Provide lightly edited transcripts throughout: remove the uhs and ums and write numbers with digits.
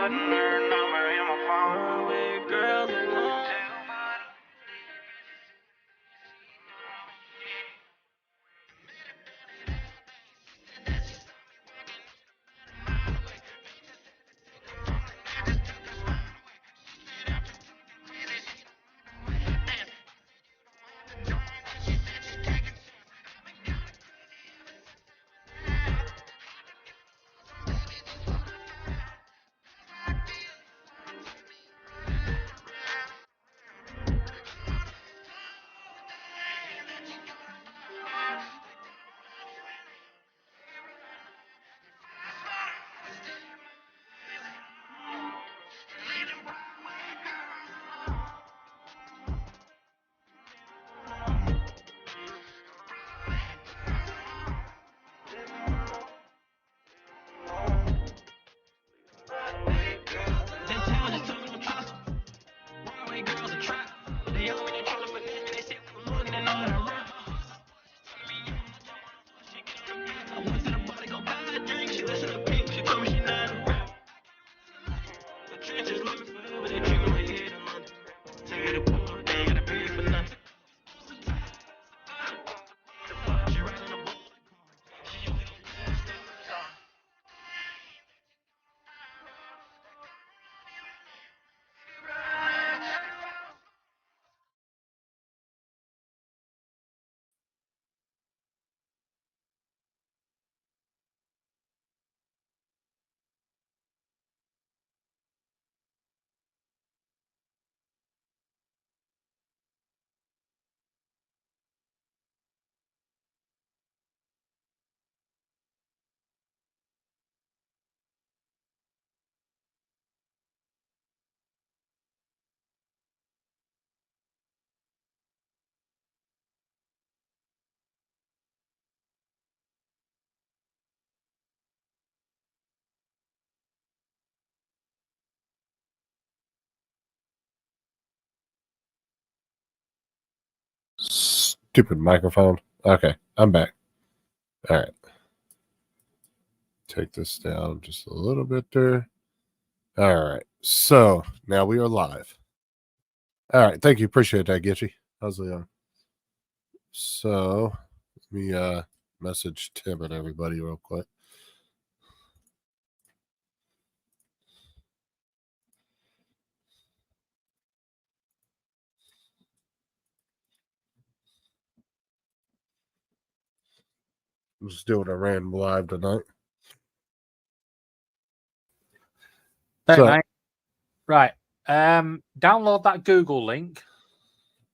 putting her number in my phone with girls alone. Stupid microphone. Okay, I'm back. All right. Take this down just a little bit there. All right. So now we are live. All right. Thank you. Appreciate that, Gitchy. How's it? So let me message Tim and everybody real quick. I'm just doing a random live tonight. Hey, mate. Right. Download that Google link.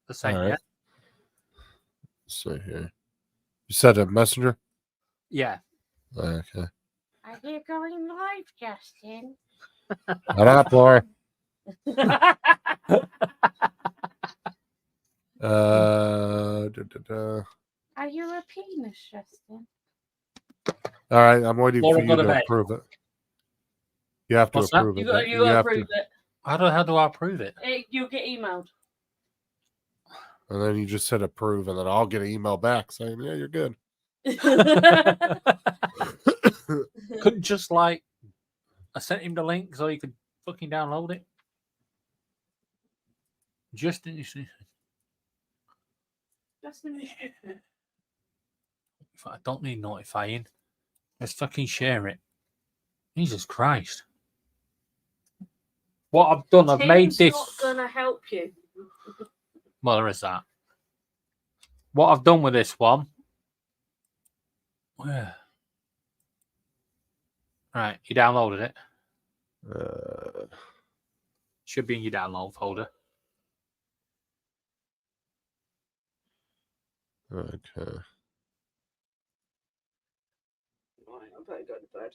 The same, All right. yeah? Let's see here. You said a messenger? Yeah. Okay. Are you going live, Justin? Shut up, Laura. Are you a penis, Justin? All right, I'm waiting Laura for you got a to bed. approve it. You have to What's that? approve it. You got You to have approve it. How do I approve it? You'll get emailed. And then you just said approve, and then I'll get an email back saying, yeah, you're good. Couldn't just like I sent him the link so he could fucking download it. Justin, I don't need notifying. Let's fucking share it. Jesus Christ. What I've done, I've made this. Not gonna help you. Well, there is that. What I've done with this one. Where? Right, you downloaded it. Should be in your download folder. Okay. Right, I better go to bed.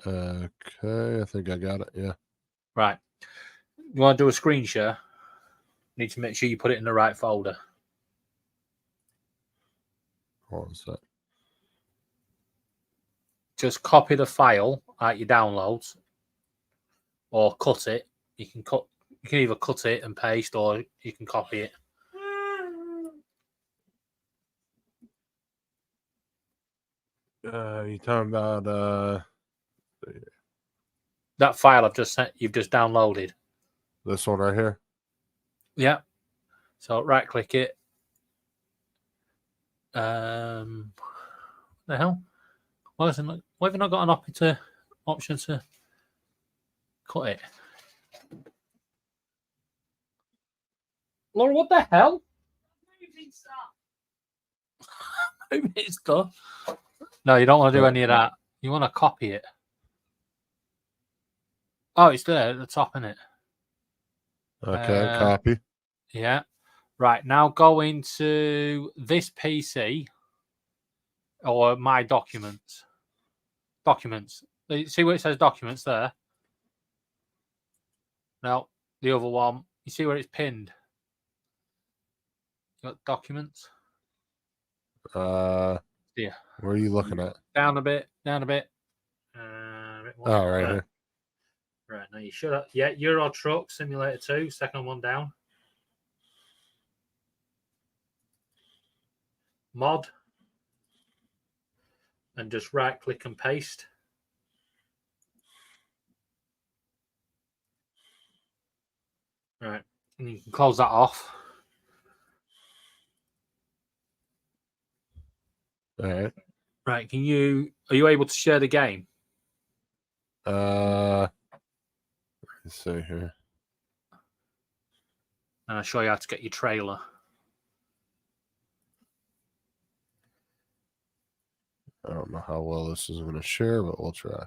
Okay, I think I got it. Yeah. Right. You want to do a screen share? Need to make sure you put it in the right folder. Hold on a sec. Just copy the file out your downloads, or cut it. You can either cut it and paste, or you can copy it. You talking about that file I've just sent, you've just downloaded. This one right here. Yeah. So right click it. What the hell? Why have I not got an option to cut it? Laura, what the hell? Moving stuff. No, you don't want to do any of that. You want to copy it. Oh, it's there at the top, isn't it? Okay, copy. Yeah. Right, now go into this PC or my documents. Documents. See where it says documents there? No, the other one. You see where it's pinned? You got documents? Yeah. Yeah. Where are you looking at? Down a bit, down a bit. A bit more. Oh, right here. Right, now you should have. Yeah, Euro Truck Simulator 2, second one down. Mod. And just right click and paste. Right, and you can close that off. All right. Right, are you able to share the game? Let's see here. And I'll show you how to get your trailer. I don't know how well this is going to share, but we'll try.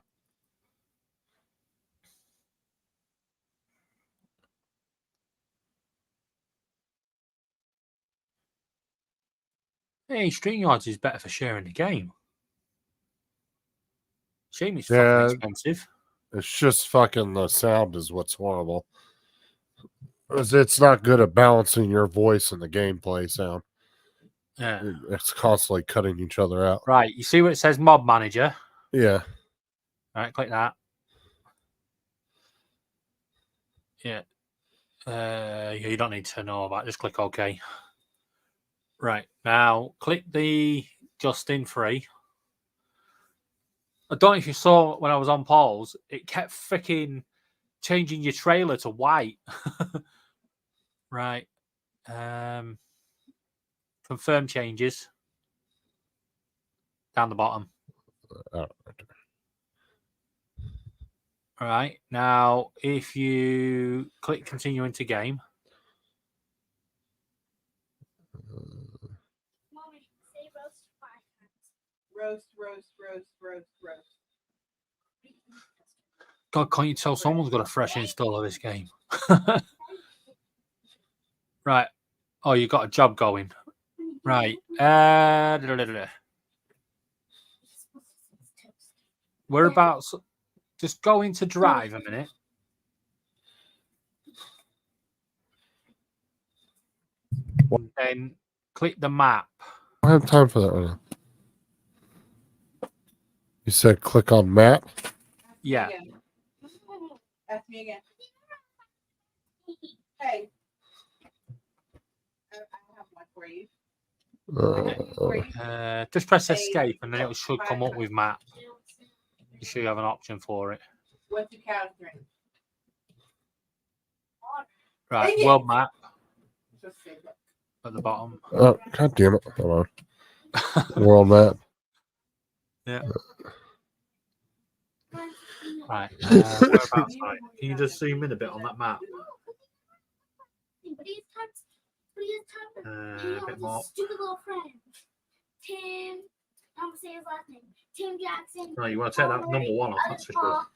Hey, StreamYards is better for sharing the game. Shame it's Yeah. fucking expensive. It's just fucking the sound is what's horrible. It's not good at balancing your voice and the gameplay sound. Yeah. It's constantly cutting each other out. Right, you see where it says Mod Manager? Yeah. All right, click that. Yeah. You don't need to know about it. Just click OK. Right, now click the Justin Free. I don't know if you saw when I was on pause, it kept freaking changing your trailer to white. Right. Confirm changes. Down the bottom. Oh, All right. Now, if you click continue into game. Mommy, say roast 5 times. Roast. God, can't you tell someone's got a fresh install of this game? Right. Oh, you got a job going. Right. Whereabouts? Just go into Drive a minute. And then click the map. I don't have time for that right now. You said click on map. Yeah. Ask me again. Hey. I have one for you. Just press escape and then it should come up with map. You should have an option for it. What's the cow's drink? Right, Dang it. world map Just say that. at the bottom. Oh, God damn it. Hold on. World map. Yeah. Right. Whereabouts, right. Can you just zoom in a bit on that map? A bit more. Stupid little friend. Tim, I'm gonna say his last name. Tim Jackson. No, you want to take that number one off, that's for sure.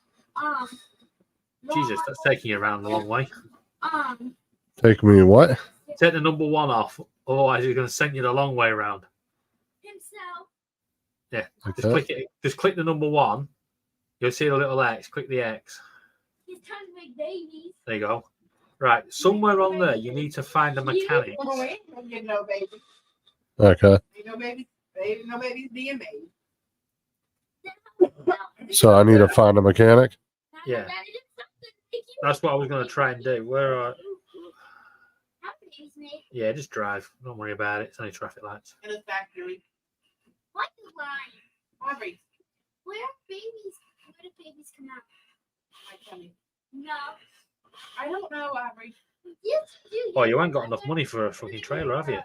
Jesus, that's taking you around the long way. Take me what? Take the number one off, otherwise he's going to send you the long way around. Himself. Yeah, just Okay. click it. Just click the number one. You'll see the little X. Click the X. He's trying to make babies. There you go. Right, somewhere on there, you need to find a mechanic. Oh, wait. Don't get no baby. Okay. Ain't no baby. No babies being made. So I need to find a mechanic. Yeah. That's what I was going to try and do. Where are? Yeah, just drive. Don't worry about it. It's only traffic lights. In a factory. What is lying? Aubrey. Where do babies come out? my tummy. No. I don't know, Aubrey. Yes, you do. Oh, you ain't got enough money for a fucking trailer, have you?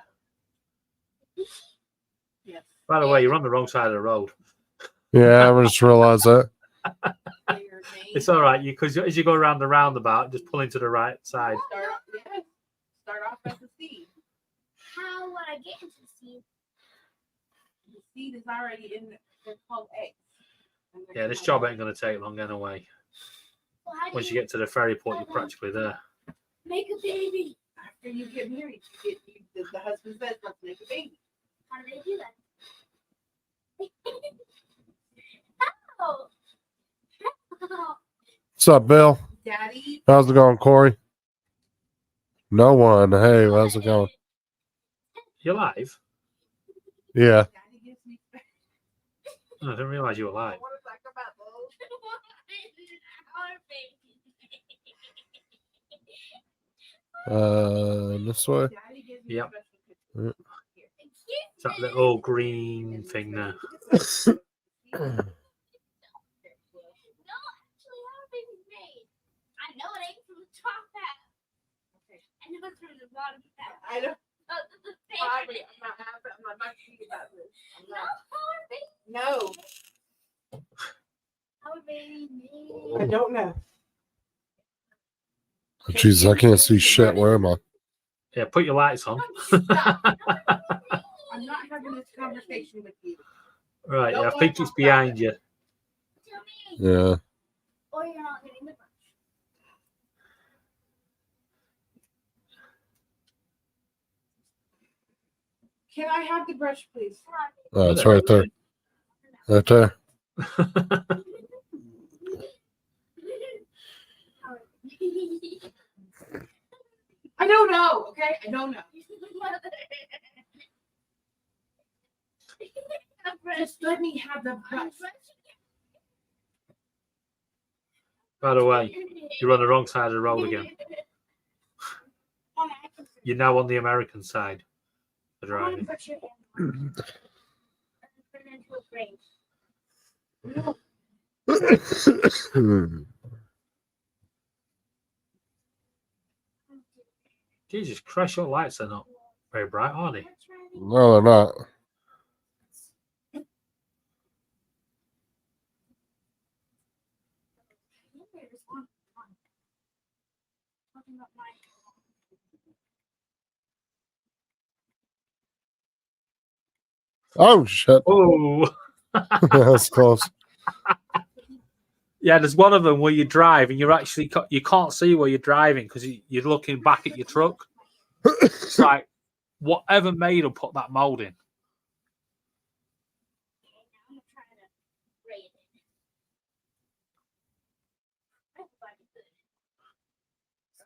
Yes. By the way, you're on the wrong side of the road. Yeah, I just realized that. Say your name. It's all right, because as you go around the roundabout, just pull into the right side. Start off, yes. Start off as a seed. How would I get into the seed? The seed is already in. They're called eggs. And they're Yeah, this called job ain't going to take long anyway. Well, how do Once you get to the ferry port, you're practically there. make a baby? After you get married, the husband says, let's make a baby. How do they do that? How? How? What's up, Bill? Daddy, How's it going, Corey? No one. Hey, how's it going? You're live? Yeah. Daddy gives me. Oh, I didn't realise you were I live. want to talk about those. This way. Daddy gives me Yep. special pictures. Here. It's that little green thing there. No, actually, how are babies made? I know it ain't from the top half. I know it's from the bottom half. I don't. The Aubrey, baby. I'm not speaking about this. I'm No, not. how are babies? No, How are babies I made? don't know. Jesus, I can't see shit. Where am I? Yeah, put your lights on. I'm not having this conversation with you. Right, yeah, I think it's behind you. Tell me. Yeah. Or you're not getting the brush. Can I have the brush, please? Oh, it's right there. Right there. I don't know. Okay, I don't know. Just let me have the brush. By the way, you're on the wrong side of the road again. You're now on the American side of driving. Jesus Christ, your lights are not very bright, are they? No, they're not. Oh, shit. Oh, That's close. yeah. There's one of them where you drive and you're actually you can't see where you're driving because you're looking back at your truck. It's like whatever made them put that mold in.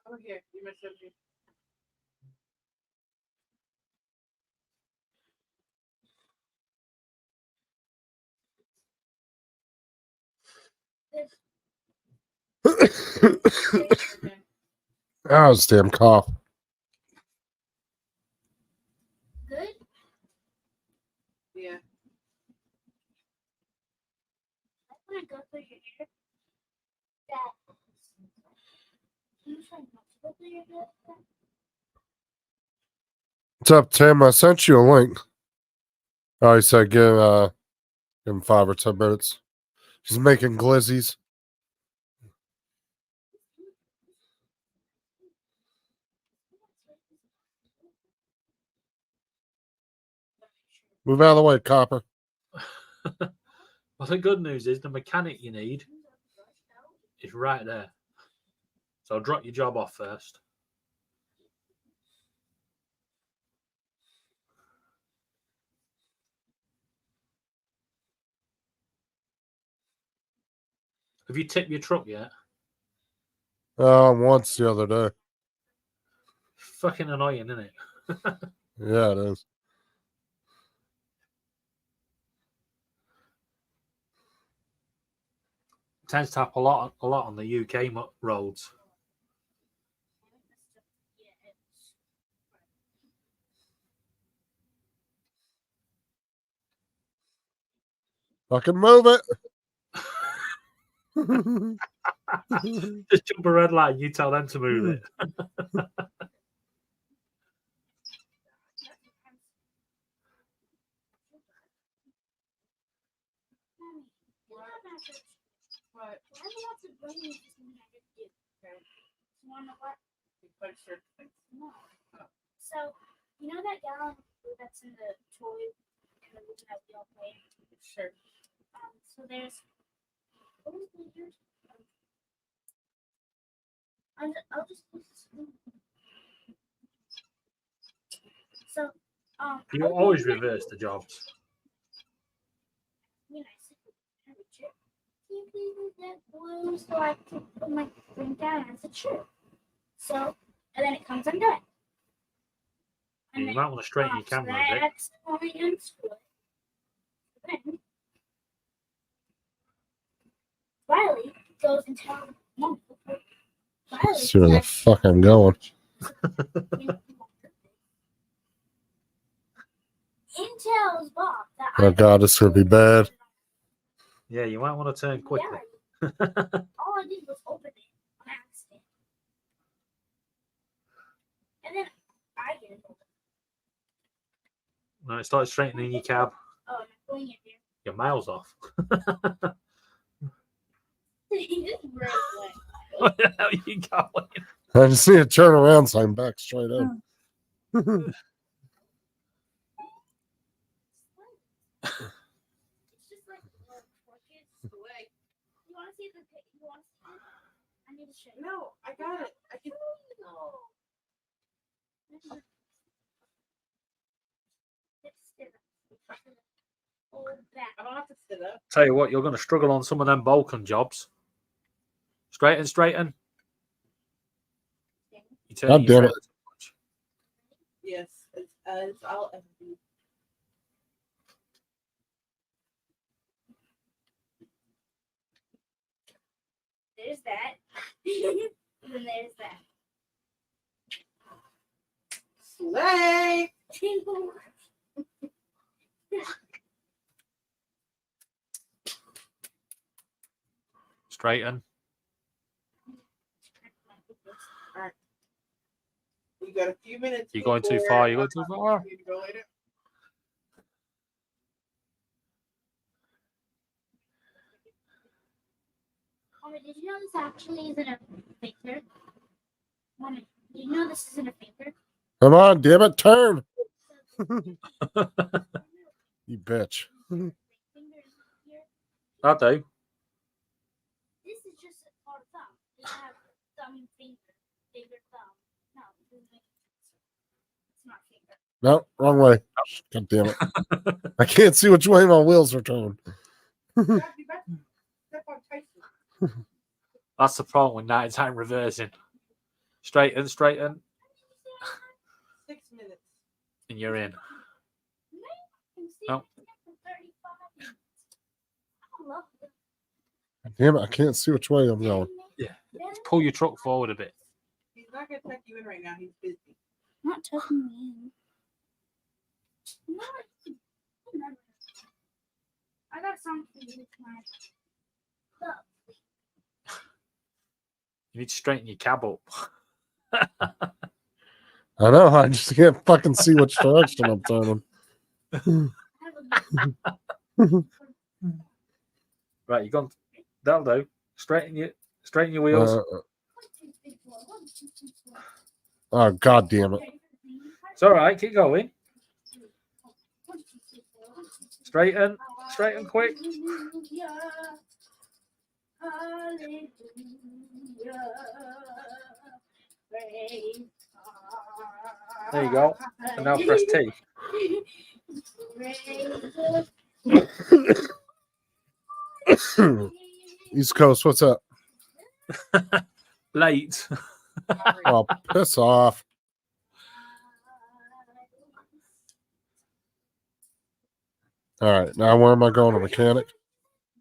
Oh, here, you must have been. Oh, it's damn cough. Good. Yeah. I want to go through your hair. That. Can you try not to go through your hair? What's up, Tim? I sent you a link. Oh, he said give him 5 or 10 minutes. He's making glizzies. Move out of the way, copper. Well, the good news is the mechanic you need is right there. So drop your job off first. Have you tipped your truck yet? Once the other day. Fucking annoying, isn't it? Yeah, it is. Tends to happen a lot on the UK roads. Fucking move it. Just jump a red line. You tell them to move it. But Why am I not to bring you this one I didn't do? You wanna know what? you put your things. No. So, you know that gallon of food that's in the toy in the room that we all play in? Sure. So there's what is the yours? I'll just put this in. So You I'll always do that. reverse the jobs. You know, I said, "Can you please move that blue so I can put my thing down?" I said, "Sure." So, and then it comes undone. And You then, might want to straighten your so camera then a I bit. accidentally unscrew it. Then Riley goes and tells Mom. Riley See where the says, fuck I'm going. and tells Bob that Oh God, this could be bad. Yeah, you might want to turn quickly. All I did was open it on accident. And then I get it open. No, start straightening your cab. Oh, and I'm going in there. Your miles off. He just broke away. Where the hell are you going? I just need to turn around so I'm back straight up. It's just like crooked. Away. You want to see the pic? You want to see it? I need to show you. No, I got it. I can. Old back. I don't have to sit up. Tell you what, you're going to struggle on some of them Balkan jobs. Straighten, straighten. You turn God your damn it. trailer too much. Yes, it's all empty. There's that. And then there's that. Slay. Straighten. We got a few minutes. You're going too before- far. You're going too far. You need to go later. Mommy, did you know this actually isn't a finger? Mommy, did you know this isn't a finger? Come on, damn it, turn. You bitch. Finger here. I do. This is just our thumb. It doesn't have thumb finger. Finger thumb. No, it doesn't make sense. It's not finger. No, wrong way. God damn it. I can't see which way my wheels are turning. You got to step on Tyson. That's the problem with nighttime reversing. Straighten, straighten, 6 minutes. and you're in. Can see No. it for 35 minutes. I love it. Damn it, I can't see which way I'm going. Yeah. Pull your truck forward a bit. He's not going to tuck you in right now. He's busy. Not tucking me in. No, I got something with my love. You need to straighten your cab up. I know, I just can't fucking see which direction I'm turning. I have a Right, you're going. That'll do. Straighten your wheels. Oh, God damn it. It's all right. Keep going. Straighten, straighten quick. There you go. And now press T. East Coast, what's up? Late. Oh, piss off. All right, now where am I going? A mechanic?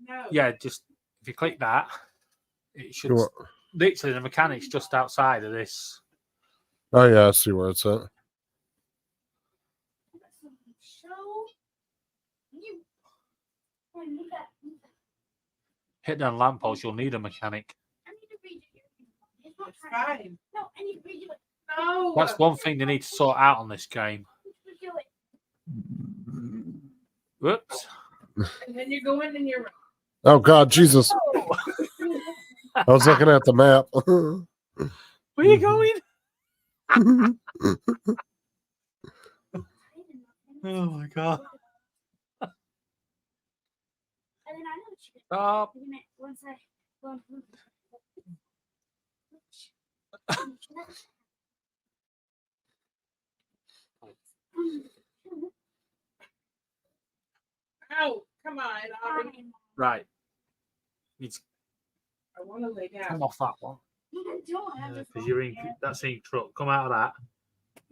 No. Yeah, just if you click that, it should Sure. literally the mechanic's just outside of this. Oh, yeah, I see where it's at. Hit down lamppost, you'll need a mechanic. I need to fine. No, I need to redo it. No. That's one thing they need to sort out on this game. Redo it. Whoops. And then you go in and you're. Oh God, Jesus! I was looking at the map. Where are you going? Oh my god. And then I know what you could Stop. wait a minute, once I go on. Ow! Come on. Right. It's I want to lay down. come off that one. Don't Because you're in that's in truck. Come out of that.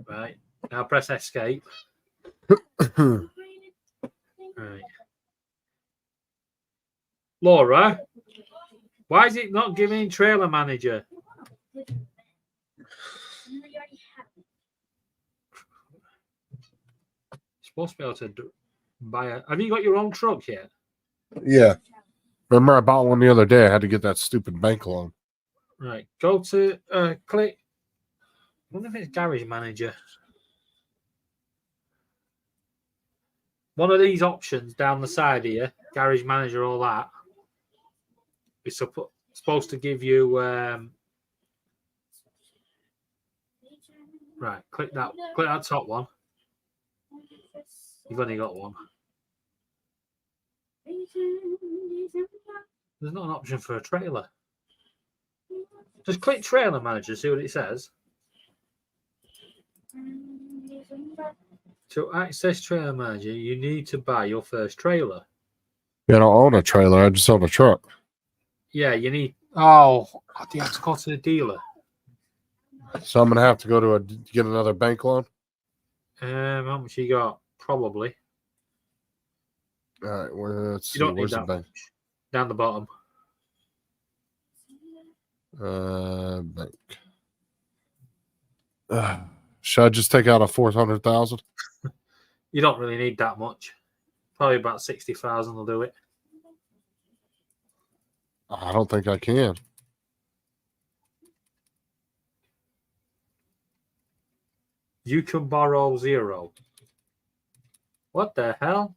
Right. Now press escape. Right. Laura, why is it not giving trailer manager? Supposed to be able to buy a. Have you got your own truck yet? Yeah. Remember, I bought one the other day. I had to get that stupid bank loan. Right. Go to click. I wonder if it's garage manager. One of these options down the side here, garage manager, all that. It's supposed to give you. Right. Click that. Click that top one. You've only got one. There's not an option for a trailer. Just click trailer manager, see what it says. To access trailer manager, you need to buy your first trailer. Yeah, I don't own a trailer. I just own a truck. Yeah, you need. Oh, do you have to go to the dealer? So I'm gonna have to go to get another bank loan. How much you got? Probably. All right, let's see. You don't need Where's the that bank? much. Down the bottom. Bank. Should I just take out a 400,000? You don't really need that much. Probably about 60,000 will do it. I don't think I can. You can borrow 0. What the hell?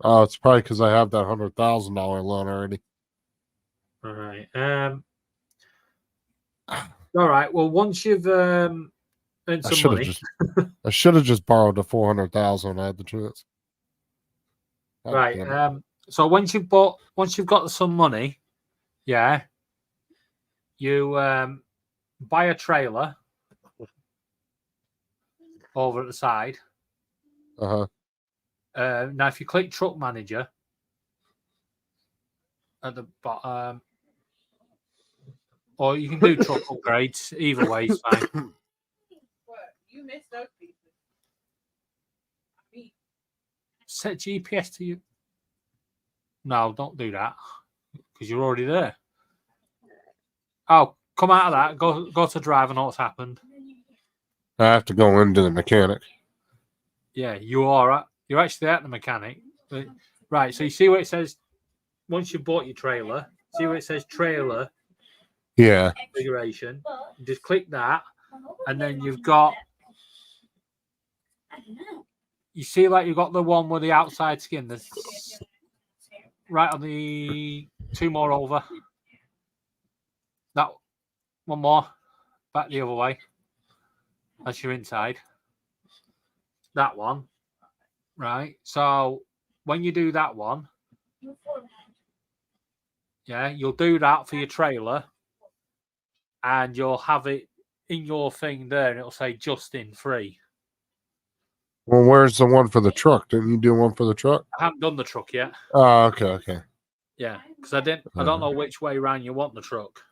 Oh, it's probably because I have that $100,000 loan already. All right. All right. Well, once you've earned some money, I should have just borrowed the 400,000 when I had the chance. God right? damn it. So once you've got some money, yeah, you buy a trailer over at the side. Uh-huh. Now, if you click truck manager at the bottom, or you can do truck upgrades. Either way, it's fine. What? You missed those pieces. Me. Set GPS to you. No, don't do that because you're already there. Oh, come out of that. Go to drive and know what's happened. I have to go into the mechanic. Yeah, you are. You're actually at the mechanic. Right. So you see where it says once you bought your trailer. See where it says trailer Yeah. configuration. Just click that, and then you've got. You see, like you've got the one with the outside skin. That's right on the 2 more over. That one more back the other way. That's your inside. That one, right? So when you do that one, yeah, you'll do that for your trailer, and you'll have it in your thing there, and it'll say Justin free. Well, where's the one for the truck? Didn't you do one for the truck? I haven't done the truck yet. Oh, okay. Yeah, because I don't know which way around you want the truck,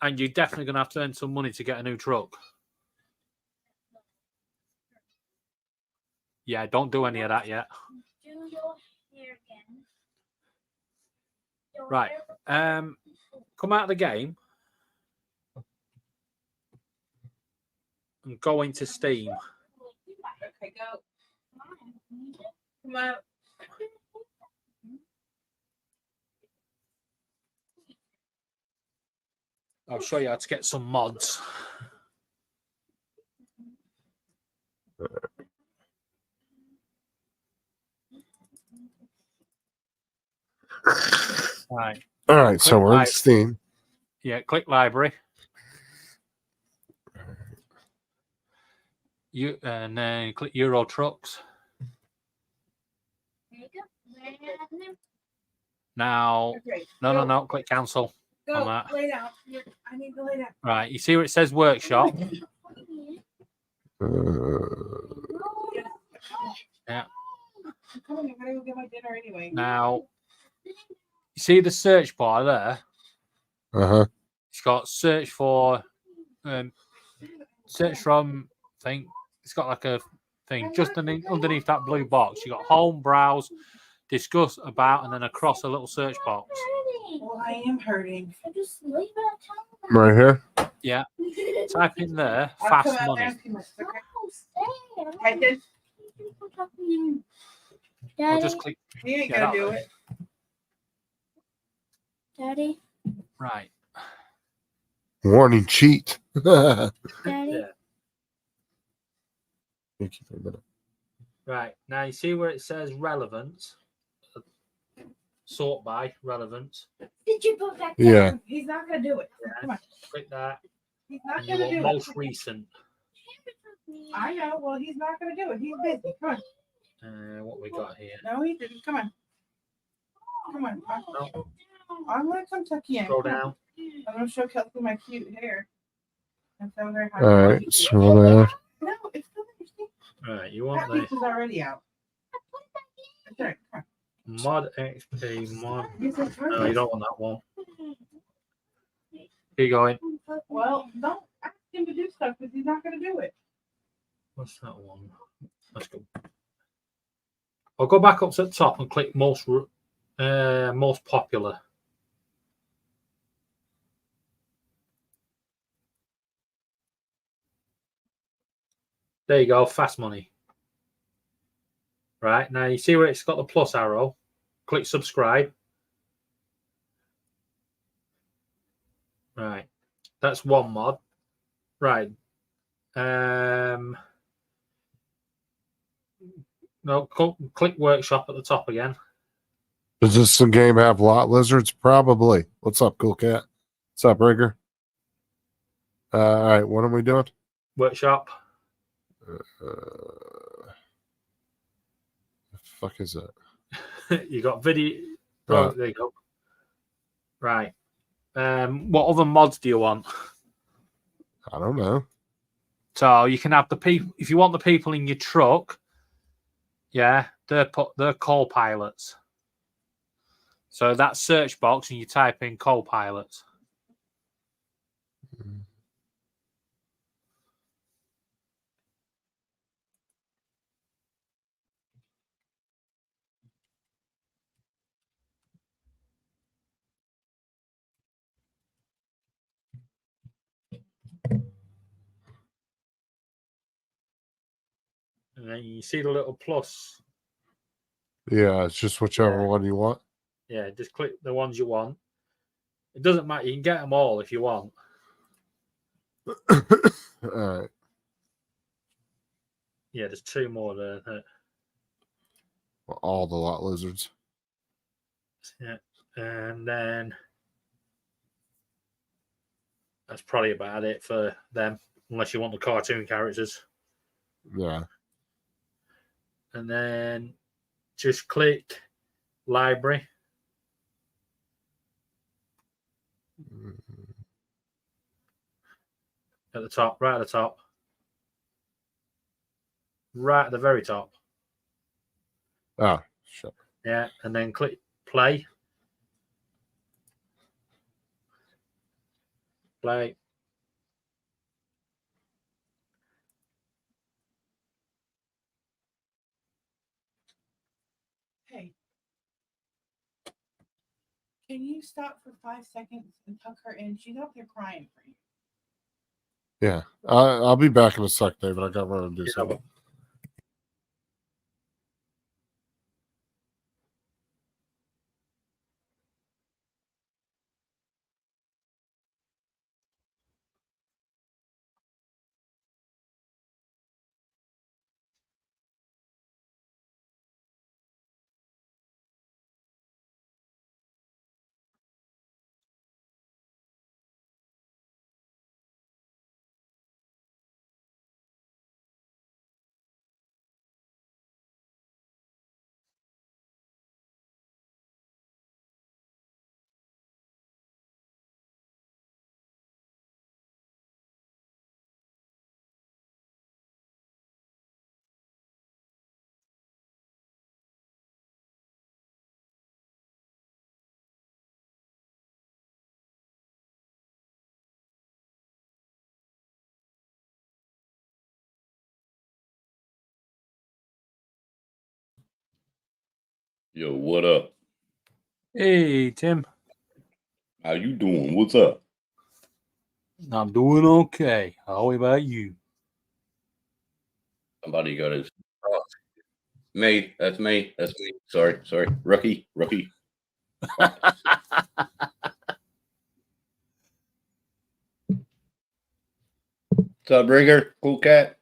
and you're definitely gonna have to earn some money to get a new truck. Yeah, don't do any of that yet. Right. Come out of the game and go into Steam. Okay, go. Come on. I'll show you how to get some mods. Right. All right, so Click we're in live. Steam. Yeah, click library. You and then click Euro Trucks. There you go. Now, Okay. no, click cancel. Go. on that. Lay down. I need to lay down. Right, you see where it says workshop? Uh, Yeah. I'm coming. I gotta go get my dinner anyway. Now, you see the search bar there? uh-huh. It's got search for, search from thing. It's got like a thing just underneath that blue box. You got home, browse, discuss, about, and then across a little search box. Well, I am hurting. I just leave it at Right here. Yeah. Type in there, I'll fast come out money. there in a few minutes, okay? home. Stay. I did. I'll Daddy, just click. He ain't Yeah, gonna that do way. it. Daddy, Right. Warning, cheat. Thank Daddy. Yeah. you for a minute. Right. Now you see where it says relevance. Sort by relevance. Did you put back? Yeah. He's not gonna do it. Come on. Click that. He's not And you gonna want do it. most recent. I know. Well, he's not gonna do it. He's busy. Come on. What we got here? No, he didn't. Come on. Come on. No, I'm gonna come tuck you in. scroll Come on. down. I'm gonna show Kelsey my cute hair. That's so very high. All right, scroll down. No, it's still interesting. Right. You That want piece the is already out. That's all right. Come mod XP mod. on. He's like, No, you don't want that one. Keep going. well, don't ask him to do stuff because he's not gonna do it. What's that one? Let's go. I'll go back up to the top and click most popular. There you go, fast money. Right, now you see where it's got the plus arrow. Click subscribe. Right, that's one mod. Right. No, click workshop at the top again. Does this game have lot lizards? Probably. What's up, cool cat? What's up, Rigger? All right, what are we doing? Workshop. The fuck is that? You got video. Right. Oh, there you go. Right. What other mods do you want? I don't know. So you can have the people if you want the people in your truck. Yeah, they're co-pilots. So that search box and you type in co-pilots. And then you see the little plus. Yeah, it's just whichever one you want. Yeah, just click the ones you want. It doesn't matter. You can get them all if you want. All right. Yeah, there's two more there. All the lot lizards. Yeah. And then that's probably about it for them, unless you want the cartoon characters. Yeah. And then just click library. At the top, right at the top. Right at the very top. Oh, shit. Yeah, and then click play. Play. Hey, can you stop for 5 seconds and tuck her in? She's out there crying for you. Yeah. I'll be back in a sec, David. I got to run and do Yeah, something. Yo, what up? Hey, Tim. How you doing? What's up? I'm doing okay. How about you? Somebody got his. Oh, me. That's me. That's me. Sorry. Rookie. Fuck. What's up, Brigger? Cool cat.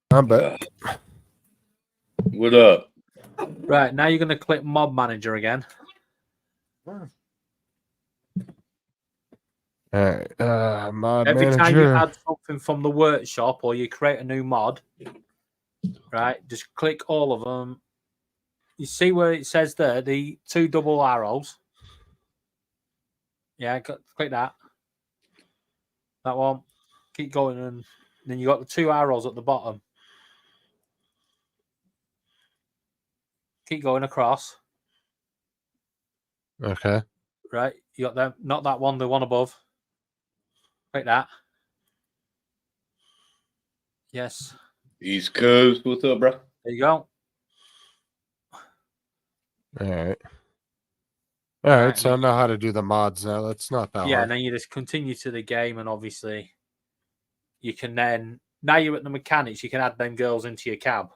I'm back. What up? Right, now you're going to click Mod Manager again. All right. Mod Every manager. time you add something from the workshop or you create a new mod, right, just click all of them. You see where it says there, the 2 double arrows? Yeah, click that. That one. Keep going, and then you got the 2 arrows at the bottom. Keep going across. Okay. Right, you got them. Not that one, the one above. Click that. Yes. East Coast. What's up, bro? There you go. All right. Right, So I know how to do the mods now. That's not that Yeah, hard. and then you just continue to the game, and obviously you can then, now you're at the mechanics, you can add them girls into your cab.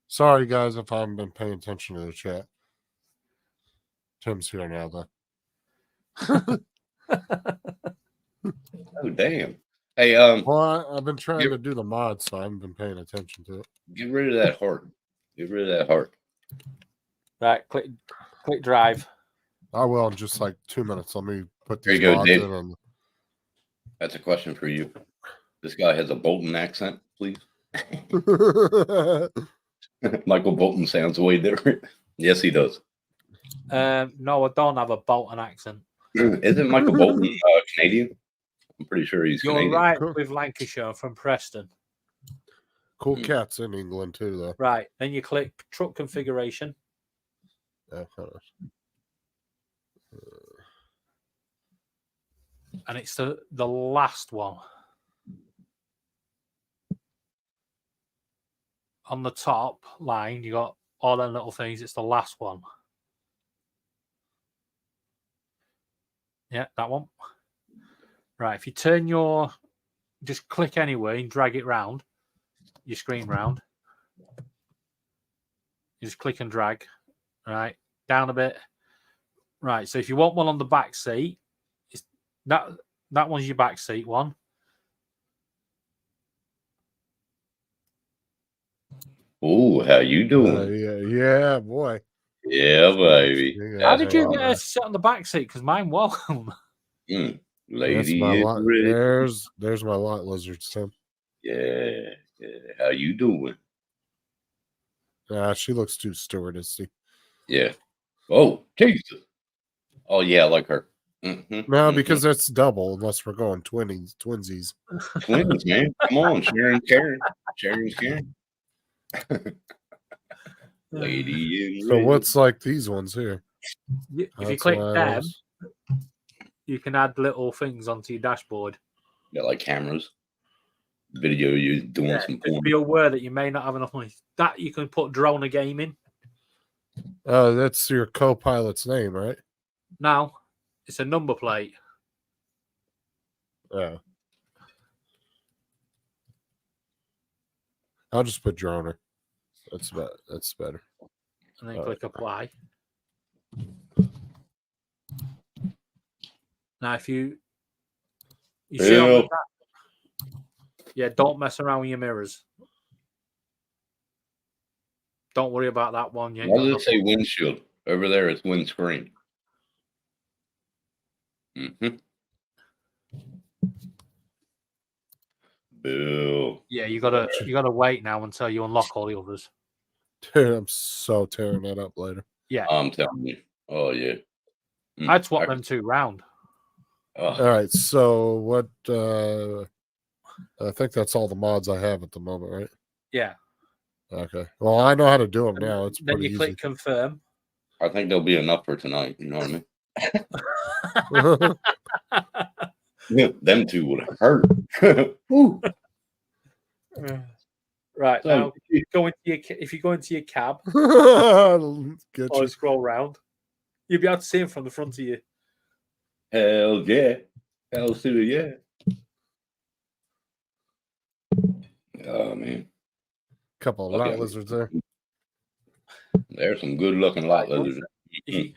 Sorry, guys, if I haven't been paying attention to the chat. Tim's here now, though. Oh, damn. Hey, Well, I've been trying to do the mods, so I haven't been paying attention to it. get rid of that heart. Get rid of that heart. Right, click drive. I will in just like 2 minutes. Let me put There these you go, mods Dave. in. And... That's a question for you. This guy has a Bolton accent, please. Michael Bolton sounds way different. Yes, he does. No, I don't have a Bolton accent. Isn't Michael Bolton Canadian? I'm pretty sure he's You're Canadian. right Cool. with Lancashire from Preston. Cool cats in England, too, though. Right, then you click truck configuration. Yeah, hold on. And it's the last one. On the top line, you got all them little things. It's the last one. Yeah, that one. Right, if you turn just click anywhere and drag it round, your screen round. You just click and drag, right, down a bit. Right, so if you want one on the back seat, that one's your back seat one. Oh, how you doing? Yeah, boy. Yeah, baby. Yeah, How That's did you right. get her to sit on the back seat? Because mine won't. Lady That's my in lot. red. There's my lot lizards, Tim. Yeah. How you doing? She looks too stewardessy. Yeah. Oh, Jesus. Oh, yeah, I like her. No, because that's double, unless we're going twinsies. Twins, man. Come on, Sharon's Karen. Sharon's Karen. Lady in So red. what's like these ones here? If you That's click what I them, was- you can add little things onto your dashboard. Yeah, like cameras. Video you doing some Just porn. be aware that you may not have enough money. That you can put drone a game in. Oh, that's your co-pilot's name, right? Now, it's a number plate. Yeah. I'll just put droner. That's better. And then click apply. Now, if you see on the back, yeah, don't mess around with your mirrors. Don't worry about that one. You ain't Why got does it nothing. say windshield? Over there, it's windscreen. Bill. Yeah, you gotta wait now until you unlock all the others. Dude, I'm so tearing that up later. Yeah, I'm telling you. Oh, yeah. I'd swap them 2 round. All right, so what I think that's all the mods I have at the moment, right? Yeah. Okay. Well, I know how to do them now. It's Then pretty you easy. click confirm. I think there'll be enough for tonight. You know what I mean? Yeah, them two would hurt. Woo. Right So, now, if you go into your cab Get or you. scroll round, you'll be able to see him from the front of you. hell yeah. Hell to the yeah. Oh, man. Couple of Okay. lot lizards there. There's some good looking lot Right, lizards. If you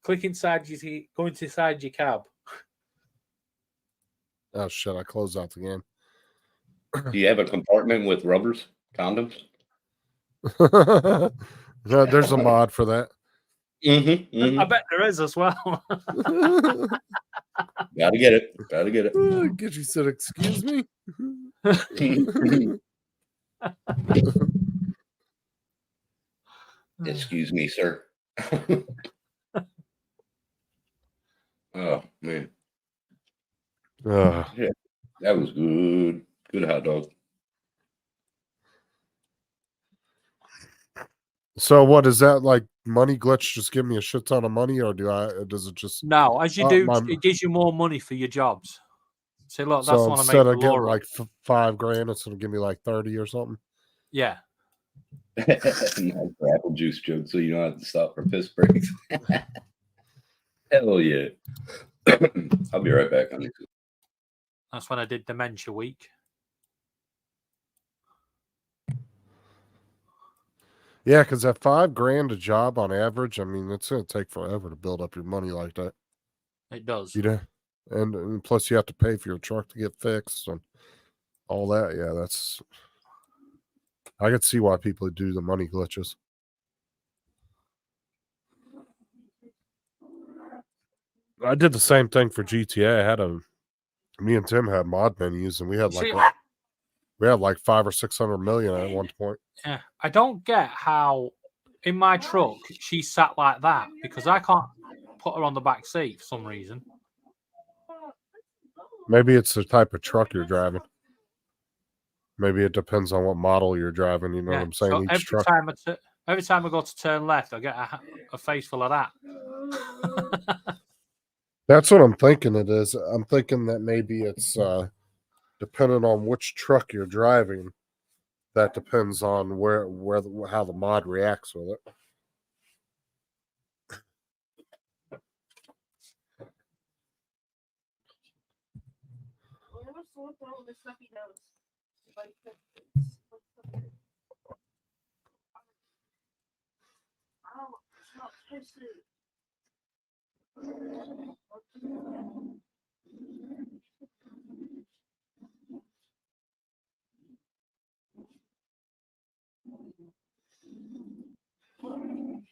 click inside, go inside your cab. Oh shit! I closed out the game. Do you have a compartment with rubbers, condoms? No, there's a mod for that. Mm-hmm. I bet there is as well. Gotta get it. Gotta get it. Get you said, excuse me. Excuse me, sir. Oh man, Uh, that was good. Good hot dog. so what is that like? Money glitch just give me a shit ton of money, or does it just No, as you Oh, do, my- it gives you more money for your jobs. Say, look, that's so what I instead make of the law getting up. like $5,000, it's gonna give me like 30 or something? Yeah. Nice for apple juice joke, so you don't have to stop for piss breaks. Hell yeah! I'll be right back. Honey. That's when I did Dementia Week. Yeah, because at $5,000 a job on average, I mean, it's gonna take forever to build up your money like that. It does. You know, and plus you have to pay for your truck to get fixed and all that. Yeah, that's. I could see why people do the money glitches. I did the same thing for GTA. Me and Tim had mod menus, and we had See, like 500 or 600 million at one point. yeah, I don't get how in my truck she sat like that because I can't put her on the back seat for some reason. Maybe it's the type of truck you're driving. Maybe it depends on what model you're driving. You know what I'm saying? So Each every truck. time I go to turn left, I get a face full of that. That's what I'm thinking it is. I'm thinking that maybe it's depending on which truck you're driving. That depends on how the mod reacts with it.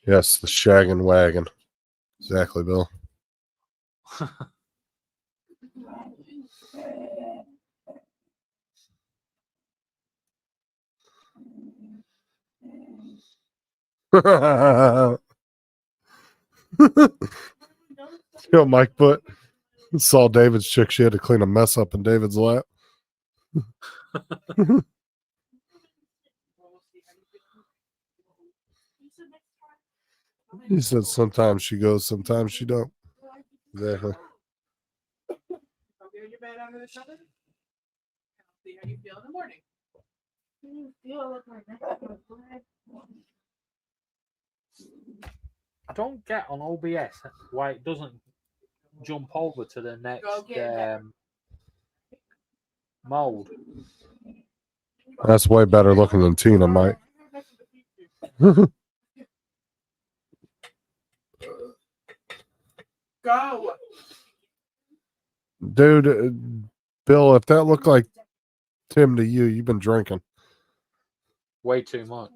Yes, the shaggin' wagon. Exactly, Bill. Yo, Mike put saw David's chick. She had to clean a mess up in David's lap. He said sometimes she goes, sometimes she don't. Exactly. Your bed under the shower. See how you feel in the morning. I don't get on OBS why it doesn't jump over to the next mode. That's way better looking than Tina, Mike. Go. Dude, Bill, if that looked like Tim to you, you've been drinking. Way too much.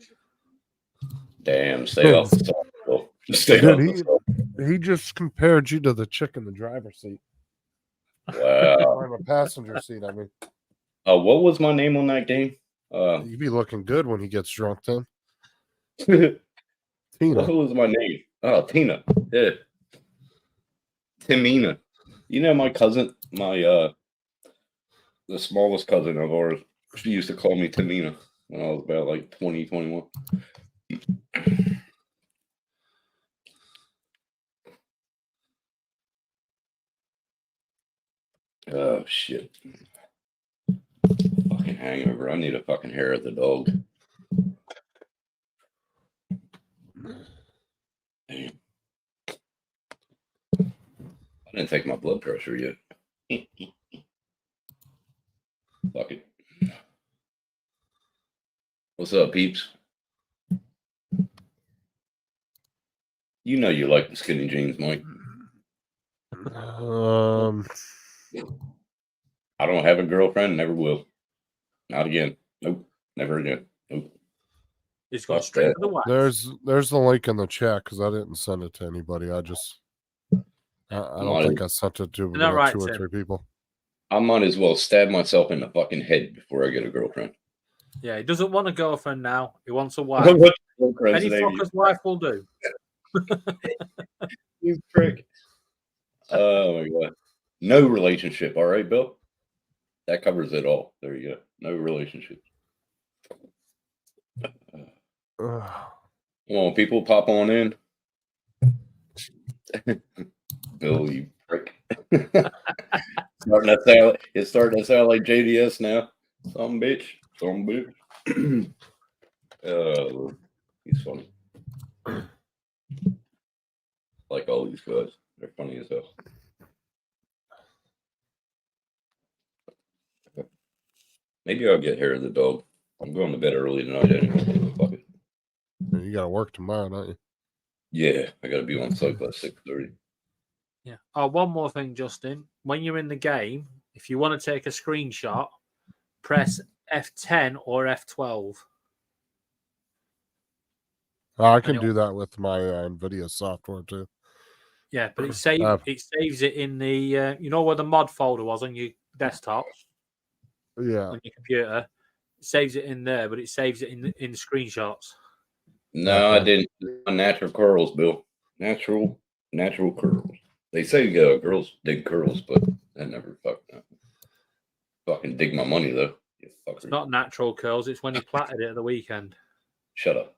Damn, stay off the top. Bill. Stay Dude, off the top. He just compared you to the chick in the driver's seat. Wow. Or in the passenger seat, I mean. What was my name on that game? You be looking good when he gets drunk, Tim. What Tina. was my name? Oh, Tina. Yeah. Timina. You know my cousin, the smallest cousin of ours, she used to call me Timina when I was about like 20, 21. Oh shit. Fucking hangover. I need a fucking hair of the dog. Damn. I didn't take my blood pressure yet. Fuck it. What's up, peeps? You know you like the skinny jeans, Mike. I don't have a girlfriend, never will. Not again. Nope. Never again. Nope. He's gone Fuck straight that. to the wax. there's the link in the chat because I didn't send it to anybody. I don't think I sent it to Isn't that right, 2 or Tim? 3 people. I might as well stab myself in the fucking head before I get a girlfriend. Yeah, he doesn't want a girlfriend now. He wants a wife. Any fucker's wife will do. You prick. Oh my god. No relationship. All right, Bill. That covers it all. There you go. No relationship. Ugh. Come on, people, pop on in. Bill, you prick. It's starting to sound like JDS now. Some bitch. Oh, he's funny. Like all these guys. They're funny as hell. Maybe I'll get hair of the dog. I'm going to bed early tonight anyway. Fuck it. You got to work tomorrow, don't you? Yeah, I got to be on site by 6:30. Yeah. Oh, one more thing, Justin. When you're in the game, if you want to take a screenshot, press F10 or F12. I can do that with my NVIDIA software too. Yeah, but it saves it in the you know where the mod folder was on your desktop, Yeah. on your computer. It saves it in there, but it saves it in the screenshots. No, I didn't. Natural curls, Bill. Natural curls. They say girls dig curls, but that never fucking dig my money though. You fucker. It's not natural curls. It's when he plaited it at the weekend. Shut up.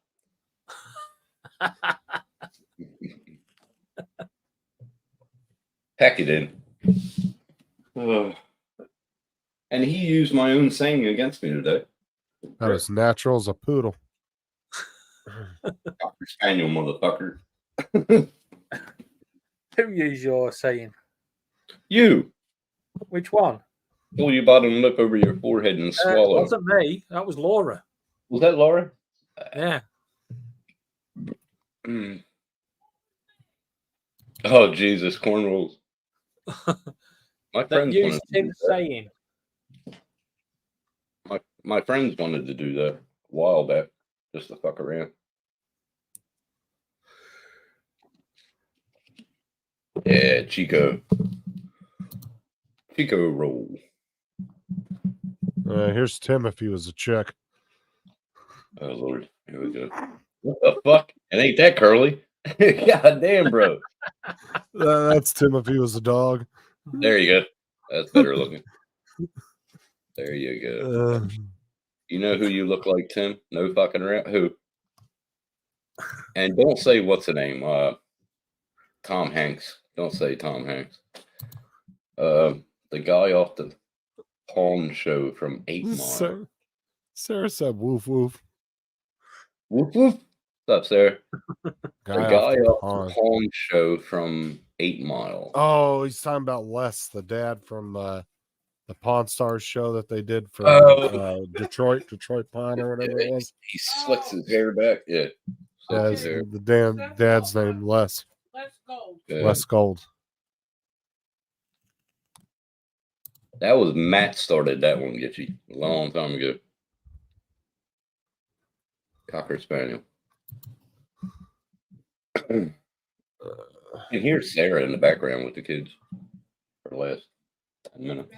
Pack it in. And he used my own saying against me today. That is natural as a poodle. Cocker Spaniel, motherfucker. Who used your saying? You. Which one? Pull your bottom lip over your forehead and It swallow. wasn't me. That was Laura. Was that Laura? Yeah. Oh, Jesus, corn rolls. My That friends used wanted to him do that. saying. My friends wanted to do that a while back, just to fuck around. Yeah, Chico roll. Here's Tim if he was a chick. Oh Lord, here we go. What the fuck? It ain't that curly. God damn, bro. That's Tim if he was a dog. There you go. That's better looking. There you go. You know who you look like, Tim? No fucking around. Who? And don't say what's the name. Tom Hanks. Don't say Tom Hanks. The guy off the Pawn Show from 8 Mile. Sarah said woof woof. Woof woof. What's up, Sarah? The guy off Pawn. the Pawn Show from 8 Mile. Oh, he's talking about Les, the dad from the Pawn Stars show that they did for Detroit Pawn or whatever it was. He slicks his hair back. Yeah. Yeah, the dad's name Les. Let's go. Les Gold. That was Matt started that one, Gitchy, a long time ago. Cocker Spaniel. And here's Sarah in the background with the kids for the last 10 minutes.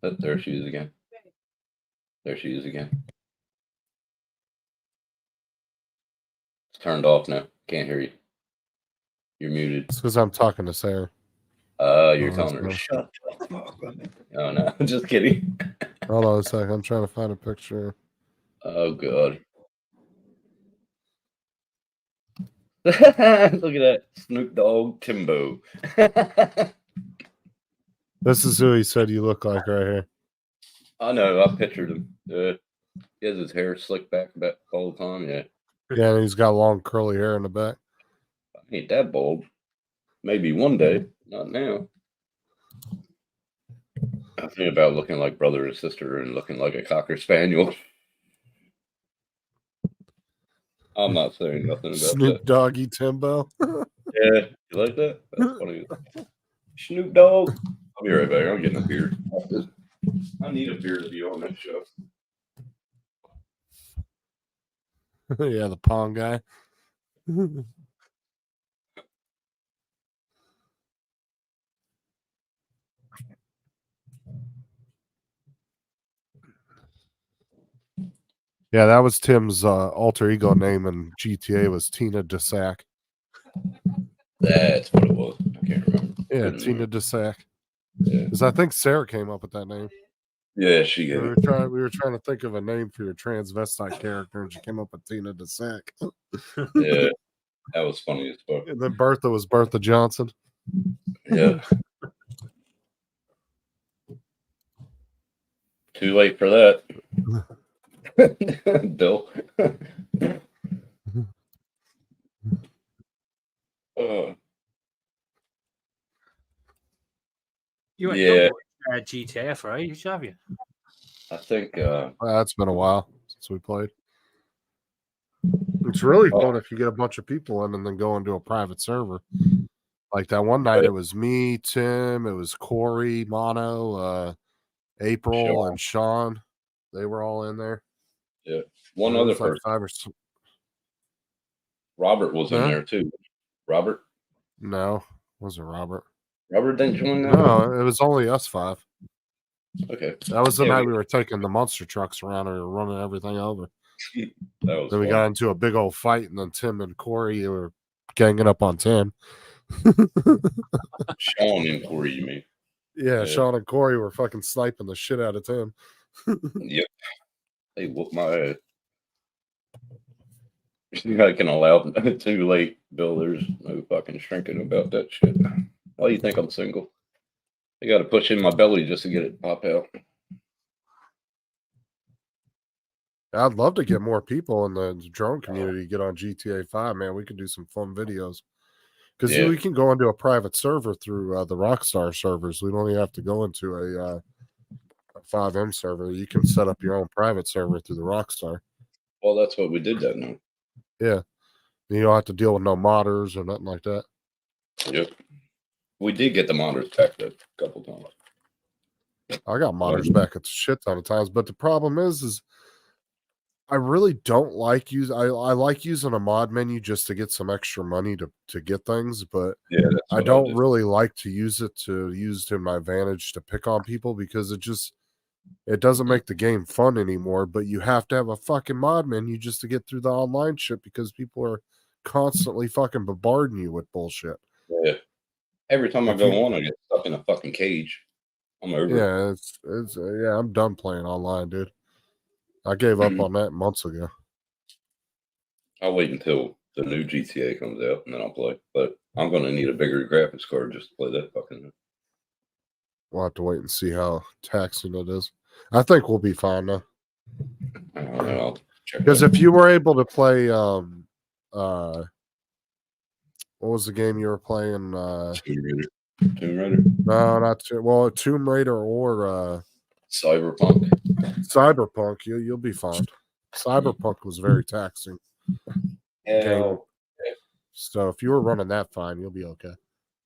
Oh, there she is again. There she is again. It's turned off now. Can't hear you. You're muted. It's because I'm talking to Sarah. You're telling her, shut the fuck up. Oh, no. Just kidding. Hold on a second. I'm trying to find a picture. Oh, God. Look at that. Snoop Dogg Timbo. This is who he said you look like right here. I know. I pictured him. He has his hair slicked back all the time. Yeah. Yeah, and he's got long curly hair in the back. I ain't that bold. Maybe one day. Not now. I think about looking like brother and sister and looking like a Cocker Spaniel. I'm not saying nothing about Snoop that. Doggy Timbo. Yeah, you like that? That's funny. Snoop Dogg. I'll be right back. I'm getting a beer. I need a beer to be on that show. Yeah, the Pong guy. Yeah, that was Tim's alter ego name in GTA was Tina DeSac. That's what it was. I can't remember. Yeah, Couldn't Tina remember. DeSac. Yeah. Because I think Sarah came up with that name. Yeah, she We gave were it. trying to think of a name for your transvestite character, and she came up with Tina DeSac. Yeah, that was funny as fuck. And then Bertha was Bertha Johnson. Yeah. Too late for that. Bill. You ain't Yeah. done GTA for ages, have you? I think It's been a while since we played. It's really fun if you get a bunch of people in and then go into a private server. Like that one night, it was me, Tim, it was Corey, Mono, April, and Sean. They were all in there. Yeah. One It other was like person. 5 or 6. Robert was in Huh? there too. Robert? No, wasn't Robert. Robert didn't join that? No, it was only us 5. Okay. That was the Yeah, night we were taking the monster trucks around and we were running everything over. That was Then we fun. got into a big old fight, and then Tim and Corey were ganging up on Tim. Sean and Corey, you mean? Yeah, Sean and Corey were fucking sniping the shit out of Tim. Yep. They whooped my ass. I can allow too late, Bill. There's no fucking shrinking about that shit. Why do you think I'm single? I got to push in my belly just to get it to pop out. I'd love to get more people in the drone community to get on GTA 5, man. We could do some fun videos. Because Yeah. we can go into a private server through the Rockstar servers. We don't even have to go into a 5M server. You can set up your own private server through the Rockstar. Well, that's what we did that night. Yeah. You don't have to deal with no modders or nothing like that. Yep. We did get the modders back a couple times. I got modders back a shit ton of times, but the problem is I really don't like I like using a mod menu just to get some extra money to get things, but Yeah, I don't really like to use it to my advantage to pick on people because it doesn't make the game fun anymore. But you have to have a fucking mod menu just to get through the online shit because people are constantly fucking bombarding you with bullshit. Yeah. Every time I go on, I get stuck in a fucking cage. I'm over it. Yeah, it's yeah, I'm done playing online, dude. I gave up on that months ago. I'll wait until the new GTA comes out and then I'll play. But I'm going to need a bigger graphics card just to play that fucking. We'll have to wait and see how taxing it is. I think we'll be fine though. I don't know. I'll check Because that. if you were able to play what was the game you were playing? Tomb Raider. No, not Tomb Raider or Cyberpunk. Cyberpunk, you'll be fine. Cyberpunk was very taxing. Game. So if you were running that fine, you'll be okay.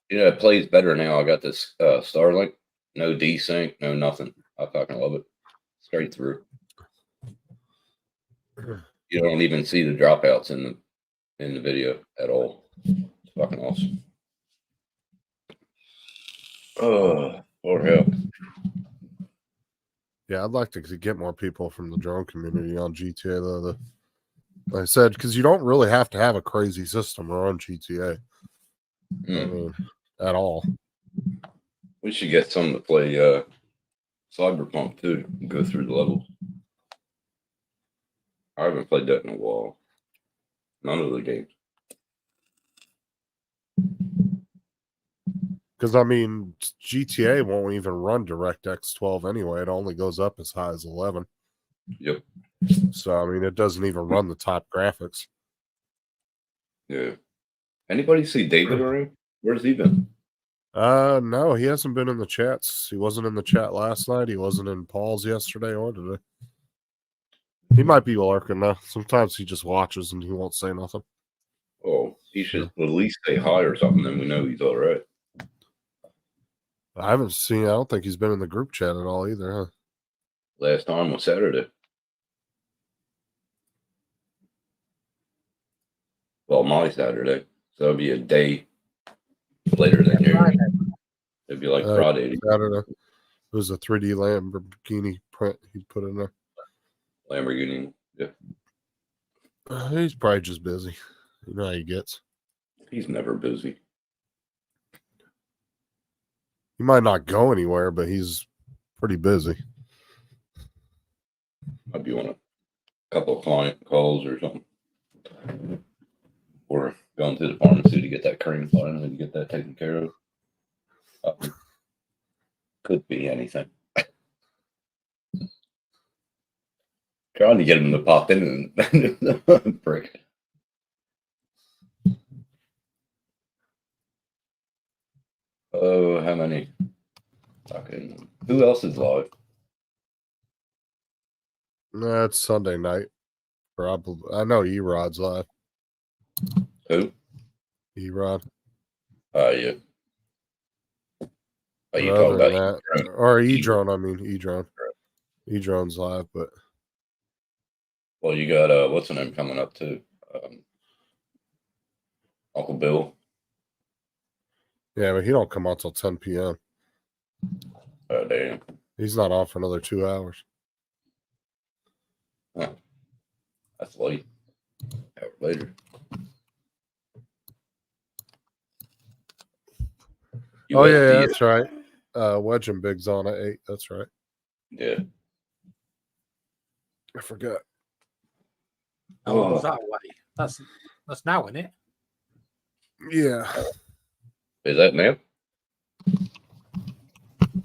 You know, it plays better now. I got this Starlink, no desync, no nothing. I fucking love it. Straight through. You don't even see the dropouts in the video at all. It's fucking awesome. Oh, Lord help. Yeah, I'd like to get more people from the drone community on GTA though. Like I said, because you don't really have to have a crazy system on GTA. I mean, at all. We should get some to play Cyberpunk too. Go through the levels. I haven't played that in a while. None of the games. Because I mean, GTA won't even run DirectX 12 anyway. It only goes up as high as 11. Yep. So I mean, it doesn't even run the top graphics. Yeah. Anybody see David around? Where's he been? No, he hasn't been in the chats. He wasn't in the chat last night. He wasn't in Paul's yesterday or today. He might be lurking though. Sometimes he just watches and he won't say nothing. Oh, he should at least say hi or something, then we know he's all right. I haven't seen. I don't think he's been in the group chat at all either, huh? Last time was Saturday. Well, my Saturday. So it'll be a day later than yours. It'd be like Friday. Saturday. It was a 3D Lamborghini print he put in there. Lamborghini. Yeah. He's probably just busy. You know how he gets. He's never busy. He might not go anywhere, but he's pretty busy. Might be on a couple of client calls or something. Or going to the pharmacy to get that cream finally to get that taken care of. Could be anything. Trying to get him to pop in and frick. Oh, how many? Fucking. Who else is live? No, it's Sunday night. Probably. I know E-Rod's live. Who? E-Rod. Yeah. Oh, you talking about that, or E-Drone? I mean E-Drone. E-Drone's live, but well, you got what's the name coming up too? Uncle Bill. yeah, but he don't come out till 10 p.m. Oh damn. He's not on for another 2 hours. Huh. That's late. Hour later. Oh yeah, that's right. Wedge and Big's on at 8. That's right. Yeah. I forgot. Oh, was that way? That's now, isn't it? Yeah. Is that now?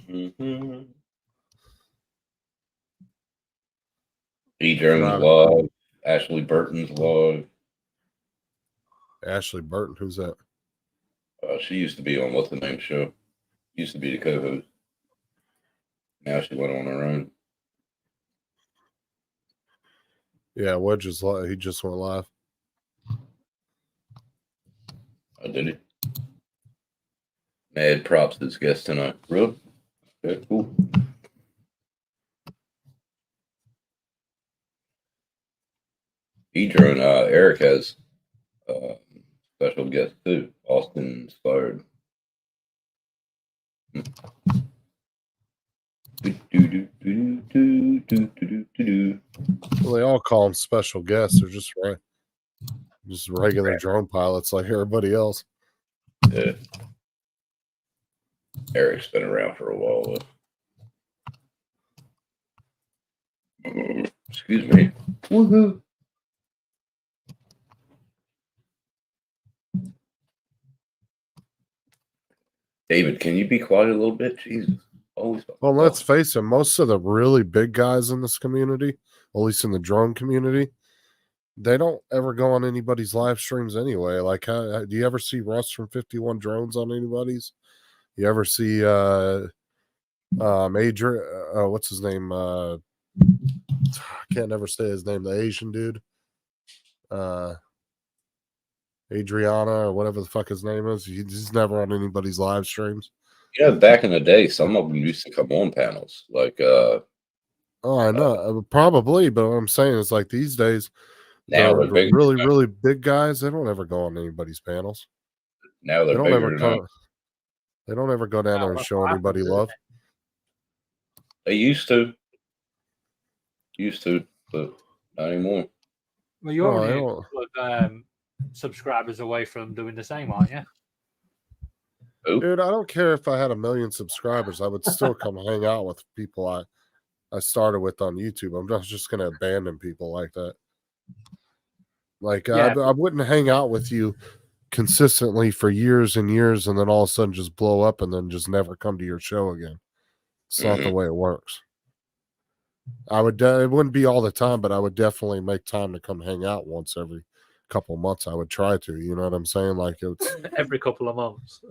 Mm-hmm. E-Drone's live. Ashley Burton's live. Ashley Burton, who's that? She used to be on What's the Name show. Used to be the co-host. Now she went on her own. Yeah, Wedge is live. He just went live. I did it. Mad props to this guest tonight. Really? Okay, cool. E-Drone, Eric has special guest too. Austin inspired. Well, they all call them special guests. They're just regular drone pilots like everybody else. Yeah. Eric's been around for a while though. Excuse me. Woohoo. David, can you be quiet a little bit? Jesus. Always. Well, let's face it, most of the really big guys in this community, at least in the drone community, they don't ever go on anybody's live streams anyway. Like, do you ever see Russ from 51 Drones on anybody's? You ever see Adrian? What's his name? I can't never say his name. The Asian dude, Adriana or whatever the fuck his name is. He's never on anybody's live streams. Yeah, back in the day, some of them used to come on panels. Like, oh, I know, probably, but what I'm saying is, like, these days, now the big, really big guys, they don't ever go on anybody's panels. Now they're bigger now. They don't ever go down there and show anybody love. They used to, but not anymore. Well, you're already a couple of subscribers away from doing the same, aren't you? Dude, I don't care if I had 1 million subscribers. I would still come hang out with people I started with on YouTube. I'm not just going to abandon people like that. Like, yeah. I wouldn't hang out with you consistently for years and years, and then all of a sudden just blow up and then just never come to your show again. It's not the way it works. I would it wouldn't be all the time, but I would definitely make time to come hang out once every couple of months. I would try to, you know what I'm saying? Like it's Every couple of months.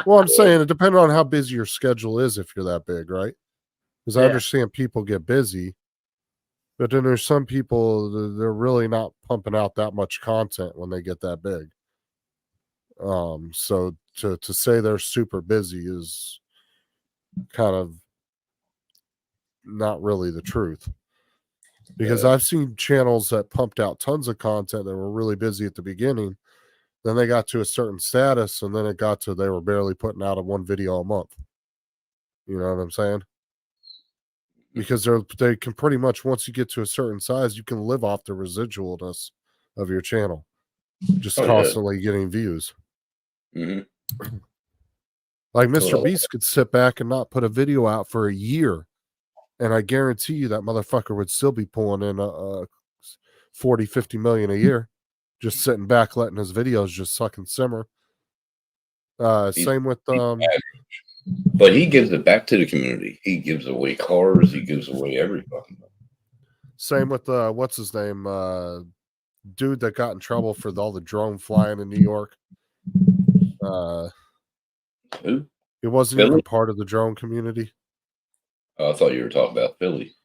well, I'm saying it depends on how busy your schedule is if you're that big, right? Because I Yeah. understand people get busy, but then there's some people they're really not pumping out that much content when they get that big. So to say they're super busy is kind of not really the truth. Because I've seen channels that pumped out tons of content that were really busy at the beginning. Then they got to a certain status, and then it got to they were barely putting out one video a month. You know what I'm saying? Because they can pretty much, once you get to a certain size, you can live off the residualness of your channel, just constantly getting views. Mm-hmm. Like Mr. Beast could sit back and not put a video out for a year, and I guarantee you that motherfucker would still be pulling in 40, 50 million a year, just sitting back letting his videos just fucking simmer. Same with but he gives it back to the community. He gives away cars. He gives away every fucking thing. Same with what's his name? Dude that got in trouble for all the drone flying in New York. Who? He wasn't Philly? even part of the drone community. I thought you were talking about Philly.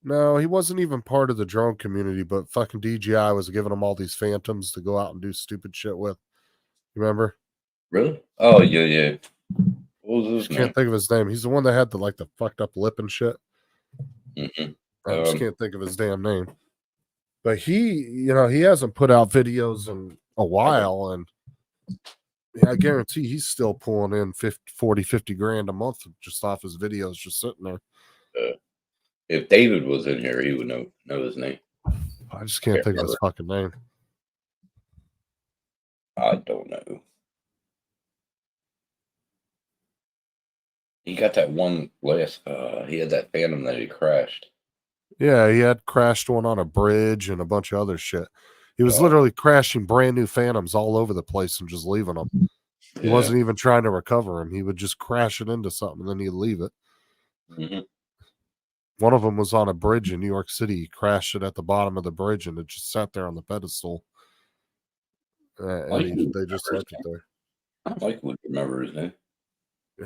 No, he wasn't even part of the drone community, but fucking DJI was giving him all these phantoms to go out and do stupid shit with. Remember? Really? Oh, yeah. What was his name? Can't think of his name. He's the one that had the fucked up lip and shit. Mm-hmm. I just can't think of his damn name. But he hasn't put out videos in a while, and I guarantee he's still pulling in 50 grand a month just off his videos just sitting there. If David was in here, he would know his name. I just can't think of his fucking name. I don't know. He got that one last. He had that Phantom that he crashed. Yeah, he had crashed one on a bridge and a bunch of other shit. He was literally crashing brand new Phantoms all over the place and just leaving them. He wasn't even trying to recover them. He would just crash it into something and then he'd leave it. Mm-hmm. One of them was on a bridge in New York City. He crashed it at the bottom of the bridge and it just sat there on the pedestal. They just left it there. Mike would remember his name.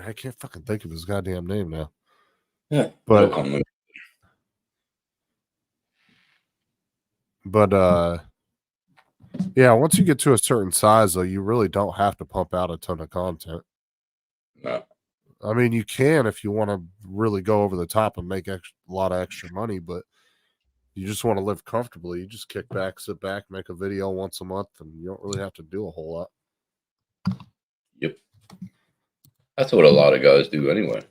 I can't fucking think of his goddamn name now. Yeah, but yeah, once you get to a certain size, though, you really don't have to pump out a ton of content. No. I mean, you can if you want to really go over the top and make a lot of extra money, but you just want to live comfortably. You just kick back, sit back, make a video once a month, and you don't really have to do a whole lot. Yep. That's what a lot of guys do anyway.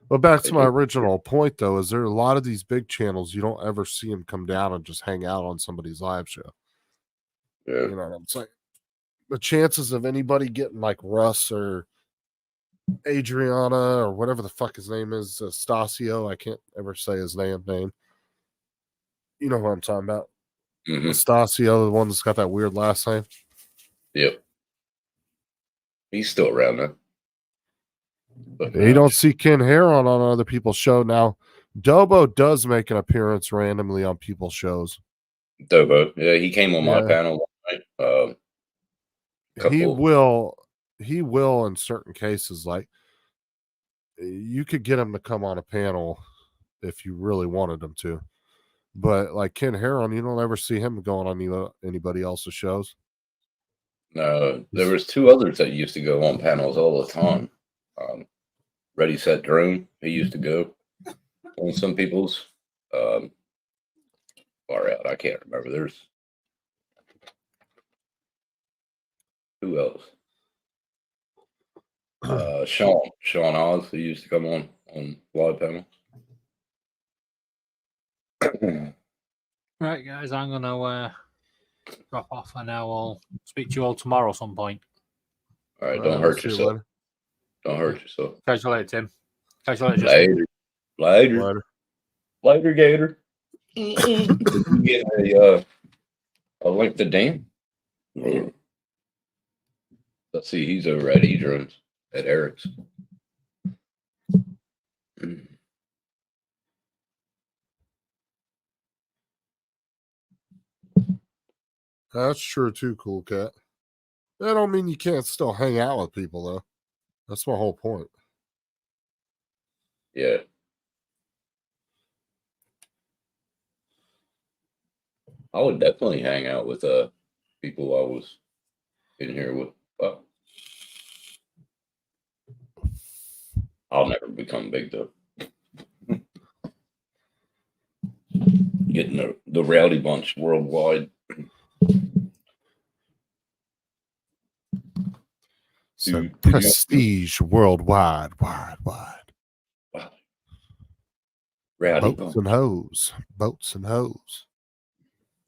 But back to my original point, though, is there a lot of these big channels, you don't ever see them come down and just hang out on somebody's live show. Yeah. You know what I'm saying? The chances of anybody getting like Russ or Adriana or whatever the fuck his name is, Stasio, I can't ever say his name. You know what I'm talking about? Mm-hmm. Stasio, the one that's got that weird last name. Yep. He's still around though. But You don't see Ken Heron on other people's show now. Dobo does make an appearance randomly on people's shows. Dobo, yeah, he came on my panel one night. He will in certain cases. Like you could get him to come on a panel if you really wanted him to, but like Ken Heron, you don't ever see him going on anybody else's shows. No, there was two others that used to go on panels all the time. Ready Set Drone, he used to go on some people's. Far out, I can't remember. There's who else? Sean Oz, who used to come on live panels. Right, guys, I'm gonna drop off, and I will speak to you all tomorrow at some point. All right, don't hurt yourself. Don't hurt yourself. Catch you later, Tim. Catch you later. Later, Gator. Did you get a link to Dan? Let's see, he's over at Edrons at Eric's. That's true too, Cool Cat. That don't mean you can't still hang out with people though. That's my whole point. Yeah. I would definitely hang out with people I was in here with. I'll never become big though. Getting the Rowdy Bunch worldwide. So prestige worldwide, wide. Rowdy Boats Bunch. and hoes. Boats and hoes.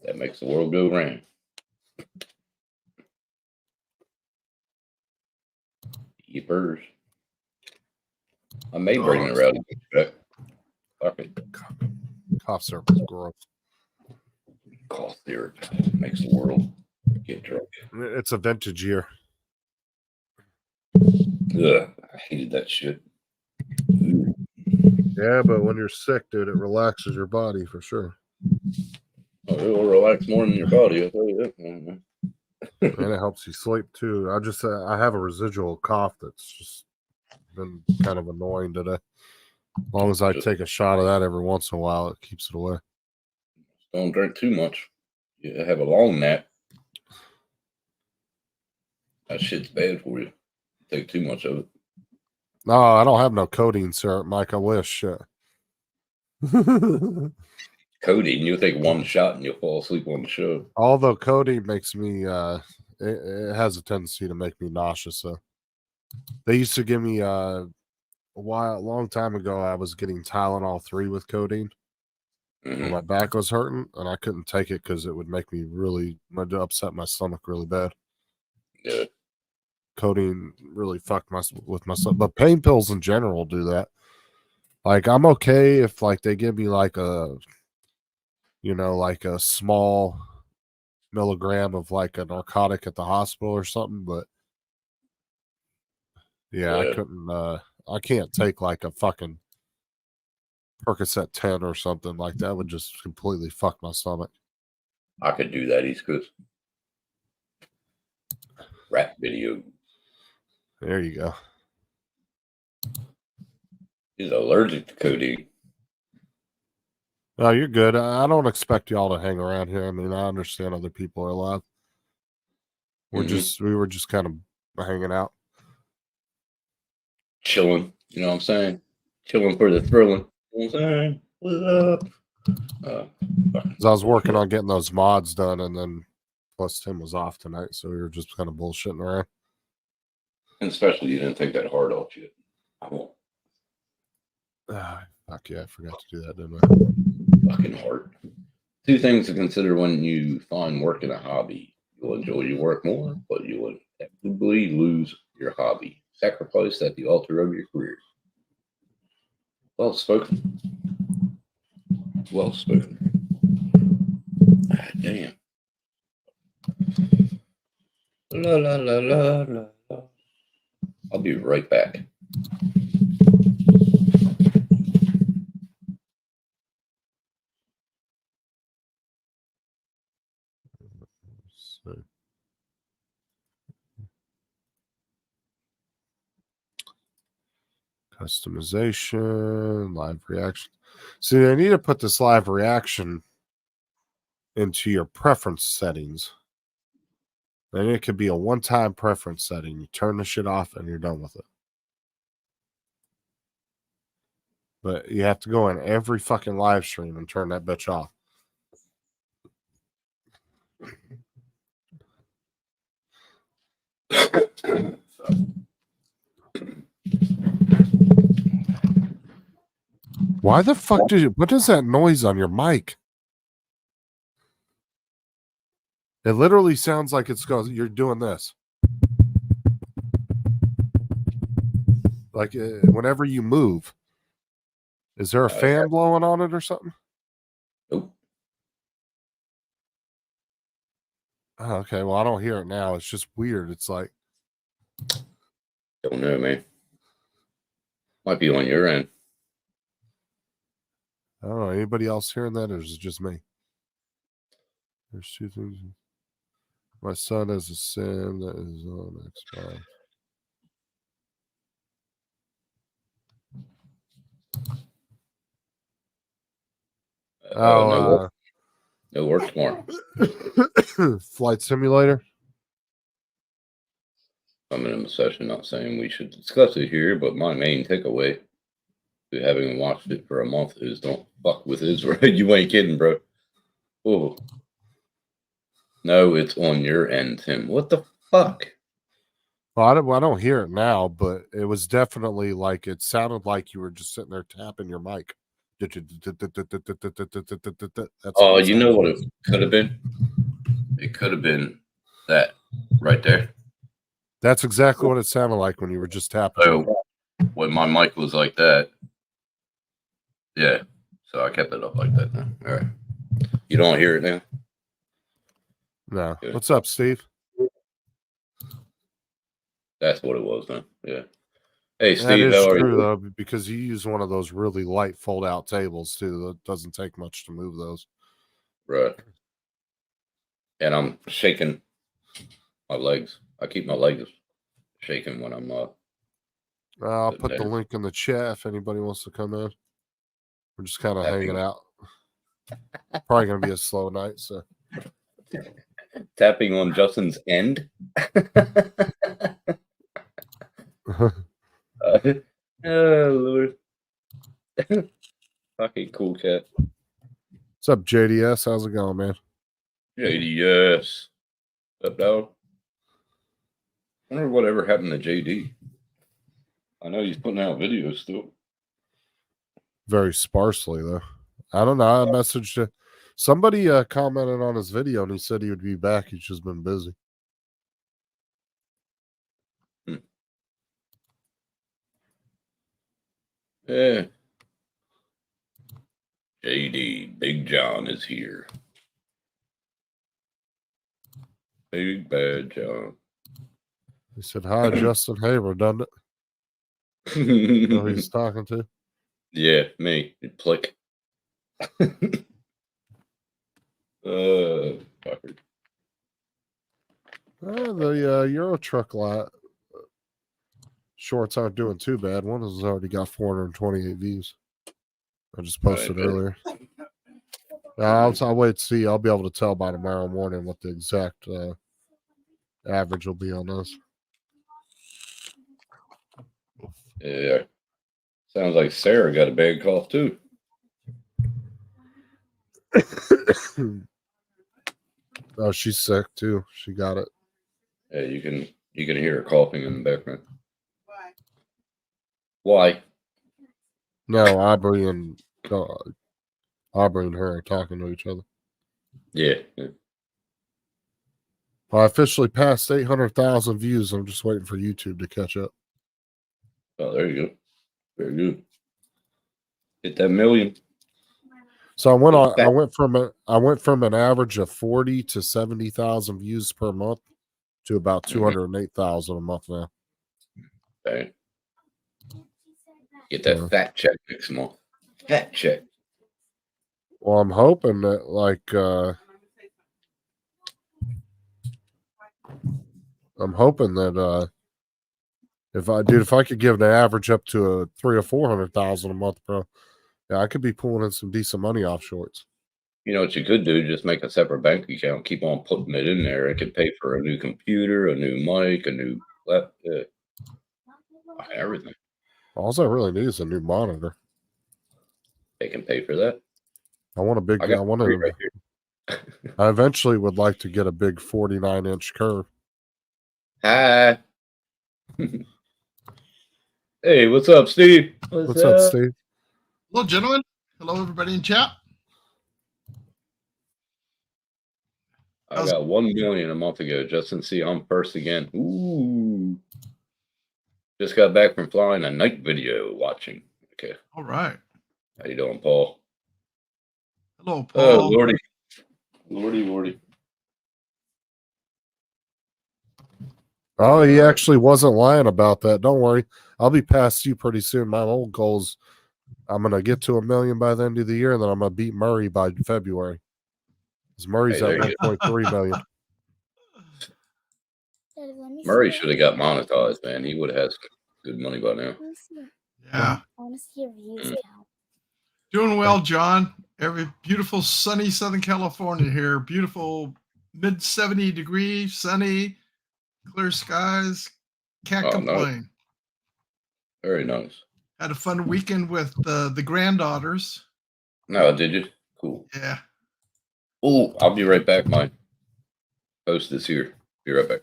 That makes the world go round. Yippers. I may bring the Rowdy Bunch back. Fuck it. Cough syrup is gross. Cough syrup makes the world get drunk. It's a vintage year. Ugh, I hated that shit. Ooh. Yeah, but when you're sick, dude, it relaxes your body for sure. Oh, it will relax more than your body, I'll tell you that. And it helps you sleep too. I have a residual cough that's just been kind of annoying today. As long as I take a shot of that every once in a while, it keeps it away. Don't drink too much. You have a long nap. That shit's bad for you. Take too much of it. No, I don't have no codeine syrup, Mike. I wish. Shit. Codeine, you'll take one shot and you'll fall asleep on the show. Although codeine makes me, it has a tendency to make me nauseous. So they used to give me a long time ago. I was getting Tylenol 3 with codeine. When my back was hurting, and I couldn't take it because it would make me would upset my stomach really bad. Yeah. Codeine really fucked with my stomach, but pain pills in general do that. Like I'm okay if like they give me like a small milligram of like a narcotic at the hospital or something, but yeah. I can't take like a fucking Percocet 10 or something like that. Would just completely fuck my stomach. I could do that, East Coast. Rap video. There you go. He's allergic to codeine. No, you're good. I don't expect y'all to hang around here. I mean, I understand other people are alive. We were just kind of hanging out. Chilling. You know what I'm saying? Chilling for the thrilling. You know what I'm saying? What's up? 'Cause I was working on getting those mods done, and then plus Tim was off tonight, so we were just kind of bullshitting around. And especially you didn't take that hard off yet. I won't. Fuck yeah, I forgot to do that, didn't I? Fucking hard. Two things to consider when you find work in a hobby. You'll enjoy your work more, but you will inevitably lose your hobby. Sacrifice at the altar of your career. Well spoken. Well spoken. Ah, damn. La la la la la la. I'll be right back. So. Customization, live reaction. See, they need to put this live reaction into your preference settings. Then it could be a one-time preference setting. You turn the shit off and you're done with it. But you have to go in every fucking live stream and turn that bitch off. Why the fuck what is that noise on your mic? It literally sounds like you're doing this. Like whenever you move. Is there a fan blowing on it or something? Nope. Oh, okay, well, I don't hear it now. It's just weird. It's like, Don't know, man. Might be on your end. I don't know. Anybody else hearing that, or is it just me? There's two things. My son has a sim that is on Xbox. No work tomorrow. Flight Simulator. I'm in a session, not saying we should discuss it here, but my main takeaway, having watched it for a month, is don't fuck with Israel. You ain't kidding, bro. Oh. No, it's on your end, Tim. What the fuck? Well, I don't hear it now, but it was definitely like it sounded like you were just sitting there tapping your mic. That's Oh, you know what it could have been? It could have been that right there. That's exactly what it sounded like when you were just tapping. So when my mic was like that, yeah. So I kept it up like that now. All right. You don't hear it now? No. Good. What's up, Steve? That's what it was then. Yeah. Hey, That Steve, is how are true, you? though, because you use one of those really light fold-out tables, too. It doesn't take much to move those. Right. And I'm shaking my legs. I keep my legs shaking when I'm I'll put the link in the chat if anybody wants to come in. We're just kind of hanging out. Probably going to be a slow night, so. Tapping on Justin's end. Oh, Lord. Fucking cool cat. What's up, JDS? How's it going, man? JDS. Up, dog? I wonder whatever happened to JD. I know he's putting out videos still. Very sparsely, though. I don't know. I messaged somebody commented on his video, and he said he would be back. He's just been busy. Yeah. JD, Big John is here. Big Bad John. He said, hi, Justin. Hey, redundant. You know who he's talking to? Yeah, me. You plick. Fucker. The Euro Truck lot shorts aren't doing too bad. One has already got 428 views. I just posted earlier. I'll wait to see. I'll be able to tell by tomorrow morning what the exact average will be on those. Yeah. Sounds like Sarah got a bad cough too. Oh, she's sick too. She got it. Yeah, you can hear her coughing in the background. Why? No, Aubrey and her are talking to each other. Yeah. Well, I officially passed 800,000 views. I'm just waiting for YouTube to catch up. Oh, there you go. Very good. Hit that million. So I went from an average of 40 to 70,000 views per month to about 208,000 a month now. Okay. Get that fat check next month. Fat check. Well, I'm hoping that if I could give the average up to a 300,000 or 400,000 a month, bro, yeah, I could be pulling in some decent money off shorts. You know what you could do? Just make a separate bank account. Keep on putting it in there. It could pay for a new computer, a new mic, a new laptop, everything. All I really need is a new monitor. They can pay for that. I want a big. I eventually would like to get a big 49-inch curve. Hi. Hey, what's up, Steve? What's up, Steve? Hello, gentlemen. Hello, everybody in chat. I got 1 million a month ago. Justin, see, I'm first again. Ooh. Just got back from flying a night video watching. Okay. All right. How you doing, Paul? Hello, Paul. Oh, Lordy. Lordy. Oh, he actually wasn't lying about that. Don't worry. I'll be past you pretty soon. My old goals, I'm going to get to 1 million by the end of the year, and then I'm going to beat Murray by February. Because Murray's Hey, at there you 1.3 million. Daddy, let me Murray see should have got monetized, man. He would have had some good money by now. Let me see. Yeah. I want to see your views Mm. count. Doing well, John. Every beautiful sunny Southern California here. Beautiful mid 70 degrees, sunny, clear skies. Can't Oh, nice. complain. Very nice. Had a fun weekend with the granddaughters. No, did you? Cool. Yeah. Oh, I'll be right back. My host is here. Be right back.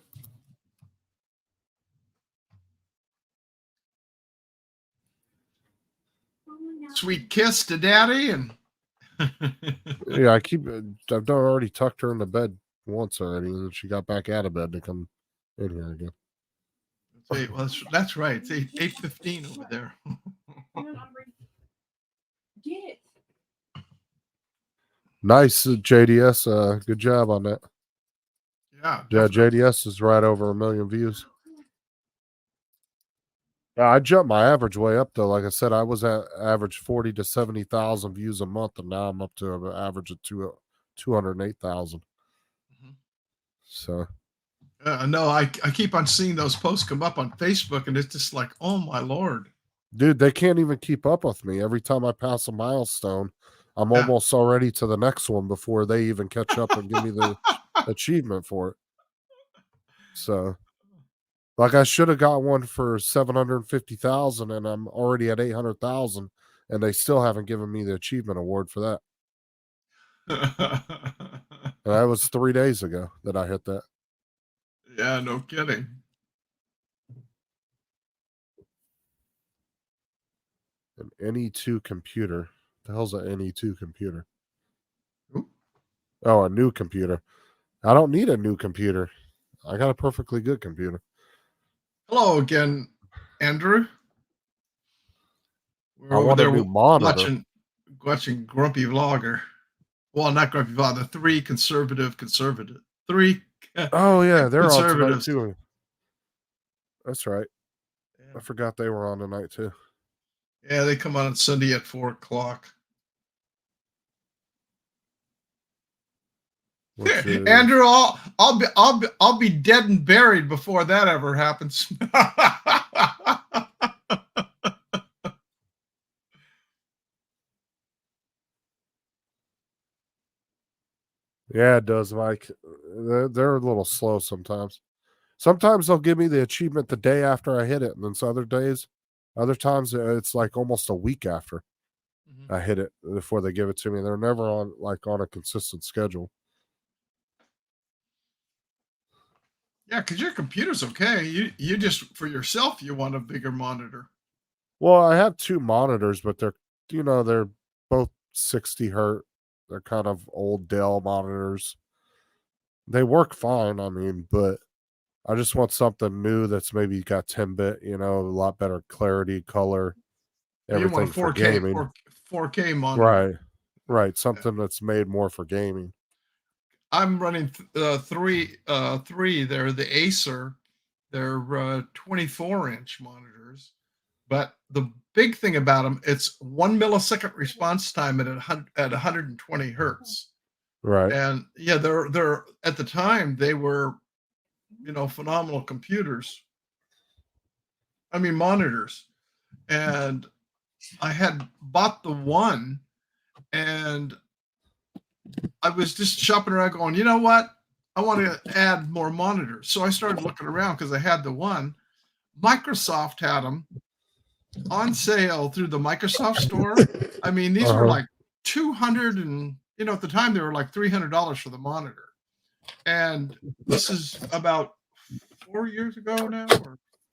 Sweet kiss to daddy and Yeah, I've already tucked her into bed once already, and she got back out of bed to come in here again. well, that's right. It's 8:15 over there. Get. Nice, JDS. Good job on that. Yeah. Yeah, definitely. JDS is right over 1 million views. I jumped my average way up though. Like I said, I was at average 40 to 70,000 views a month, and now I'm up to an average of 208,000. Mhm. So No, I keep on seeing those posts come up on Facebook, and it's just like, oh my lord. dude, they can't even keep up with me. Every time I pass a milestone, I'm Yeah. almost already to the next one before they even catch up and give me the achievement for it. So, like, I should have got one for 750,000, and I'm already at 800,000, and they still haven't given me the achievement award for that. And that was 3 days ago that I hit that. Yeah, no kidding. An NE2 computer. The hell's an NE2 computer? Ooh. Oh, a new computer. I don't need a new computer. I got a perfectly good computer. Hello again, Andrew. We're I over want a there new monitor. watching Grumpy Vlogger. Well, not Grumpy Vlogger. Three conservative. Three Oh yeah, they're on tonight conservatives. too. That's right. I Yeah. forgot they were on tonight too. Yeah, they come on Sunday at 4:00. Which is, Andrew, I'll be dead and buried before that ever happens. yeah, it does, Mike. They're a little slow sometimes. Sometimes they'll give me the achievement the day after I hit it, and then other times it's like almost a week after I hit it before they give it to me. They're never on a consistent schedule. Yeah, because your computer's okay. You just for yourself you want a bigger monitor. Well, I have 2 monitors, but they're both 60 hertz. They're kind of old Dell monitors. They work fine, I mean, but I just want something new that's maybe got 10-bit, a lot better clarity, color, You want everything a for 4K gaming. 4K monitor. Right. Something that's made more for gaming. I'm running three. They're the Acer. They're 24-inch monitors, but the big thing about them, it's 1 millisecond response time at 120 hertz. Right. And yeah, they're at the time they were, phenomenal computers. I mean monitors, and I had bought the one, and I was just shopping around going, you know what? I want to add more monitors. So I started looking around because I had the one. Microsoft had them on sale through the Microsoft store. I mean, these were like 200 and, at the time they were like $300 for the monitor. And this is about 4 years ago now,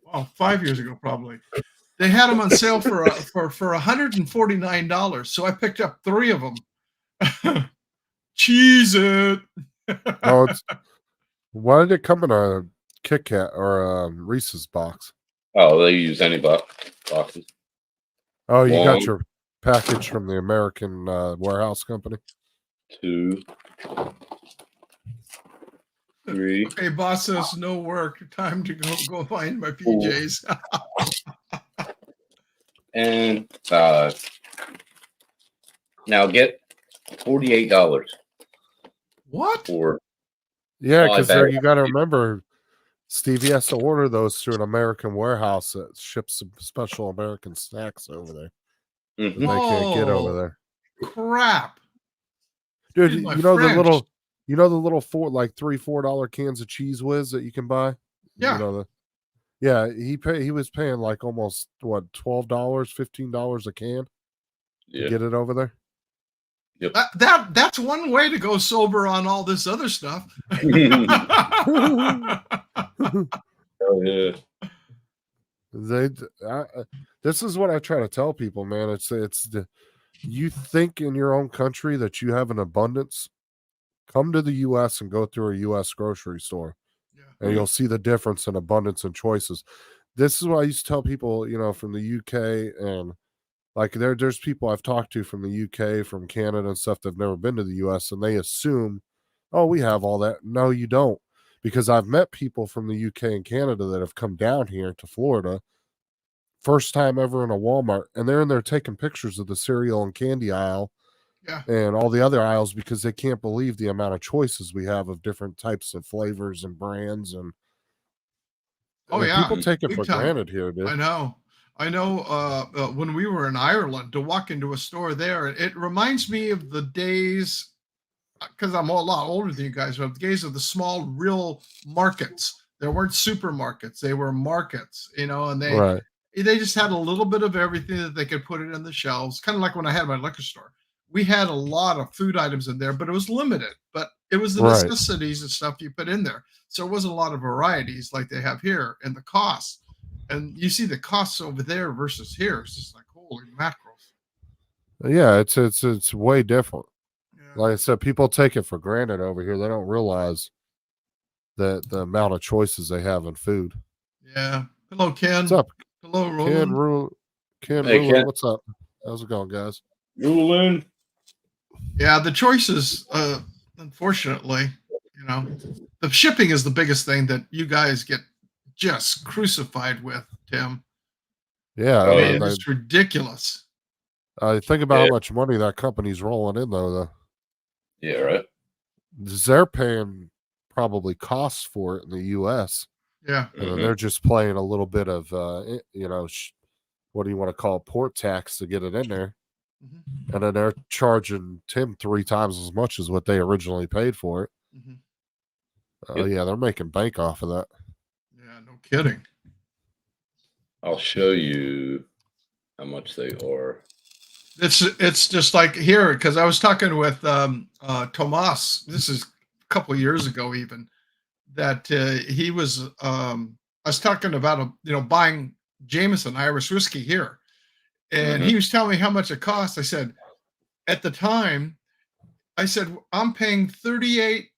or 5 years ago, probably. They had them on sale for $149. So I picked up 3 of them. Cheese it. Why did it come in a Kit Kat or a Reese's box? Oh, they use any boxes. Oh, you got your package from the American warehouse company? 2. 3. Okay, boss says no work. Time to go find my PJs. And 5. Now get $48 What? for Yeah, Oh, I because bet. you got to remember, Stevie has to order those through an American warehouse that ships some special American snacks over there that Mhm. they can't get over Oh, there. crap. Dude, Excuse my you know the French. little, $4 cans of Cheese Whiz that you can buy. Yeah. You know he was paying like almost what $12, $15 a can to Yeah. get it over there. That's one way to go sober on all this other stuff. Oh, yeah. This is what I try to tell people, man. You think in your own country that you have an abundance, come to the U.S. and go through a U.S. grocery store, and you'll see the difference in abundance and choices. This is what I used to tell people, from the UK, and like there's people I've talked to from the UK, from Canada and stuff that have never been to the US, and they assume, oh, we have all that. No, you don't. Because I've met people from the UK and Canada that have come down here to Florida, first time ever in a Walmart, and they're in there taking pictures of the cereal and candy aisle and all the other aisles because they can't believe the amount of choices we have of different types of flavors and brands. And people take it Big for time. granted here, dude. I know. When we were in Ireland, to walk into a store there, it reminds me of the days, because I'm a lot older than you guys, but the days of the small real markets. There weren't supermarkets; they were markets, and they just had a little bit of everything that they could put it in the shelves. Kind of like when I had my liquor store, we had a lot of food items in there, but it was limited. But it was the necessities and stuff you put in there, so it wasn't a lot of varieties like they have here, and the costs. And you see the costs over there versus here. It's just like, holy mackerels. Yeah, it's way different. Yeah. Like I said, people take it for granted over here. They don't realize the amount of choices they have in food. Yeah. Hello, Ken. What's up? Hello, Roland. Ken, Ken. what's up? How's it going, guys? Roland. Yeah, the choices, unfortunately, the shipping is the biggest thing that you guys get just crucified with, Tim. Yeah, it's ridiculous. Think about how much money that company's rolling in, though. Yeah, right. They're paying probably costs for it in the U.S. Yeah, and they're just playing a little bit of, what do you want to call it, port tax to get it in there, and then they're charging Tim 3 times as much as what they originally paid for it. Yeah, they're making bank off of that. Yeah, no kidding. I'll show you how much they are. It's just like here, because I was talking with Tomas. This is a couple of years ago, even that he was. I was talking about buying Jameson Irish whiskey here, and he was telling me how much it costs. I said, at the time, I'm paying $38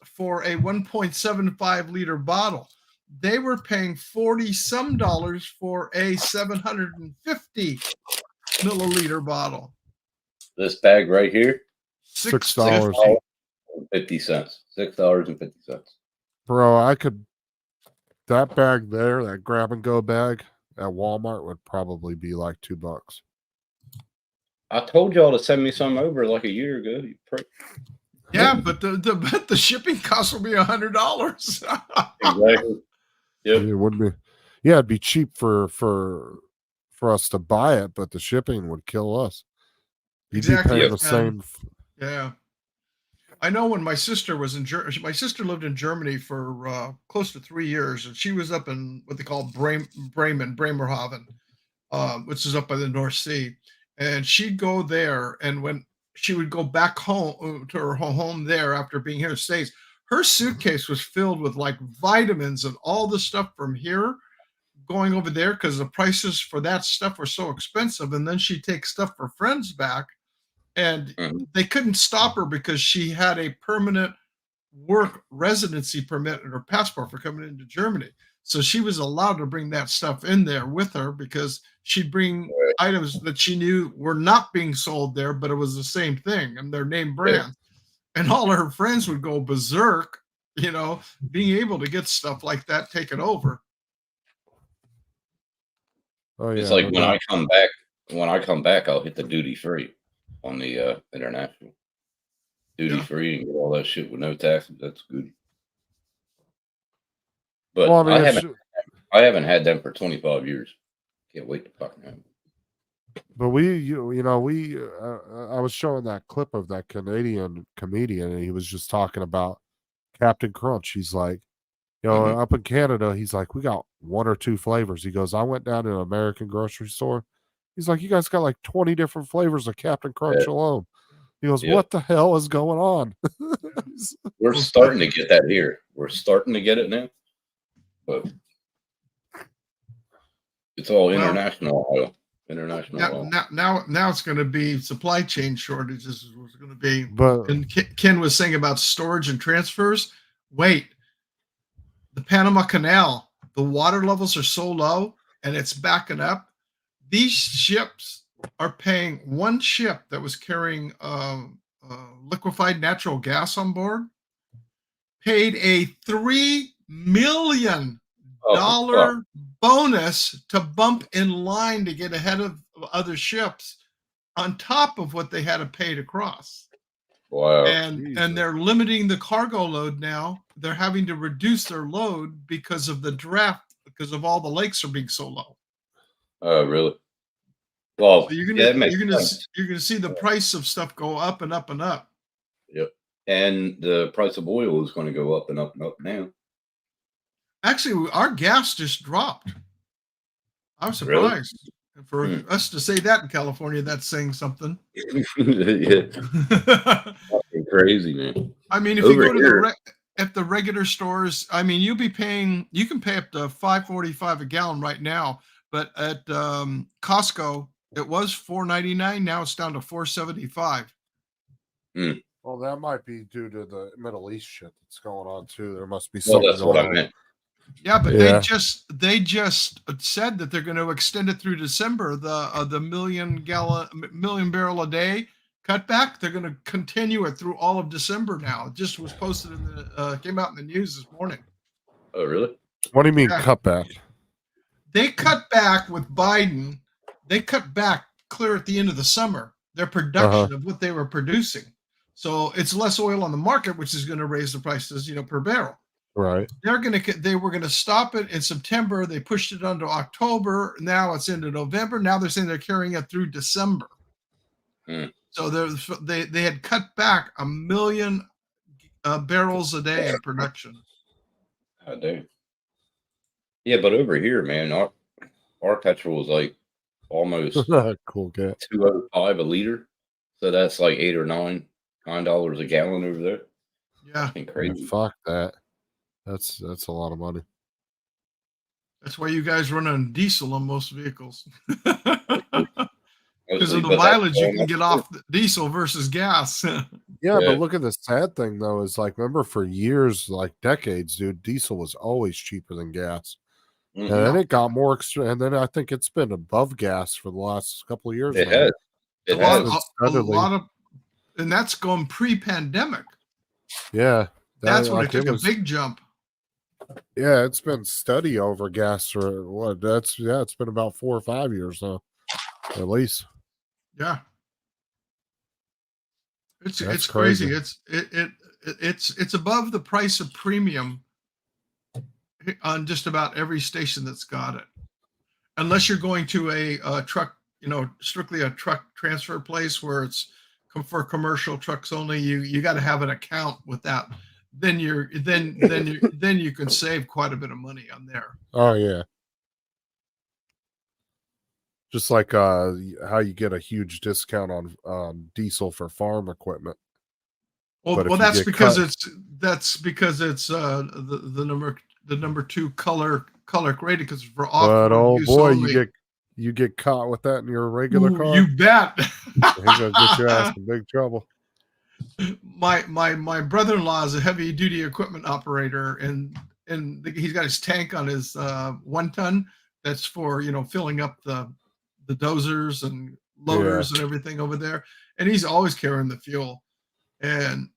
for a 1.75 liter bottle. They were paying $40-some for a 750 milliliter bottle. This bag right here, $6.50. $6.50. Bro, that bag there, that grab and go bag at Walmart would probably be like $2. I told y'all to send me some over like a year ago. You prick. Yeah, but the shipping cost will be $100. Exactly. Yep. It would be. Yeah, it'd be cheap for us to buy it, but the shipping would kill us. You'd be paying the same. Yeah. I know when my sister was in Germany, my sister lived in Germany for close to 3 years, and she was up in what they call Bremerhaven, which is up by the North Sea. And she'd go there, and when she would go back home to her home there after being here in the States, her suitcase was filled with like vitamins and all the stuff from here going over there because the prices for that stuff were so expensive. And then she'd take stuff for friends back, and they couldn't stop her because she had a permanent work residency permit in her passport for coming into Germany. So she was allowed to bring that stuff in there with her because she'd bring items that she knew were not being sold there, but it was the same thing and their name brand. And all her friends would go berserk being able to get stuff like that taken over. Oh It's yeah, like no when doubt. I come back. When I come back, I'll hit the duty free on the international duty Yeah. free and get all that shit with no taxes. That's good. But Well, I mean, I haven't had them for 25 years. Can't wait to fucking have them. but I was showing that clip of that Canadian comedian, and he was just talking about Captain Crunch. He's like, Mhm. up in Canada, he's like, we got 1 or 2 flavors. He goes, I went down to an American grocery store. He's like, you guys got like 20 different flavors of Captain Crunch Yeah. alone. He goes, Yeah. what the hell is going on? We're starting to get that here. We're starting to get it now. But it's all international oil. International oil. Now it's going to be supply chain shortages is what's going to be. But And Ken was saying about storage and transfers. Wait, the Panama Canal, the water levels are so low and it's backing up. These ships are paying, one ship that was carrying liquefied natural gas on board paid a $3 million bonus to bump in line to get ahead of other ships on top of what they had to pay to cross. Wow. And they're limiting the cargo load now. They're having to reduce their load because of the draft, because of all the lakes are being so low. Oh, really? Well, So you're gonna see the price of stuff go up and up and up. Yep. And the price of oil is going to go up and up and up now. Actually, our gas just dropped. I'm Really? surprised. And for us to say that in California, that's saying something. Yeah. Fucking crazy, man. I mean, if Over you go to here- at the regular stores, I mean, you can pay up to $5.45 a gallon right now, but at Costco, it was $4.99. Now it's down to $4.75. well, that might be due to the Middle East shit that's going on too. There must be Well, something that's what going I on. meant. Yeah, but Yeah. they just said that they're going to extend it through December. The million barrel a day cutback. They're going to continue it through all of December now. It just was posted in the came out in the news this morning. Oh, really? What do you mean Yeah. cutback? They cut back with Biden. They cut back clear at the end of the summer their production of what they were producing. So it's less oil on the market, which is going to raise the prices, per barrel. Right. They were going to stop it in September. They pushed it onto October. Now it's into November. Now they're saying they're carrying it through December. So they had cut back 1 million barrels a day in production. I do. Yeah, but over here, man, our petrol was like almost Cool cat. $2.05 a liter. So that's like $8 or $9 a gallon over there. Yeah, Fucking crazy. Fuck that. That's a lot of money. that's why you guys run on diesel on most vehicles. Because Mostly, of the but that's mileage you all can get off the diesel versus gas. Yeah, Yeah. but look at the sad thing though, is like remember for years, like decades, dude, diesel was always cheaper than gas. Mhm. And then it got more extra, and then I think it's been above gas for the last couple of years. It now. has. It has. a lot of, and that's going pre-pandemic. Yeah. That's when like, it took a big jump. Yeah, it's been steady over gas for what? It's been about 4 or 5 years now, at least. Yeah, it's That's crazy. crazy. It's above the price of premium on just about every station that's got it, unless you're going to a truck, strictly a truck transfer place where it's for commercial trucks only. You got to have an account with that. Then you can save quite a bit of money on there. Oh yeah. Just like how you get a huge discount on diesel for farm equipment. But if Well, you that's get because cut- it's the number 2 color rated because for But off-road oh use boy, only. you get caught with that in your regular car. You bet. He's gonna get your ass in big trouble. My brother-in-law is a heavy duty equipment operator, and he's got his tank on his 1 ton. That's for filling up the dozers and loaders and everything over there. And he's always carrying the fuel. And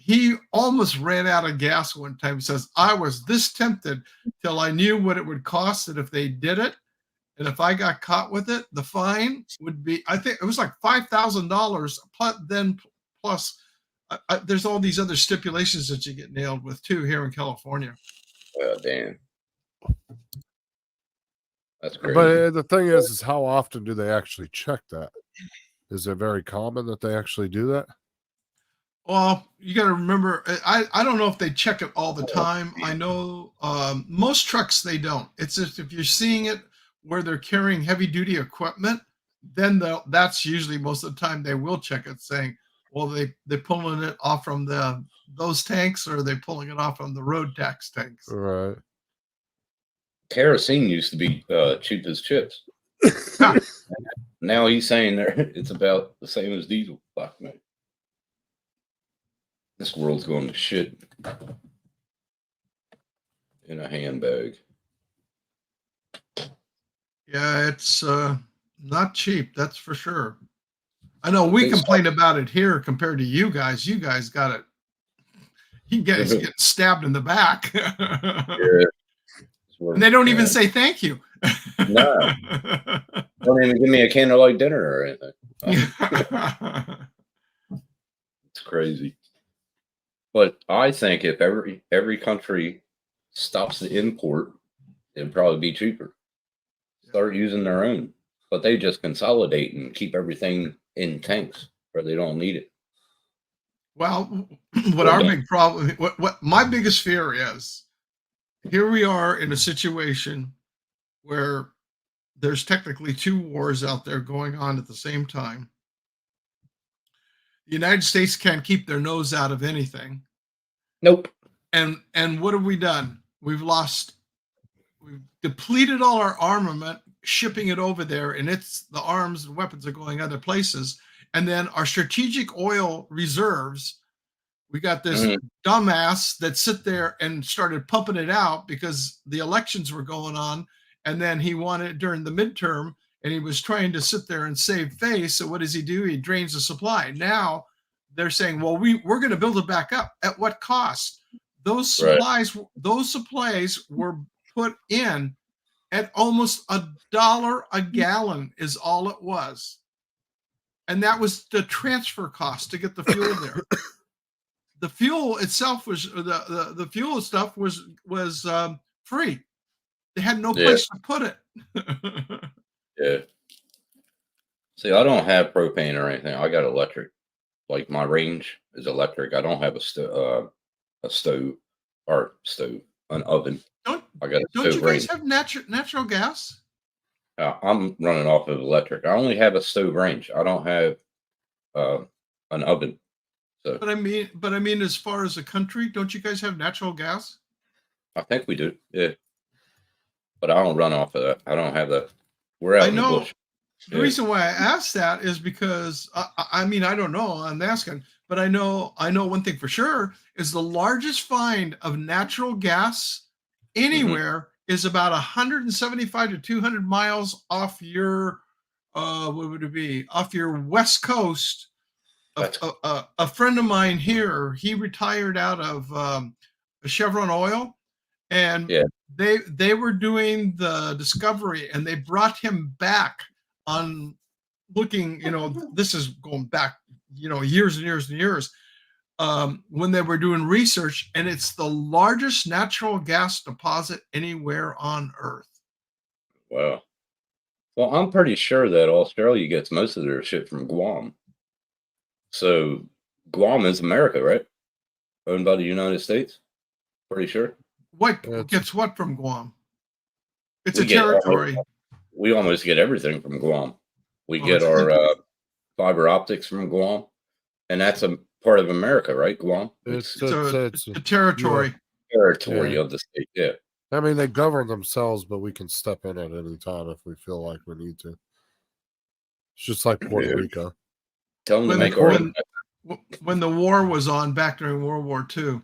he almost ran out of gas one time. He says, I was this tempted till I knew what it would cost that if they did it. And if I got caught with it, the fine would be, I think it was like $5,000 plus there's all these other stipulations that you get nailed with too here in California. Well, damn. That's crazy. But the thing is how often do they actually check that? Is it very common that they actually do that? Well, you got to remember, I don't know if they check it all the time. I know most trucks, they don't. It's just if you're seeing it where they're carrying heavy duty equipment, then that's usually most of the time they will check it saying, well, they're pulling it off from those tanks or they're pulling it off from the road tax tanks. Right. Kerosene used to be cheap as chips. Now he's saying it's about the same as diesel. Fuck me. This world's going to shit in a handbag. Yeah, it's not cheap, that's for sure. I know we complain about it here compared to you guys. You guys got it. You guys get stabbed in the back. Yeah. And they don't even say thank you. No. Don't even give me a candlelight dinner or anything. It's crazy. But I think if every country stops the import, it'd probably be cheaper. Start using their own. But they just consolidate and keep everything in tanks where they don't need it. Well, what our big problem, what my biggest fear is, here we are in a situation where there's technically two wars out there going on at the same time. The United States can't keep their nose out of anything. Nope. And what have we done? We've depleted all our armament, shipping it over there, and the arms and weapons are going other places. And then our strategic oil reserves, we got this dumbass that sit there and started pumping it out because the elections were going on. And then he wanted during the midterm and he was trying to sit there and save face. So what does he do? He drains the supply. Now they're saying, well, we're going to build it back up. At what cost? Those supplies were put in at almost $1 a gallon is all it was. And that was the transfer cost to get the fuel there. The fuel itself was the fuel stuff was free. They had no place to put it. Yeah. See, I don't have propane or anything. I got electric. Like my range is electric. I don't have a stove, an oven. Don't you guys have natural gas? I'm running off of electric. I only have a stove range. I don't have an oven. So. But I mean, as far as the country, don't you guys have natural gas? I think we do. Yeah. But I don't run off of that. I don't have that. We're out in the bush. The reason why I asked that is because I mean, I don't know. I'm asking, but I know one thing for sure is the largest find of natural gas anywhere is about 175 to 200 miles off your what would it be? Off your west coast. A friend of mine here, he retired out of Chevron Oil, and they were doing the discovery, and they brought him back on looking. This is going back, years and years and years. When they were doing research, and it's the largest natural gas deposit anywhere on Earth. Wow. Well, I'm pretty sure that Australia gets most of their shit from Guam. So Guam is America, right? Owned by the United States? Pretty sure. What gets what from Guam? It's a territory. We almost get everything from Guam. We get our fiber optics from Guam, and that's a part of America, right? Guam. It's a territory. Territory of the state. Yeah. I mean, they govern themselves, but we can step in at any time if we feel like we need to. It's just like Puerto Rico. Tell them to make when the war was on back during World War II.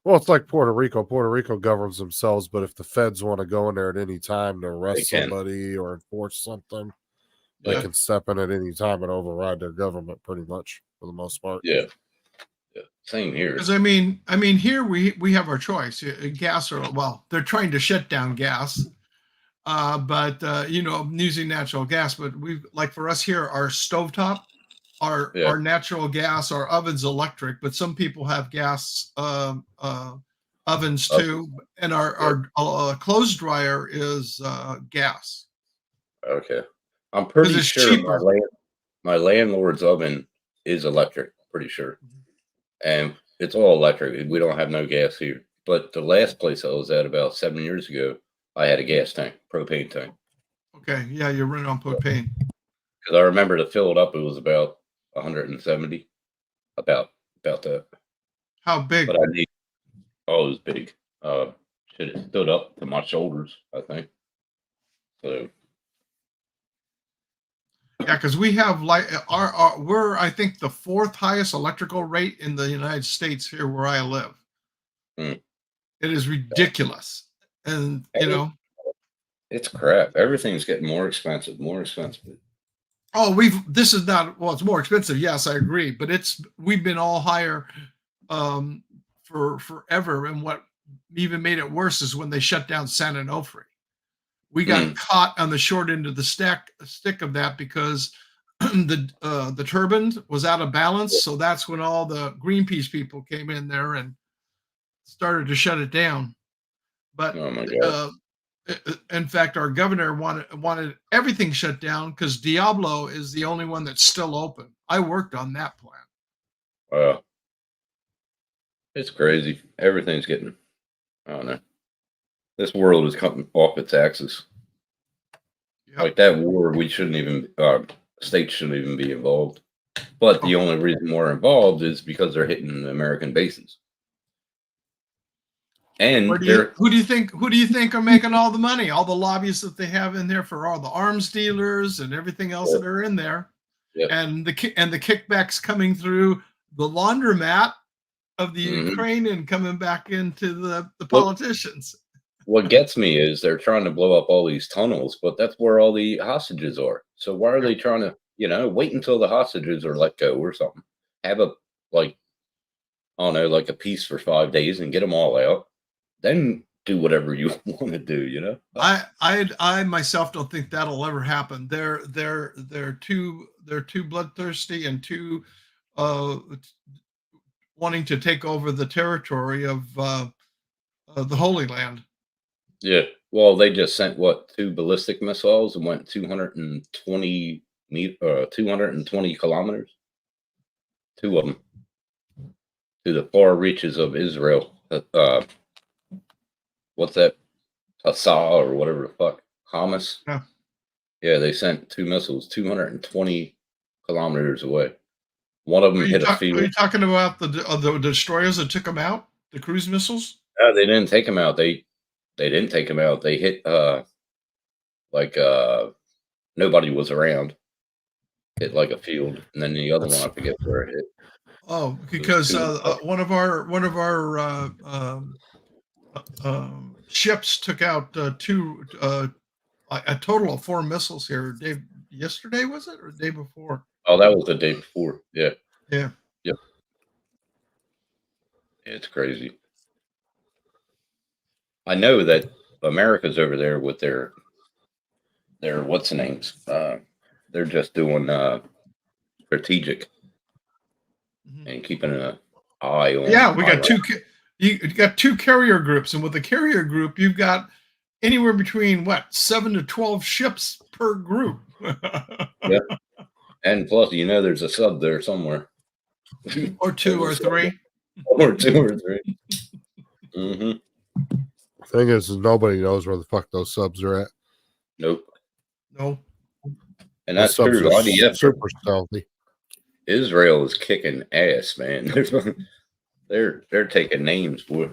Well, it's like Puerto Rico. Puerto Rico governs themselves, but if the feds want to go in there at any time to arrest somebody or enforce something, they can step in at any time and override their government pretty much for the most part. Yeah. Yeah, same here. Because I mean, here we have our choice. Gas or well, they're trying to shut down gas, but using natural gas. But we like for us here, our stovetop, Yeah. our natural gas, our ovens electric. But some people have gas ovens too, and our clothes dryer is gas. Okay. I'm pretty it's sure cheaper. my landlord's oven is electric, pretty sure. And it's all electric. We don't have no gas here. But the last place I was at about 7 years ago, I had a gas tank, propane tank. Okay, yeah, you're running on propane. Because I remember to fill it up, it was about 170. About that. How big? But it was big. It stood up to my shoulders, I think. So Yeah, because we have we're I think the 4th highest electrical rate in the United States here where I live. Hmm. It is ridiculous, and it's crap. Everything's getting more expensive. Oh, this is not it's more expensive. Yes, I agree, but we've been all higher for forever, and what even made it worse is when they shut down San Onofre. We got caught on the short end of the stick of that because the turbine was out of balance. So that's when all the Greenpeace people came in there and started to shut it down. But oh my God. In fact, our governor wanted everything shut down because Diablo is the only one that's still open. I worked on that plan. Wow. It's crazy. Everything's getting, I don't know. This world is coming off its axis. Yep. Like that war, we shouldn't even, states shouldn't even be involved. But the only reason we're involved is because they're hitting American bases. And who do you think are making all the money? All the lobbyists that they have in there for all the arms dealers and everything else that are in there, and the kickbacks coming through the laundromat of the Ukraine and coming back into the politicians. What gets me is they're trying to blow up all these tunnels, but that's where all the hostages are. So why are they trying to, wait until the hostages are let go or something? Have a a peace for 5 days and get them all out. Then do whatever you want to do, I myself don't think that'll ever happen. They're too bloodthirsty and too wanting to take over the territory of the Holy Land. Yeah. Well, they just sent 2 ballistic missiles and went 220 kilometers. 2 of them to the far reaches of Israel. What's that? Asa or whatever the fuck. Hamas. Yeah. Yeah, they sent 2 missiles 220 kilometers away. One of them hit a field. Are you talking about the destroyers that took them out? The cruise missiles? No, they didn't take them out. They didn't take them out. They hit nobody was around. Hit like a field, and then the other one I forget where it hit. Oh, because one of our ships took out a total of 4 missiles here. Yesterday was it or the day before? Oh, that was the day before. Yeah. Yeah. Yep. It's crazy. I know that America's over there with their what's the names? They're just doing strategic and keeping an eye on. Yeah, we got you got 2 carrier groups, and with the carrier group, you've got anywhere between 7 to 12 ships per group. Yeah. And plus, there's a sub there somewhere. Or 2 or 3. Or 2 or 3. Mm-hmm. Thing is, nobody knows where the fuck those subs are at. Nope. No. And that's Those subs true. are IDF, super stealthy. Israel is kicking ass, man. They're taking names, boy.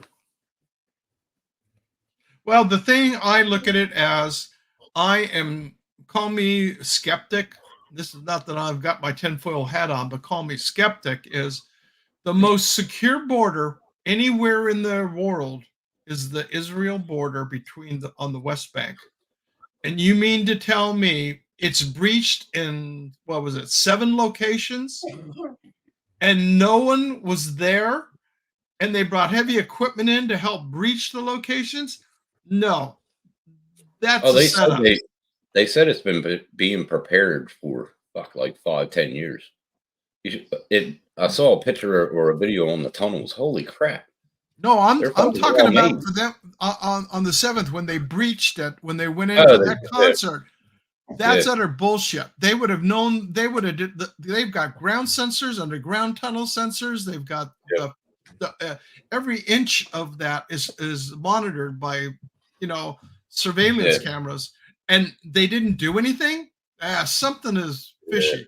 Well, the thing I look at it as, call me skeptic. This is not that I've got my tinfoil hat on, but call me skeptic, is the most secure border anywhere in the world is the Israel border on the West Bank. And you mean to tell me it's breached in, 7 locations? and no one was there, and they brought heavy equipment in to help breach the locations. No, that's Oh, a setup. they said it's been being prepared for like 5-10 years. I saw a picture or a video on the tunnels. Holy crap! No, I'm They're talking fucking well about made. for them on the 7th when they breached it, when they went Oh, into they that did. concert. That's Yeah. utter bullshit. They would have known. They would have. They've got ground sensors, underground tunnel sensors. They've got Yeah. every inch of that is monitored by, surveillance Yeah. cameras, and they didn't do anything. Something is fishy.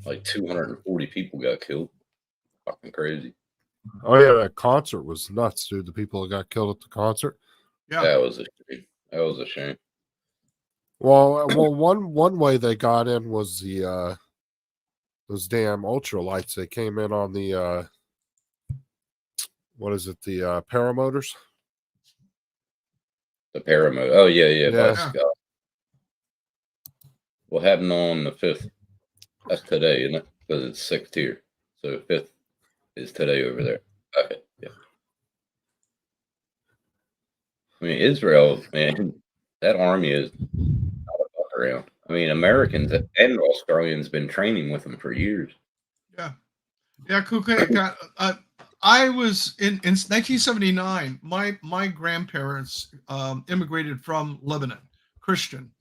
Like 240 people got killed. Fucking crazy. Oh yeah, that concert was nuts, dude. The people that got killed at the concert. Yeah. That was a shame. That was a shame. Well, one way they got in was the those damn ultralights. They came in on the what is it? The paramotors. The Paramount. Oh yeah. Yeah. By Scott. What happened on the 5th? That's today, isn't it? Because it's 6th here. So 5th is today over there. Okay. Yeah. I mean, Israel, man, that army is not a fuck around. I mean, Americans and Australians been training with them for years. Yeah, Kuka. I was in 1979. My grandparents immigrated from Lebanon, Christian,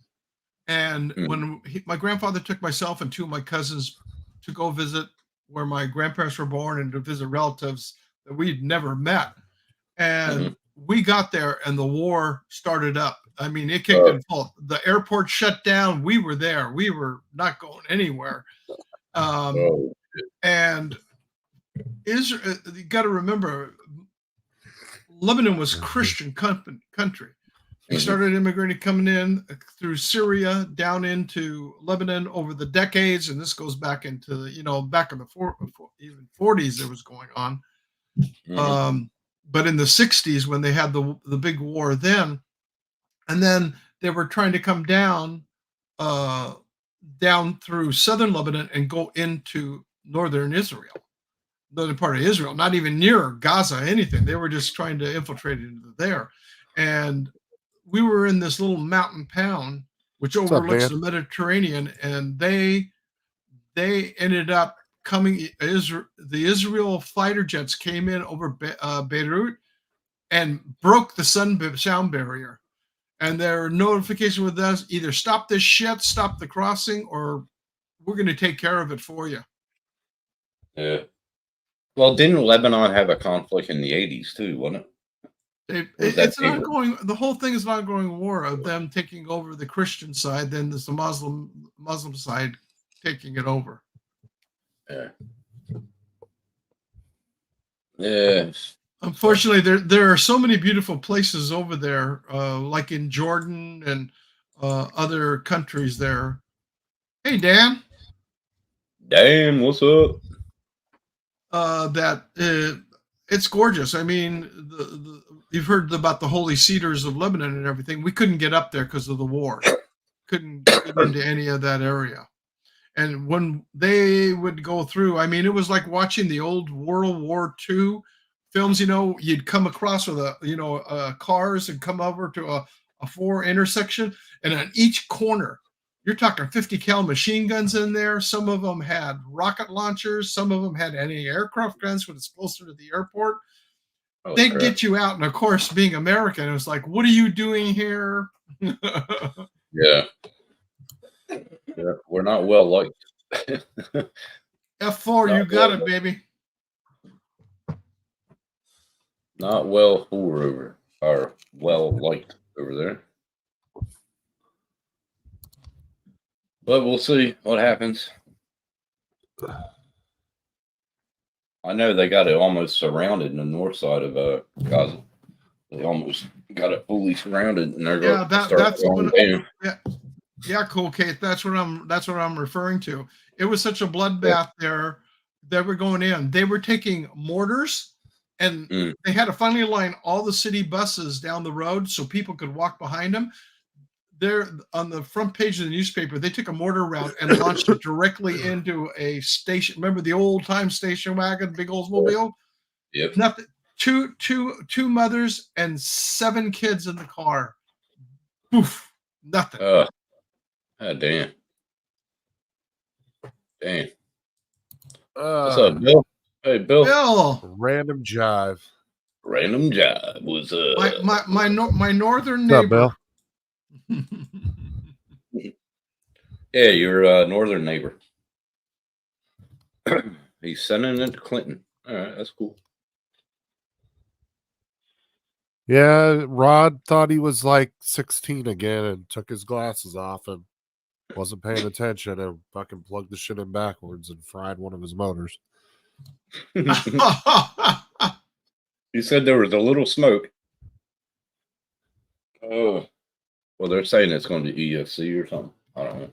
and when my grandfather took myself and two of my cousins to go visit where my grandparents were born and to visit relatives that we'd never met, and we got there and the war started up. I mean, it kicked in full. The airport shut down. We were there. We were not going anywhere. And Israel, you got to remember, Lebanon was Christian country. They started immigrating, coming in through Syria down into Lebanon over the decades, and this goes back into back in the even 40s it was going on. But in the 60s when they had the big war then, and then they were trying to come down through southern Lebanon and go into northern Israel. The part of Israel, not even near Gaza, anything. They were just trying to infiltrate into there. And we were in this little mountain town, which overlooks the Mediterranean, and they ended up coming. The Israel fighter jets came in over Beirut and broke the sound barrier. And their notification with us, either stop this shit, stop the crossing, or we're going to take care of it for you. Yeah. Well, didn't Lebanon have a conflict in the 80s too, wasn't it? It's an ongoing. The whole thing is an ongoing war of them taking over the Christian side, then there's the Muslim side taking it over. Yeah. Yeah. Unfortunately, there are so many beautiful places over there, like in Jordan and other countries there. Hey, Dan. Dan, what's up? It's gorgeous. I mean, you've heard about the holy cedars of Lebanon and everything. We couldn't get up there because of the war. Couldn't get into any of that area. And when they would go through, I mean, it was like watching the old World War II films. You'd come across with cars and come over to a 4 intersection, and on each corner, you're talking 50 cal machine guns in there. Some of them had rocket launchers. Some of them had anti-aircraft guns when it's closer to the airport. They'd get you out. And of course, being American, it was like, what are you doing here? Yeah. We're not well liked. F4, you got it, baby. Not well over, or well liked over there. But we'll see what happens. I know they got it almost surrounded in the north side of Gaza. They almost got it fully surrounded, and they're going to start going down. Yeah, cool, Kate. That's what I'm referring to. It was such a bloodbath there. They were going in. They were taking mortars, and they had to finally line all the city buses down the road so people could walk behind them. there on the front page of the newspaper, they took a mortar round and launched it directly into a station. Remember the old time station wagon, big Oldsmobile? Yep. Nothing. Two mothers and 7 kids in the car. Poof. Nothing. Oh, damn. Damn. What's up, Bill? Hey, Bill. Bill, Random jive. Random job was my northern What's up, Bill? neighbor. Yeah, your northern neighbor. He's sending it to Clinton. All right, that's cool. Yeah, Rod thought he was like 16 again and took his glasses off and wasn't paying attention and fucking plugged the shit in backwards and fried one of his motors. He said there was a little smoke. Oh, well, they're saying it's going to EFC or something. I don't know.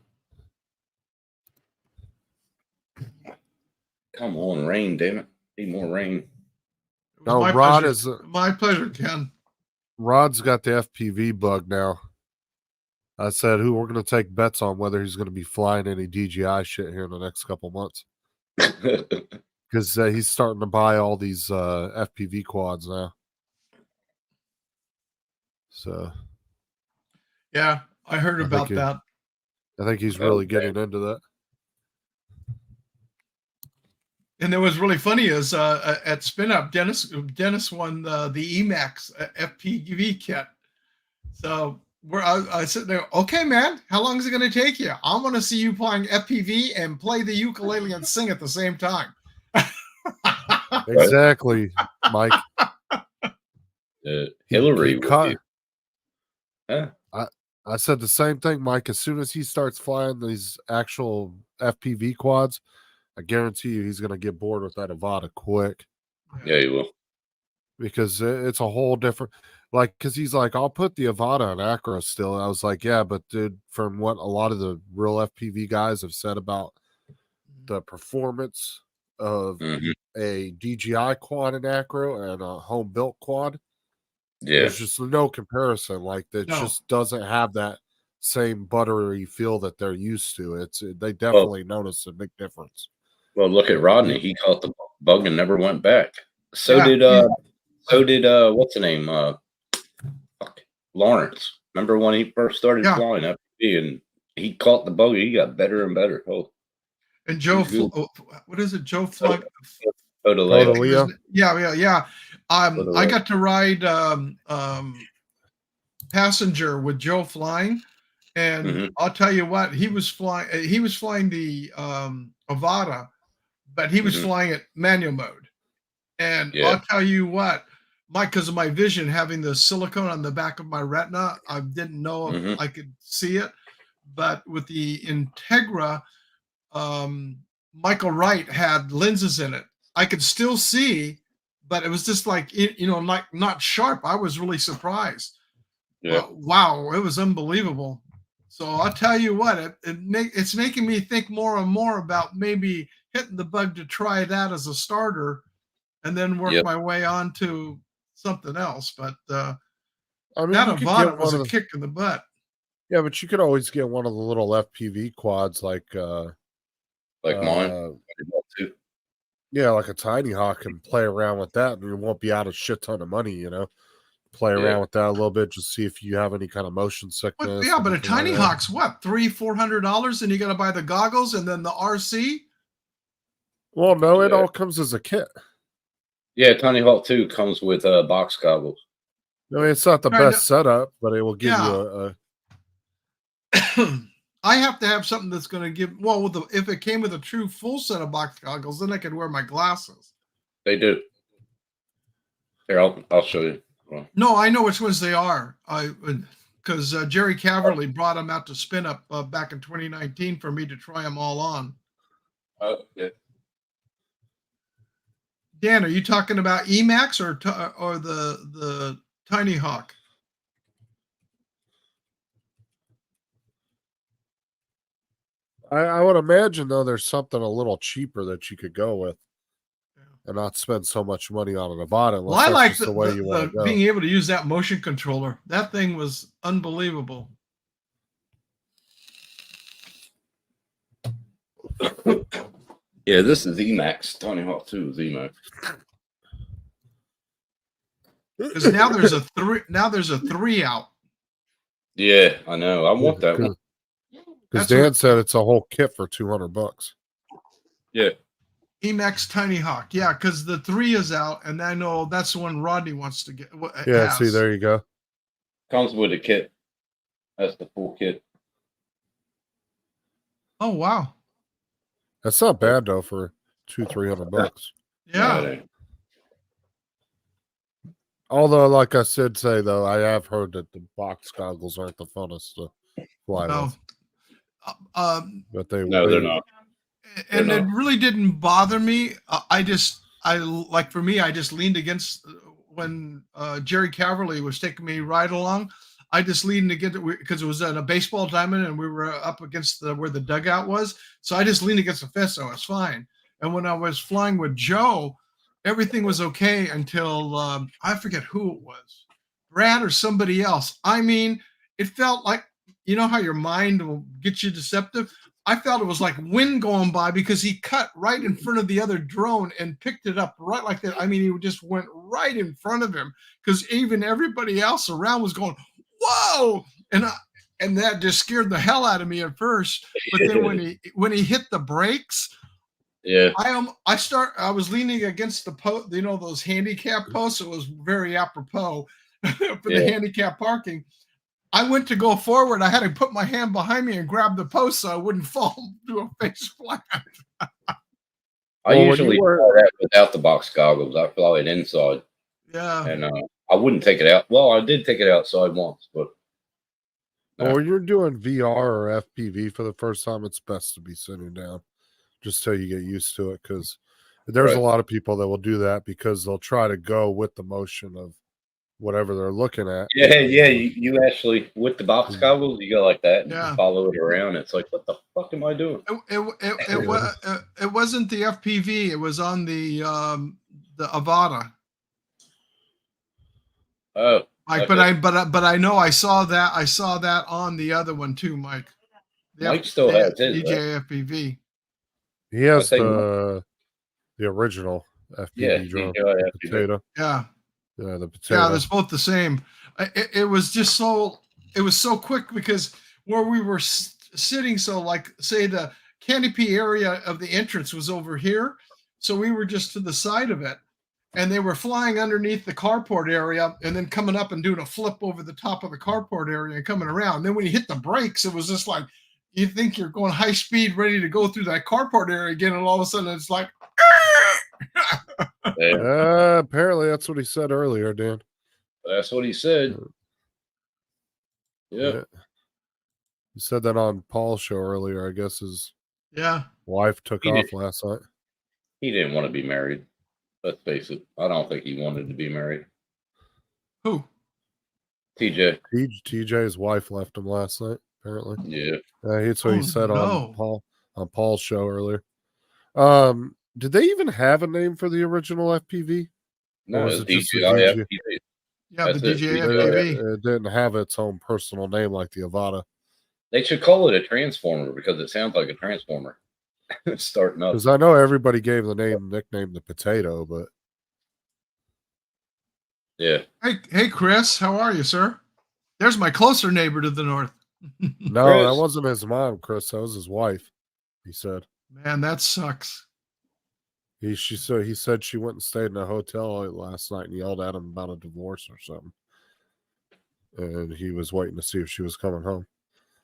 Come on, rain, damn it. Need more rain. No, My Rod pleasure. is My pleasure, Ken. Rod's got the FPV bug now. I said, who we're going to take bets on whether he's going to be flying any DJI shit here in the next couple months. Because he's starting to buy all these FPV quads now. So, Yeah, I heard I about think that. I think he's really getting into that. And it was really funny is at Spin Up, Dennis won the Emax FPV kit. So I sit there, okay, man, how long is it going to take you? I want to see you playing FPV and play the ukulele and sing at the same time. Exactly, Mike. Hillary. He caught- with you. Huh? I said the same thing, Mike. As soon as he starts flying these actual FPV quads, I guarantee you he's going to get bored with that Avata quick. Yeah, you will. Because it's a whole different, like, because he's like, I'll put the Avata on Acro still. And I was like, yeah, but dude, from what a lot of the real FPV guys have said about the performance of a DJI quad in Acro and a home built quad, Yeah. there's just no comparison. Like, that No. just doesn't have that same buttery feel that they're used to. They definitely notice a big difference. Well, look at Rodney. He caught the bug and never went back. So Yeah. did what's the name? Lawrence. Remember when he first started Yeah. flying FPV and he caught the bug? He got better and better. Oh, And Joe, Good. what is it? Joe Flood. Odaleo. Leo. Yeah. I Leo. got to ride passenger with Joe flying, and Mhm. I'll tell you what, he was flying the Avata, but he was Mhm. flying it manual mode. And Yeah. I'll tell you what, because of my vision, having the silicone on the back of my retina, I didn't know if Mhm. I could see it. But with the Integra, Michael Wright had lenses in it. I could still see, but it was just like, like not sharp. I was really surprised. Yeah. But wow, it was unbelievable. So I'll tell you what, it's making me think more and more about maybe hitting the bug to try that as a starter and then work Yep. my way on to something else. But I mean, that you could Avata get was one a of the, kick in the butt. yeah, but you could always get one of the little FPV quads like Like mine. I did that too. yeah, like a Tiny Hawk, and play around with that, and you won't be out a shit ton of money, Play Yeah. around with that a little bit, just see if you have any kind of motion sickness. But, yeah, but a anything like Tiny that. Hawk's what, $300-$400, and you got to buy the goggles and then the RC. Well, no, it Yeah. all comes as a kit. Yeah, Tiny Hawk 2 comes with box goggles. I mean, it's not the Right, best setup, but it will give Yeah. you a I have to have something that's going to give. Well, if it came with a true full set of box goggles, then I could wear my glasses. They do. Here, I'll show you. Well, No, I know which ones they are. Because Jerry Caverly brought them out to Spin Up back in 2019 for me to try them all on. yeah. Dan, are you talking about Emax or the Tiny Hawk? I would imagine, though, there's something a little cheaper that you could go with and not spend so much money on an Avata unless Well, I that's like just the way you want to go. being able to use that motion controller. That thing was unbelievable. Yeah, this is Emax. Tony Hawk 2 is Emax. Because now there's a three. Now there's a 3 out. Yeah, I know. I want that one. Because That's Dan what- said it's a whole kit for $200. Yeah. Emax Tiny Hawk. Yeah, because the 3 is out, and I know that's the one Rodney wants to get. Yeah, has. see, there you go. Comes with a kit. That's the full kit. Oh wow. That's not bad though for $200-300. Yeah. No, it ain't. Although, like I said, though, I have heard that the box goggles aren't the funnest to fly No. with, but No, they're not. And They're it not. really didn't bother me. For me, I just leaned against when Jerry Caverly was taking me right along. I just leaned against it because it was in a baseball diamond and we were up against where the dugout was. So I just leaned against the fence, so I was fine. And when I was flying with Joe, everything was okay until I forget who it was, Brad or somebody else. I mean, it felt like, you know how your mind will get you deceptive? I felt it was like wind going by because he cut right in front of the other drone and picked it up right like that. I mean, he just went right in front of him because even everybody else around was going, whoa! And that just scared the hell out of me at first. But then when he hit the brakes, Yeah. I was leaning against the post, you know, those handicap posts. It was very apropos for the handicap parking. I went to go forward. I had to put my hand behind me and grab the post so I wouldn't fall to a face flat. I Well, usually fly that without the box goggles. I fly it inside. Yeah. And I wouldn't take it out. Well, I did take it outside once, but Well, when you're doing VR or FPV for the first time, it's best to be sitting down just till you get used to it. Because there's a lot of people that will do that because they'll try to go with the motion of whatever they're looking at. yeah. You actually, with the box goggles, you go like that and Yeah. you follow it around. It's like, what the fuck am I doing? It wasn't the FPV. It was on the Avata. Oh, Mike, okay. but I know I saw that on the other one too, Mike. Mike still has his, DJI FPV. He has think- the original FPV Yeah, drone, DJI the FPV. potato. Yeah. Yeah, the potato. Yeah, they're both the same. It was just so quick because where we were sitting, so like say the canopy area of the entrance was over here, so we were just to the side of it, and they were flying underneath the carport area and then coming up and doing a flip over the top of the carport area and coming around. And then when you hit the brakes, it was just like you think you're going high speed, ready to go through that carport area again, and all of a sudden it's like. Yeah, Apparently, that's what he said earlier, Dan. that's what he said. Yeah. He said that on Paul's show earlier. I guess his Yeah. wife took He off did. last night. He didn't want to be married. Let's face it. I don't think he wanted to be married. Who? TJ. TJ's wife left him last night. Apparently, Yeah. that's what Oh, he said no. on Paul's show earlier. Did they even have a name for the original FPV? No, was it's it just a DJI DJI? FPV. Yeah, That's the it. DJI Yeah. FPV. It didn't have its own personal name like the Avata. They should call it a transformer because it sounds like a transformer. It's starting up. Because I know everybody gave the nickname the potato, but Yeah. Hey, Chris, how are you, sir? There's my closer neighbor to the north. no, Chris. that wasn't his mom, Chris. That was his wife. He said. Man, that sucks. He said she went and stayed in a hotel last night and yelled at him about a divorce or something. And he was waiting to see if she was coming home.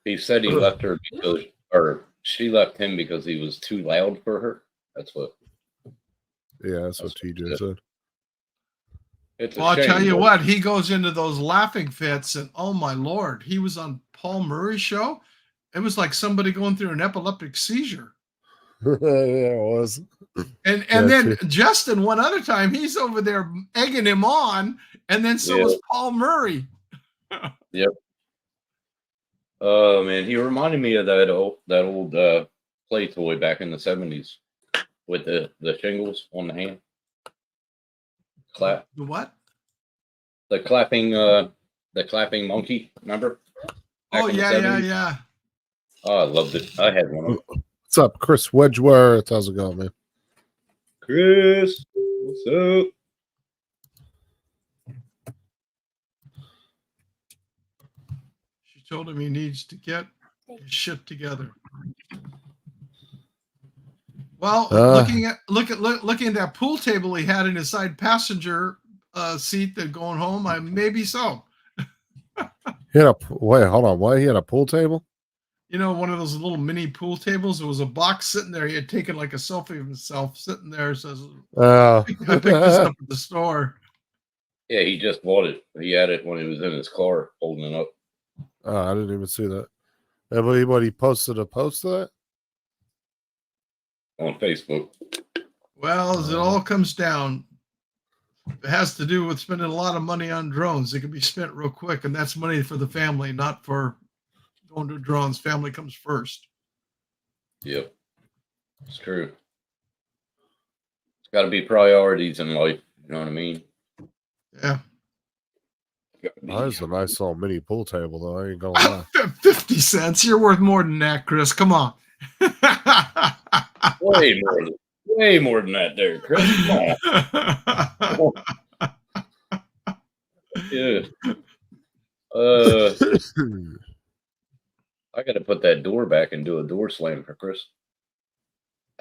He said he left her because, or she left him because he was too loud for her. That's what. Yeah, that's what That's TJ what- said. It's a Well, I'll shame, tell you but- what, he goes into those laughing fits, and oh my Lord, he was on Paul Murray's show. It was like somebody going through an epileptic seizure. Yeah, it was. And Yeah, then too. Justin, one other time, he's over there egging him on, and then so Yeah. was Paul Murray. Oh man, he reminded me of that old play toy back in the 70s with the shingles on the hand. Clap The what? the clapping monkey, remember? Back Oh in the yeah, 70s? yeah. Oh, I loved it. I had one of them. What's up, Chris Wedgeworth? How's it going, man? Chris, what's up? She told him he needs to get his shit together. Well, looking at that pool table he had in his side passenger seat that going home, maybe so. Wait, hold on. What? He had a pool table? You know, one of those little mini pool tables. There was a box sitting there. He had taken like a selfie of himself sitting there. Says, I picked this up at the store. Yeah, he just bought it. He had it when he was in his car holding it up. Oh, I didn't even see that. Everybody posted a post of that? On Facebook. Well, as it all comes down, it has to do with spending a lot of money on drones. It can be spent real quick, and that's money for the family, not for going to drones. Family comes first. Yep. It's true. It's got to be priorities in life. You know what I mean? Yeah. Oh, that's a nice little mini pool table, though. I ain't gonna lie. 50 cents. You're worth more than that, Chris. Come on. Way more than that there, Chris. Come on. Yeah. I got to put that door back and do a door slam for Chris.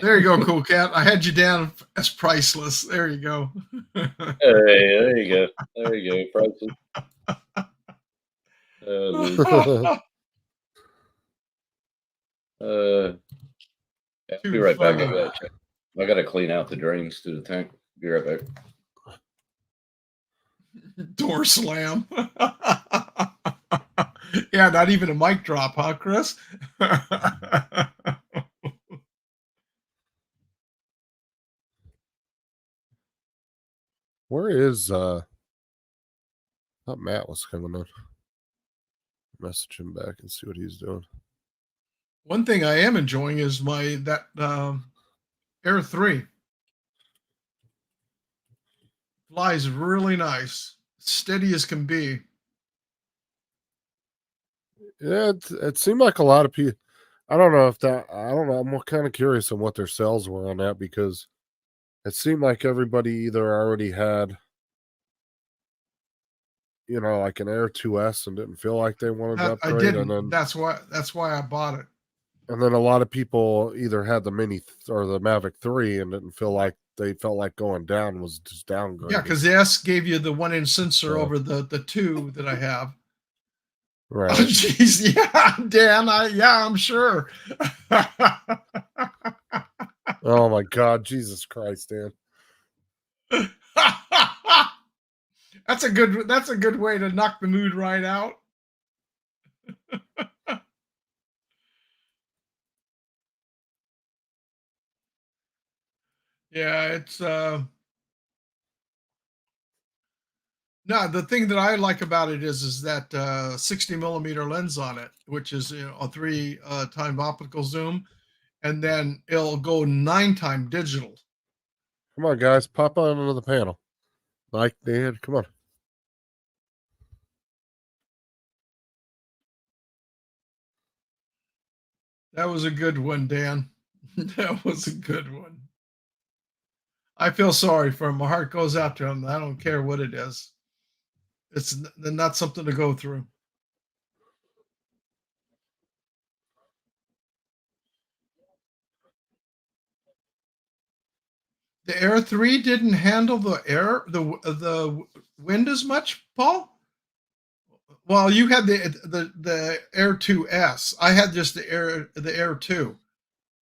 There you go, Cool Cat. I had you down as priceless. There you go. Hey, there you go. There you go. Priceless. Yeah, be right back. I gotta clean out the drains to the tank. Be right back. Door slam. Yeah, not even a mic drop, huh, Chris? Where is I thought Matt was coming on. Message him back and see what he's doing. One thing I am enjoying is that Air 3. Flies really nice. Steady as can be. Yeah, it seemed like a lot of people. I don't know. I'm kind of curious on what their sales were on that, because it seemed like everybody either already had, like an Air 2S and didn't feel like they wanted to upgrade. I didn't. And then, that's why I bought it. And then a lot of people either had the Mini or the Mavic 3 and didn't feel like they felt like going down was just downgraded. Yeah, because the S gave you the 1-inch sensor over the 2 that I have. Right. Oh, jeez, yeah, Dan. I'm sure. Oh my God, Jesus Christ, Dan. That's a good way to knock the mood right out. Yeah, it's no, the thing that I like about it is that 60 millimeter lens on it, which is a 3-time optical zoom, and then it'll go 9-time digital. Come on, guys, pop on into the panel. Mike, Dan, come on. That was a good one, Dan. That was a good one. I feel sorry for him. My heart goes out to him. I don't care what it is. It's not something to go through. The Air 3 didn't handle the wind as much, Paul? Well, you had the Air 2S. I had just the Air 2.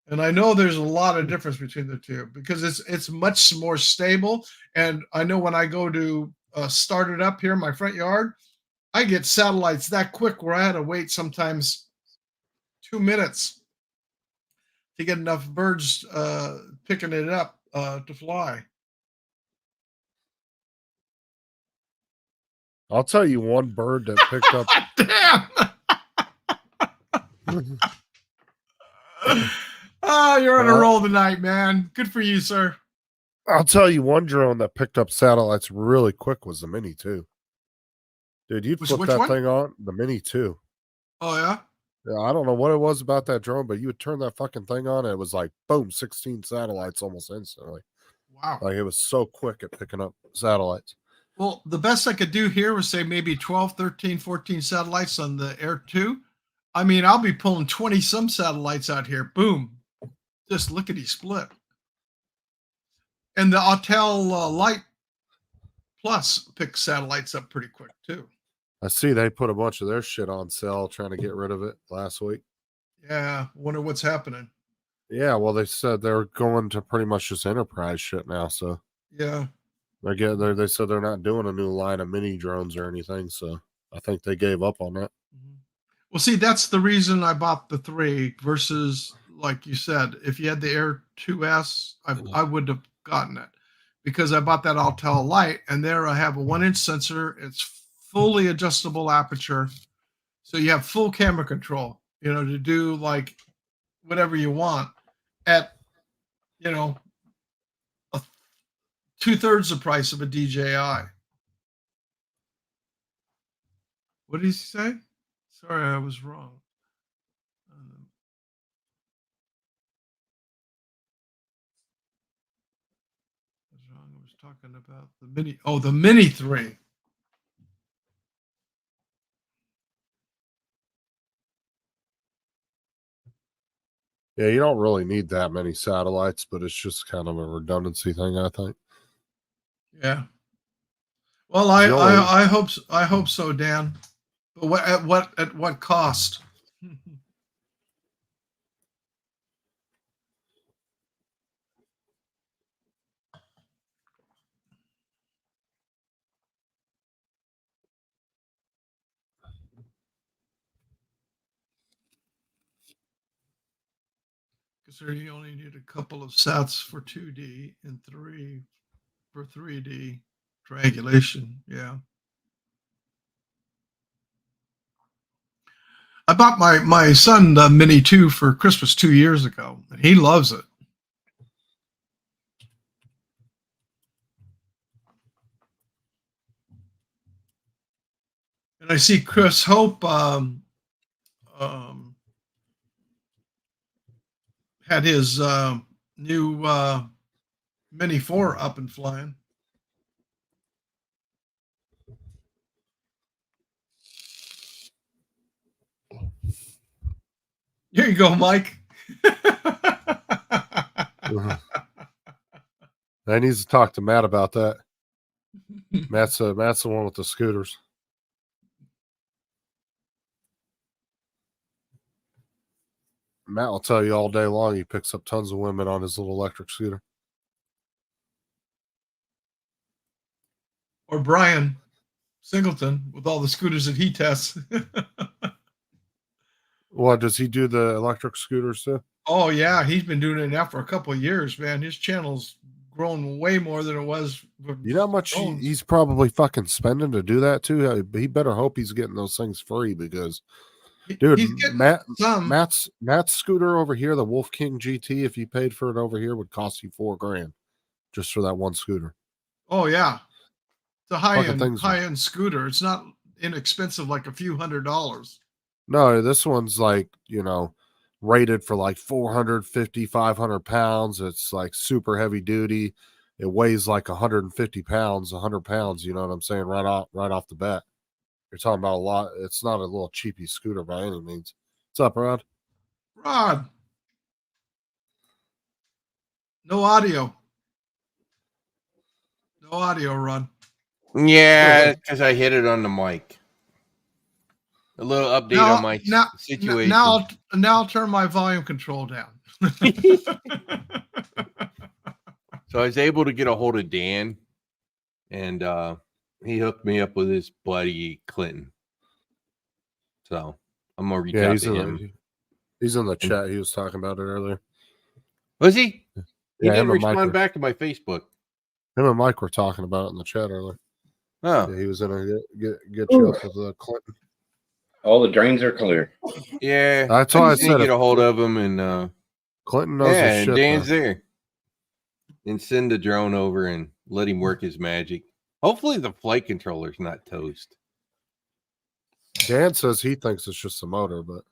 And I know there's a lot of difference between the two, because it's much more stable. And I know when I go to start it up here in my front yard, I get satellites that quick where I had to wait sometimes 2 minutes to get enough birds picking it up to fly. I'll tell you one bird that picked up. Damn. Oh, you're on a roll tonight, man. Good for you, sir. I'll tell you one drone that picked up satellites really quick was the Mini 2. Dude, you'd flip that thing on, the Mini 2. Oh, yeah? Yeah, I don't know what it was about that drone, but you would turn that fucking thing on, and it was like boom, 16 satellites almost instantly. Wow. Like it was so quick at picking up satellites. Well, the best I could do here was say maybe 12, 13, 14 satellites on the Air 2. I mean, I'll be pulling 20 some satellites out here. Boom. Just lickety split. And the Autel Light Plus picks satellites up pretty quick too. I see they put a bunch of their shit on sale trying to get rid of it last week. Yeah. Wonder what's happening. Yeah, well, they said they're going to pretty much just enterprise shit now. So Yeah. they said they're not doing a new line of mini drones or anything. So I think they gave up on that. Well, see, that's the reason I bought the 3 versus, like you said, if you had the Air 2S, I would have gotten it because I bought that Autel Light, and there I have a 1-inch sensor. It's fully adjustable aperture, so you have full camera control. To do like whatever you want at 2/3 the price of a DJI. What did he say? Sorry, I was wrong. I was talking about the Mini. Oh, the Mini 3. Yeah, you don't really need that many satellites, but it's just kind of a redundancy thing, I think. Yeah. Well, I hope so, Dan. But at what cost? Because you only need a couple of sats for 2D and 3 for 3D triangulation. Yeah. I bought my son the Mini 2 for Christmas 2 years ago, and he loves it. And I see Chris Hope had his new Mini 4 up and flying. Here you go, Mike. I need to talk to Matt about that. Matt's the one with the scooters. Matt will tell you all day long he picks up tons of women on his little electric scooter. Or Brian Singleton with all the scooters that he tests. What, does he do the electric scooters too? Oh yeah, he's been doing it now for a couple of years, man. His channel's grown way more than it was. You know how much he's probably fucking spending to do that too? He better hope he's getting those things free because, dude, Matt's scooter over here, the Wolf King GT, if you paid for it over here, would cost you $4,000 just for that one scooter. Oh yeah, it's a high end scooter. It's not inexpensive, like a few $100s. No, this one's like, rated for like 450, 500 pounds. It's like super heavy duty. It weighs like 150 pounds, 100 pounds. You know what I'm saying? Right off the bat. You're talking about a lot. It's not a little cheapy scooter by any means. What's up, Rod? Rod. No audio. No audio, Rod. Yeah, because I hit it on the mic. A little update on my situation. Now I'll turn my volume control down. So I was able to get a hold of Dan, and he hooked me up with his buddy Clinton. So I'm gonna reach out to him. He's in the chat. He was talking about it earlier. Was he? He Yeah, didn't respond back to my Facebook. Him and Mike were talking about it in the chat earlier. Oh, yeah, he was gonna get you up with Clinton. All the drains are clear. Yeah, that's why I said get a hold of him, and Clinton knows his shit. Dan's there. And send the drone over and let him work his magic. Hopefully, the flight controller's not toast. Dan says he thinks it's just the motor, but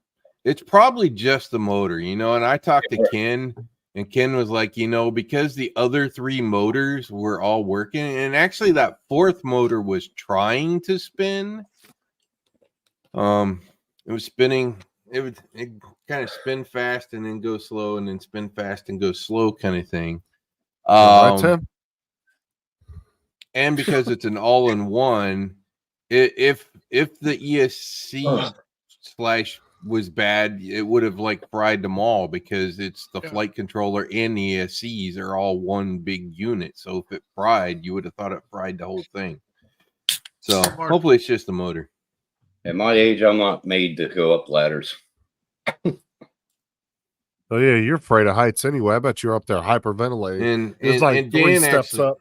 It's probably just the motor, you know. And I talked to Ken, and Ken was like, you know, because the other 3 motors were all working, and actually that 4th motor was trying to spin. It was spinning. It kind of spin fast and then go slow, and then spin fast and go slow, kind of thing. Right, Tim? And because it's an all-in-one, if the ESC slash was bad, it would have like fried them all, because it's the flight controller and the ESCs are all one big unit. So if it fried, you would have thought it fried the whole thing. So hopefully it's just the motor. At my age, I'm not made to go up ladders. Oh yeah, you're afraid of heights anyway. I bet you're up there hyperventilating. And it's like and 3 Dan steps actually, up.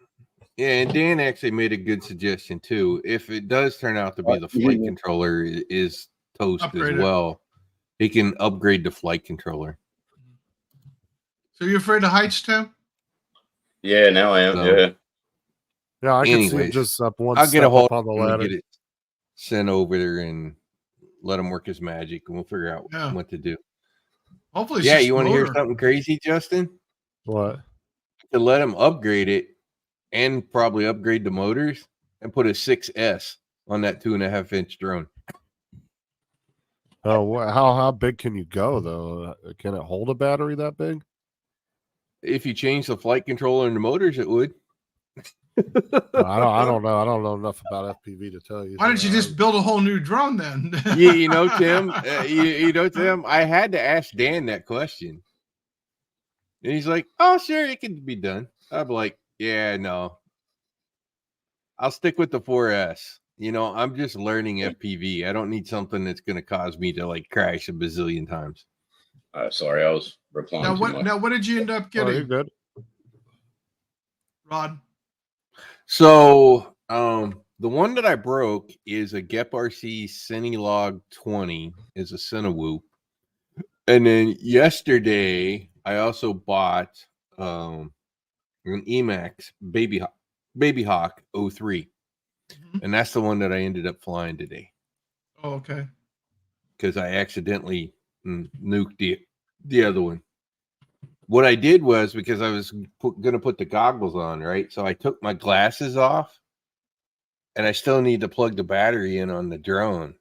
yeah, and Dan actually made a good suggestion too. If it does turn out to be the flight controller is toast Upgrade as it. well, he can upgrade the flight controller. So you afraid of heights, Tim? Yeah, now I am. So- Yeah. Yeah, I can see Anyways, it just up one I'll step get a hold up on the of him and ladder. get it sent over there and let him work his magic, and we'll figure out Yeah. what to do. Hopefully, it's Yeah, just you the want to hear motor. something crazy, Justin? What? To let him upgrade it and probably upgrade the motors and put a 6S on that 2.5-inch drone. Oh, how big can you go though? Can it hold a battery that big? If you change the flight controller and the motors, it would. I don't know. I don't know enough about FPV to tell you. Why don't you just build a whole new drone then? Yeah, you know, Tim. You know, Tim. I had to ask Dan that question, and he's like, "Oh, sure, it can be done." I'm like, "Yeah, no, I'll stick with the 4S. You know, I'm just learning FPV. I don't need something that's going to cause me to like crash a bazillion times." Sorry, I was replying Now too what? much. Now what did you end up Oh, you're getting, good. Rod? So, the one that I broke is a Gep RC Cinelog 20, is a Cinewoop. And then yesterday, I also bought an Emax Baby Hawk 03. Mhm. And that's the one that I ended up flying today, Oh, okay. because I accidentally nuked the other one. What I did was, because I was going to put the goggles on, right? So I took my glasses off, and I still need to plug the battery in on the drone,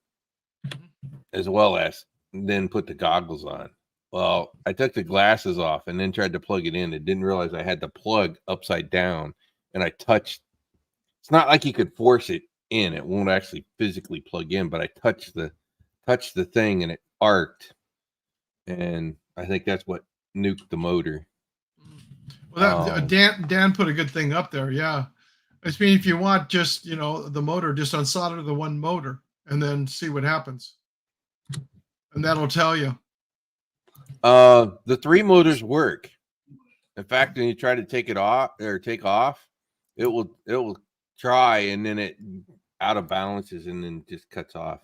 as well as then put the goggles on. Well, I took the glasses off and then tried to plug it in. I didn't realize I had the plug upside down, and I touched. It's not like you could force it in; it won't actually physically plug in. But I touched the thing, and it arced, and I think that's what nuked the motor. Well, that Dan put a good thing up there. Yeah, I mean, if you want just the motor, just unsolder the one motor and then see what happens, and that'll tell you. The 3 motors work. In fact, when you try to take off, it will try, and then it out of balances and then just cuts off.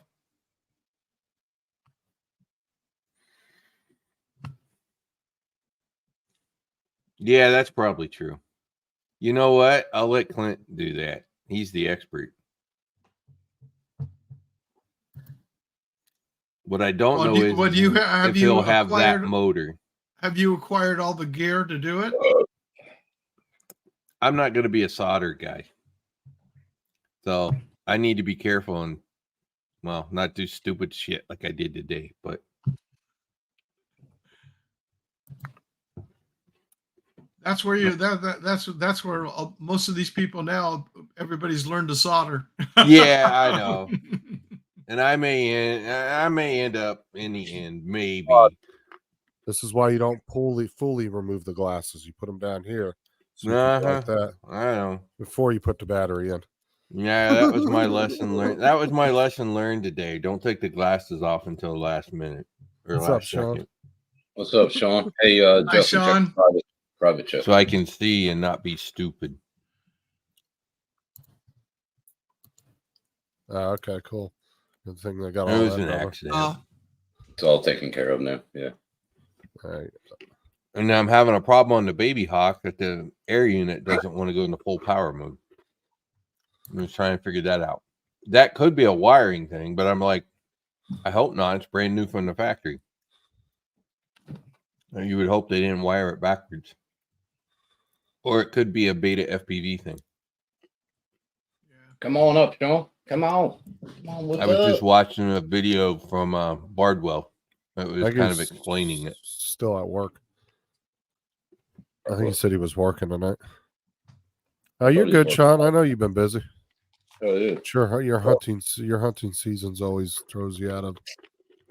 Yeah, that's probably true. You know what? I'll let Clint do that. He's the expert. What I don't know is if he'll have that motor. Have you acquired all the gear to do it? I'm not going to be a solder guy. So I need to be careful and, well, not do stupid shit like I did today. But that's where that's where most of these people now, everybody's learned to solder. yeah, I know. And I may end up in the end, maybe. This is why you don't fully remove the glasses. You put them down here, so you can go like that. I know. Before you put the battery in. Yeah, that was my lesson learned. That was my lesson learned today. Don't take the glasses off until the last minute or What's last up, Sean? second. What's up, Sean? Hey, Hi, Justin, check Sean. private chat. So I can see and not be stupid. Okay, cool. Good thing they got all It was that an covered. accident. It's all taken care of now. Yeah. All right. And I'm having a problem on the Baby Hawk that the air unit doesn't want to go into full power mode. I'm just trying to figure that out. That could be a wiring thing, but I'm like, I hope not. It's brand new from the factory. Or you would hope they didn't wire it backwards. Or it could be a beta FPV thing. Come on up, Sean. Come on. Come on, what's I was up? just watching a video from Bardwell. It was I kind of guess explaining it. Still at work. I think he said he was working tonight. Oh, you're he's good, working. Sean. I know you've been busy. Oh, yeah. Sure, your hunting seasons always throws you out of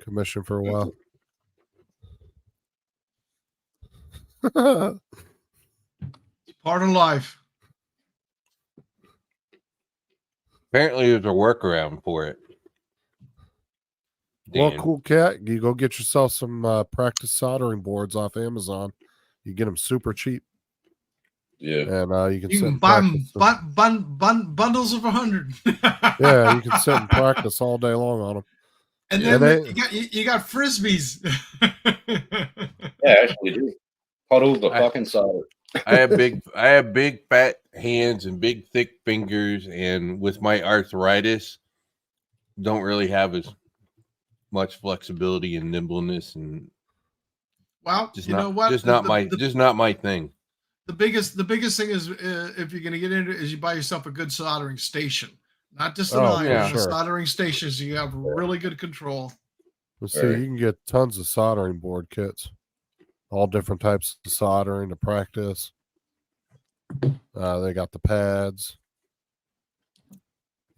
commission for a while. It's part of life. Apparently, there's a workaround for it. Well, Dan. cool cat. You go get yourself some practice soldering boards off Amazon. You get them super cheap, Yeah. and you can You sit can and buy them practice bundles of 100. Yeah, you can sit and practice all day long on them. And Yeah, then they- you got frisbees. Yeah, actually do. Puddles the fucking solid. I have big fat hands and big thick fingers, and with my arthritis, don't really have as much flexibility and nimbleness, and Well, just you not know what? just not my thing. The biggest thing is if you're going to get into it is you buy yourself a good soldering station, not just an Oh, iron. yeah. The sure. soldering stations, you have really good control. Let's see, Right. you can get tons of soldering board kits, all different types of soldering to practice. They got the pads.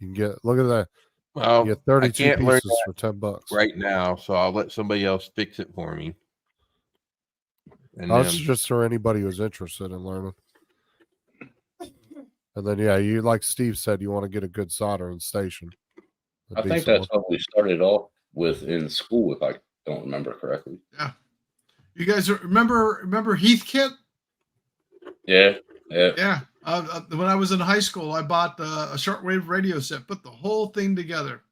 You can get look at that. Well, You get I 32 can't learn pieces for $10. right now, so I'll let somebody else fix it for me. And This is then, just for anybody who's interested in learning. And then, yeah, you like Steve said, you want to get a good soldering station. I think that's what we started off with in school, if I don't remember correctly. You guys remember Heathkit? Yeah. Yeah. Yeah. When I was in high school, I bought a shortwave radio set, put the whole thing together.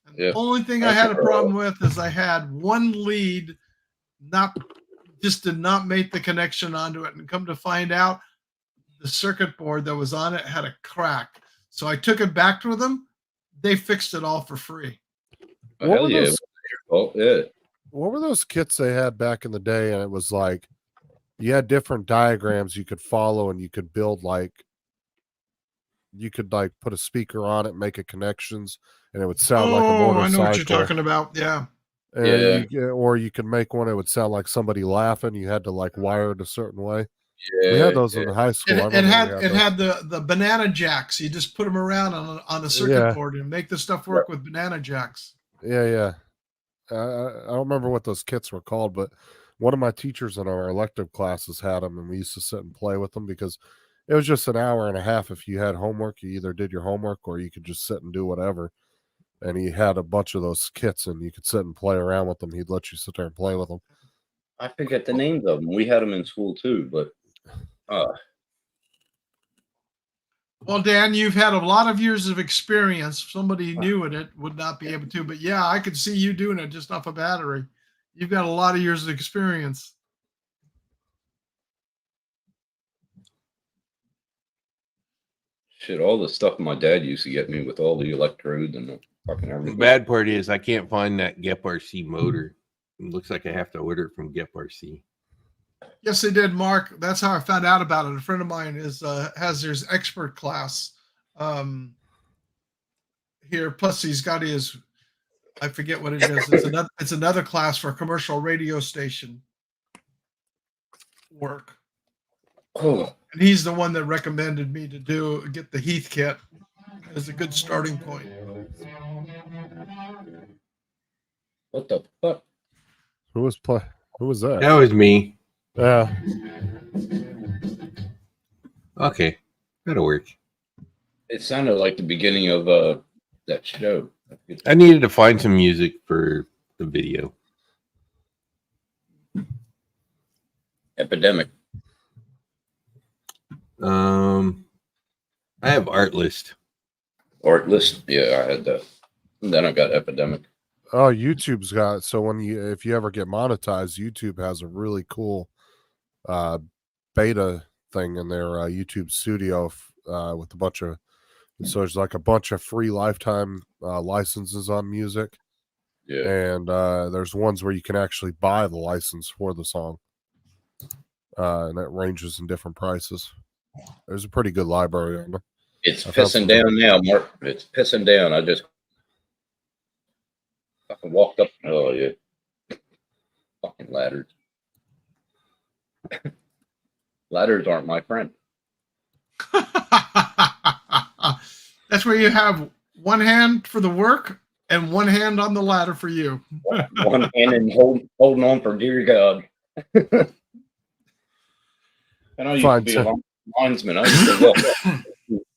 And Yeah. the only thing I had a problem with is I had one lead did not make the connection onto it. And come to find out, the circuit board that was on it had a crack. So I took it back to them. They fixed it all for free. Oh, What hell were yeah. those- Oh, yeah. What were those kits they had back in the day? And it was like you had different diagrams you could follow, and you could build you could put a speaker on it, make it connections, and it would sound like a motorcycle. I know what you're talking about. Yeah. And or you could make one, it would sound like somebody laughing. You had to wire it a certain way. Yeah. We had those yeah. in high school. I It remember we had those. the banana jacks. You just put them around on a circuit Yeah. board and make the stuff work with banana jacks. Yeah. I don't remember what those kits were called, but one of my teachers in our elective classes had them, and we used to sit and play with them because it was just an hour and a half. If you had homework, you either did your homework or you could just sit and do whatever. And he had a bunch of those kits, and you could sit and play around with them. He'd let you sit there and play with them. I forget the names of them. We had them in school too, but Well, Dan, you've had a lot of years of experience. Somebody new in it would not be able to, but yeah, I could see you doing it just off a battery. You've got a lot of years of experience. shit, all the stuff my dad used to get me with all the electrodes and the fucking the everything. bad part is I can't find that GEP RC motor. It looks like I have to order it from GEP RC. Yes, they did, Mark. That's how I found out about it. A friend of mine has his expert class here. Plus, he's got his, I forget what it is. It's another class for commercial radio station work. Oh, And he's the one that recommended me to get the Heath kit as a good starting point. what the fuck? Who was that? That was me. Yeah. Okay, that'll work. It sounded like the beginning of that show. I needed to find some music for the video. Epidemic. I have Artlist. Art list. Yeah, I had that. And then I got Epidemic. Oh, YouTube's got so if you ever get monetized, YouTube has a really cool beta thing in their YouTube studio with a bunch of there's like a bunch of free lifetime licenses on music. Yeah. And there's ones where you can actually buy the license for the song. and it ranges in different prices. There's a pretty good library on them. It's I found pissing some- down now, Mark. It's pissing down. I just fucking walked up. Oh yeah, fucking ladders. Ladders aren't my friend. That's where you have one hand for the work and one hand on the ladder for you. One hand and holding on for dear God. And I used Fine, to be sir. a linesman. I used to walk up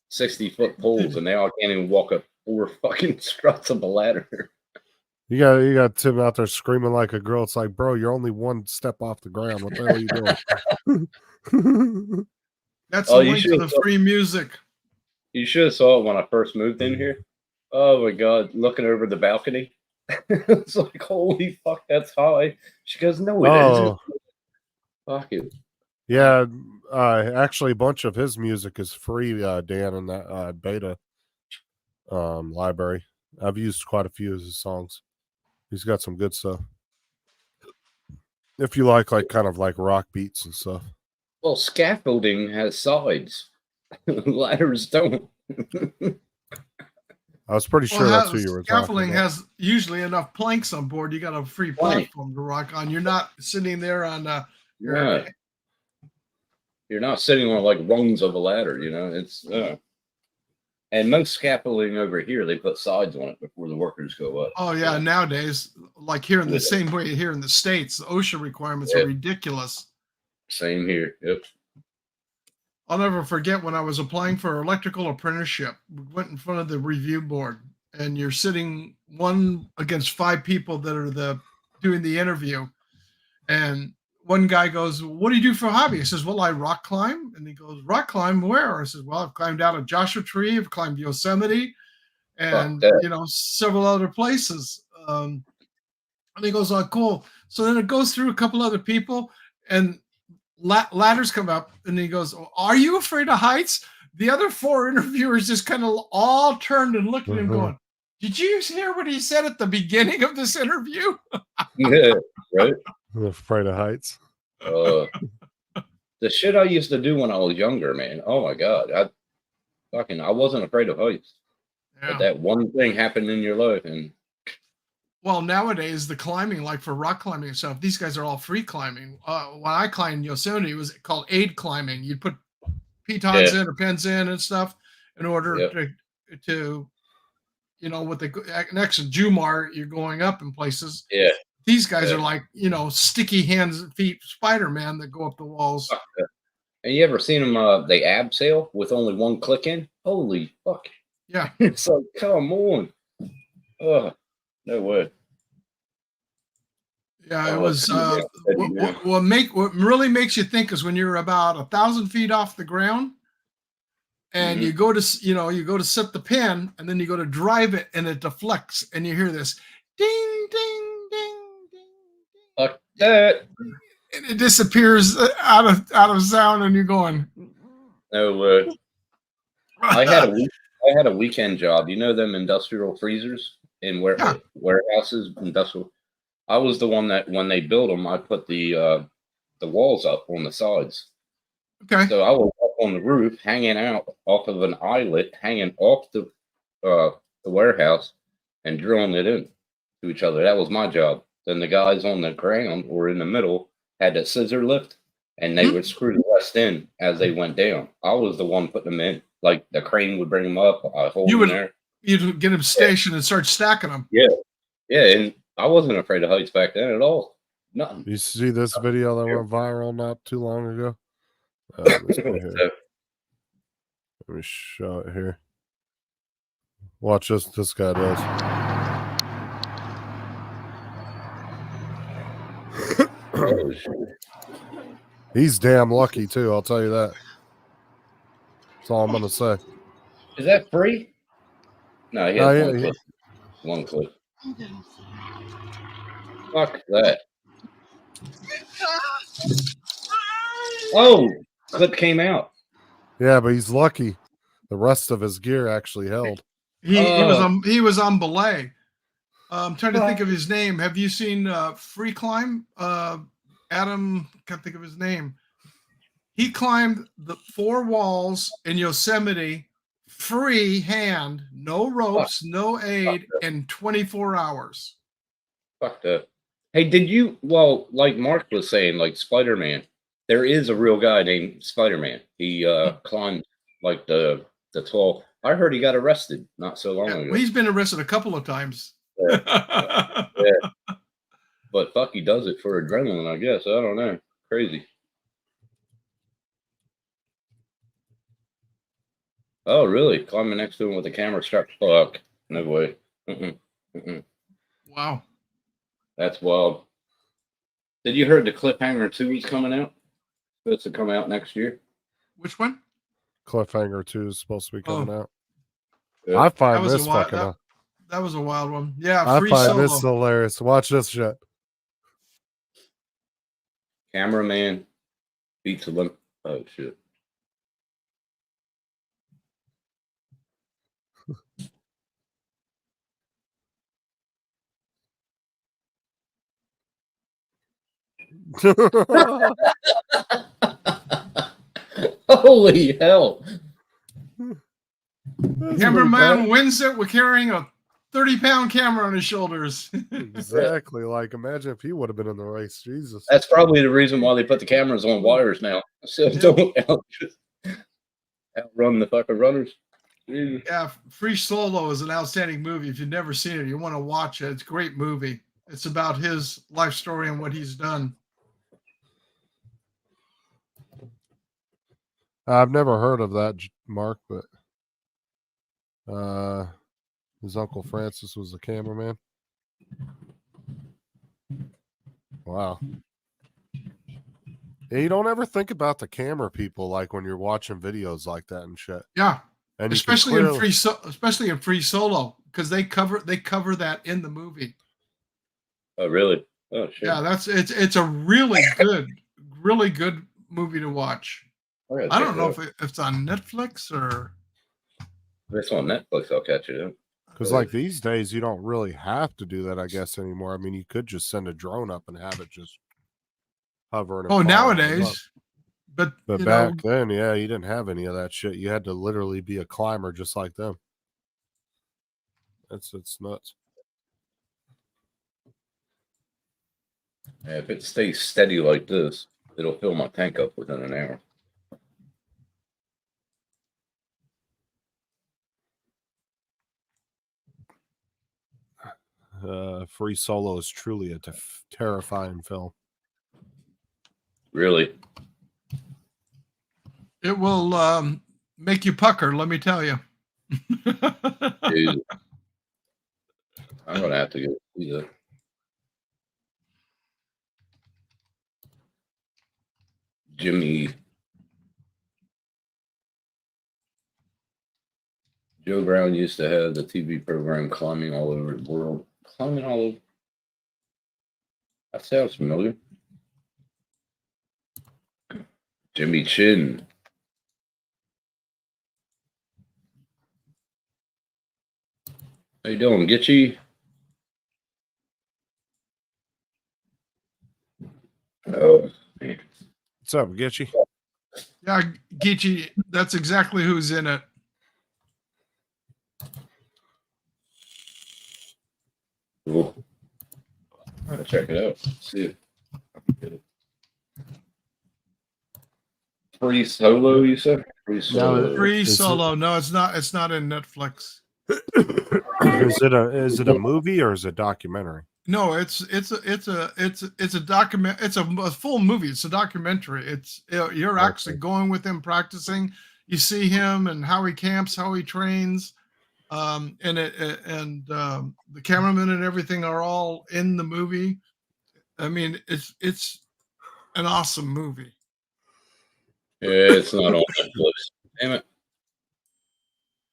60-foot poles, and now I can't even walk up 4 fucking struts of a ladder. You got Tim out there screaming like a girl. It's like, bro, you're only one step off the ground. What the hell are you doing? That's Oh, the you link to should- the free music. You should have saw it when I first moved in here. Oh my God, looking over the balcony. It's like, holy fuck, that's high. She goes, no, it Oh. isn't. Fuck it. Yeah, actually, a bunch of his music is free, Dan, in that beta library. I've used quite a few of his songs. He's got some good stuff. If you like kind of like rock beats and stuff. Well, scaffolding has sides. Ladders don't. I was pretty sure that's who you were talking Scaffolding about. has usually enough planks on board. You got a free Plank. platform to rock on. You're not sitting there on Yeah. You're not sitting on like rungs of a ladder, you know. It's and most scaffolding over here, they put sides on it before the workers go up. Oh yeah, nowadays, like here in the Yeah. same way here in the States, the OSHA requirements Yeah. are ridiculous. Same here. Yep. I'll never forget when I was applying for electrical apprenticeship. We went in front of the review board, and you're sitting one against 5 people that are doing the interview. And one guy goes, "What do you do for a hobby?" He says, "Well, I rock climb." And he goes, "Rock climb where?" I says, "Well, I've climbed out of Joshua Tree, I've climbed Yosemite, and that. several other places." And he goes, "Oh, cool." So then it goes through a couple other people, and ladders come up, and he goes, "Oh, are you afraid of heights?" The other 4 interviewers just kind of all turned and looked at him, Mhm. going, "Did you hear what he said at the beginning of this interview?" Yeah, right. I'm afraid of heights. The shit I used to do when I was younger, man. Oh my God. I wasn't afraid of heights. Yeah. But that one thing happened in your life, and Well, nowadays the climbing, like for rock climbing and stuff, these guys are all free climbing. When I climbed Yosemite, it was called aid climbing. You'd put pitons in or pins in and stuff in order to with the next to Jumar, you're going up in places. yeah. These guys Yeah. are like, sticky hands and feet Spider-Man that go up the walls. And you ever seen them, they abseil with only one click in? Holy fuck. Yeah. It's like, come on. No way. Yeah, it Oh, was. yeah, What really makes you think is when you're about 1,000 feet off the ground, and Mhm. you go to set the pin, and then you go to drive it, and it deflects, and you hear this ding, ding, ding, ding, Fuck that. and it disappears out of sound, and you're going. No way. I had a weekend job. You know them industrial freezers in warehouses, industrial. I was the one that when they built them, I put the walls up on the sides. Okay. So I was up on the roof, hanging out off of an eyelet, hanging off the warehouse, and drilling it in to each other. That was my job. Then the guys on the ground or in the middle had a scissor lift, and they would screw the rest in as they went down. I was the one putting them in. Like the crane would bring them up, I hold You them would- there. You'd get them stationed and start stacking them. Yeah, and I wasn't afraid of heights back then at all. Nothing. You see this video that went viral not too long ago? Let's go here. Let me show it here. Watch this guy does. Oh, shit. He's damn lucky too, I'll tell you that. That's all I'm gonna say. Is that free? No, he Oh, has yeah, one yeah. clip. One clip. Fuck that. Oh, clip came out. Yeah, but he's lucky. The rest of his gear actually held. He was on belay. I'm trying to think of his name. Have you seen Free Climb? Adam, can't think of his name. He climbed the 4 walls in Yosemite free hand, no ropes, no aid, in 24 hours. Fuck that. Hey, did you? Well, like Mark was saying, like Spider-Man, there is a real guy named Spider-Man. He climbed like the 12. I heard he got arrested not so long ago. Well, he's been arrested a couple of times. Yeah. But fuck, he does it for adrenaline, I guess. I don't know. Crazy. Oh, really? Climbing next to him with a camera strap? Fuck. No way. Wow. That's wild. Did you heard the Cliffhanger 2 is coming out? It's to come out next year. Which one? Cliffhanger 2 is supposed to be coming out. Yeah. I find That was this a wild- fucking. That was a wild one. Yeah, I Free find Solo. this hilarious. Watch this shit. Cameraman beats a limp. Oh, shit. Holy hell. Cameraman wins it with carrying a 30-pound camera on his shoulders. Exactly. Like, imagine if he would have been in the race. Jesus. That's probably the reason why they put the cameras on wires now. So don't outrun the fucking runners. Jesus. Yeah, Free Solo is an outstanding movie. If you've never seen it, you want to watch it. It's a great movie. It's about his life story and what he's done. I've never heard of that, Mark, but his Uncle Francis was the cameraman. Wow. Yeah, you don't ever think about the camera people like when you're watching videos like that and shit. Yeah, And especially in Free Solo, because they cover that in the movie. Oh, really? Oh, shit. Yeah, it's a really good movie to watch. I don't know if it's on Netflix or. If it's on Netflix, I'll catch it up. Because like these days, you don't really have to do that, I guess, anymore. I mean, you could just send a drone up and have it just hovering. and Oh, following you up. nowadays, but you back know, then, yeah, you didn't have any of that shit. You had to literally be a climber just like them. It's nuts. Yeah, if it stays steady like this, it'll fill my tank up within an hour. Free Solo is truly a terrifying film. Really? it will make you pucker. Let me tell you. Dude. I'm gonna have to go see that. Jimmy. Joe Brown used to have the TV program Climbing All Over the World. Climbing All Over. That sounds familiar. Jimmy Chin. How you doing, Gitchy? Oh, man. What's up, Gitchy? Yeah, Geechee, that's exactly who's in it. Cool. I'm gonna check it out. See if I can get it. Free Solo, you said? Free Solo. Free Solo. No, it's not. It's not in Netflix. Is it a movie or is it a documentary? No, it's a document. It's a full movie. It's a documentary. You're actually going with him practicing. You see him and how he camps, how he trains, and the cameraman and everything are all in the movie. I mean, it's an awesome movie. Yeah, it's not on Netflix. Damn it.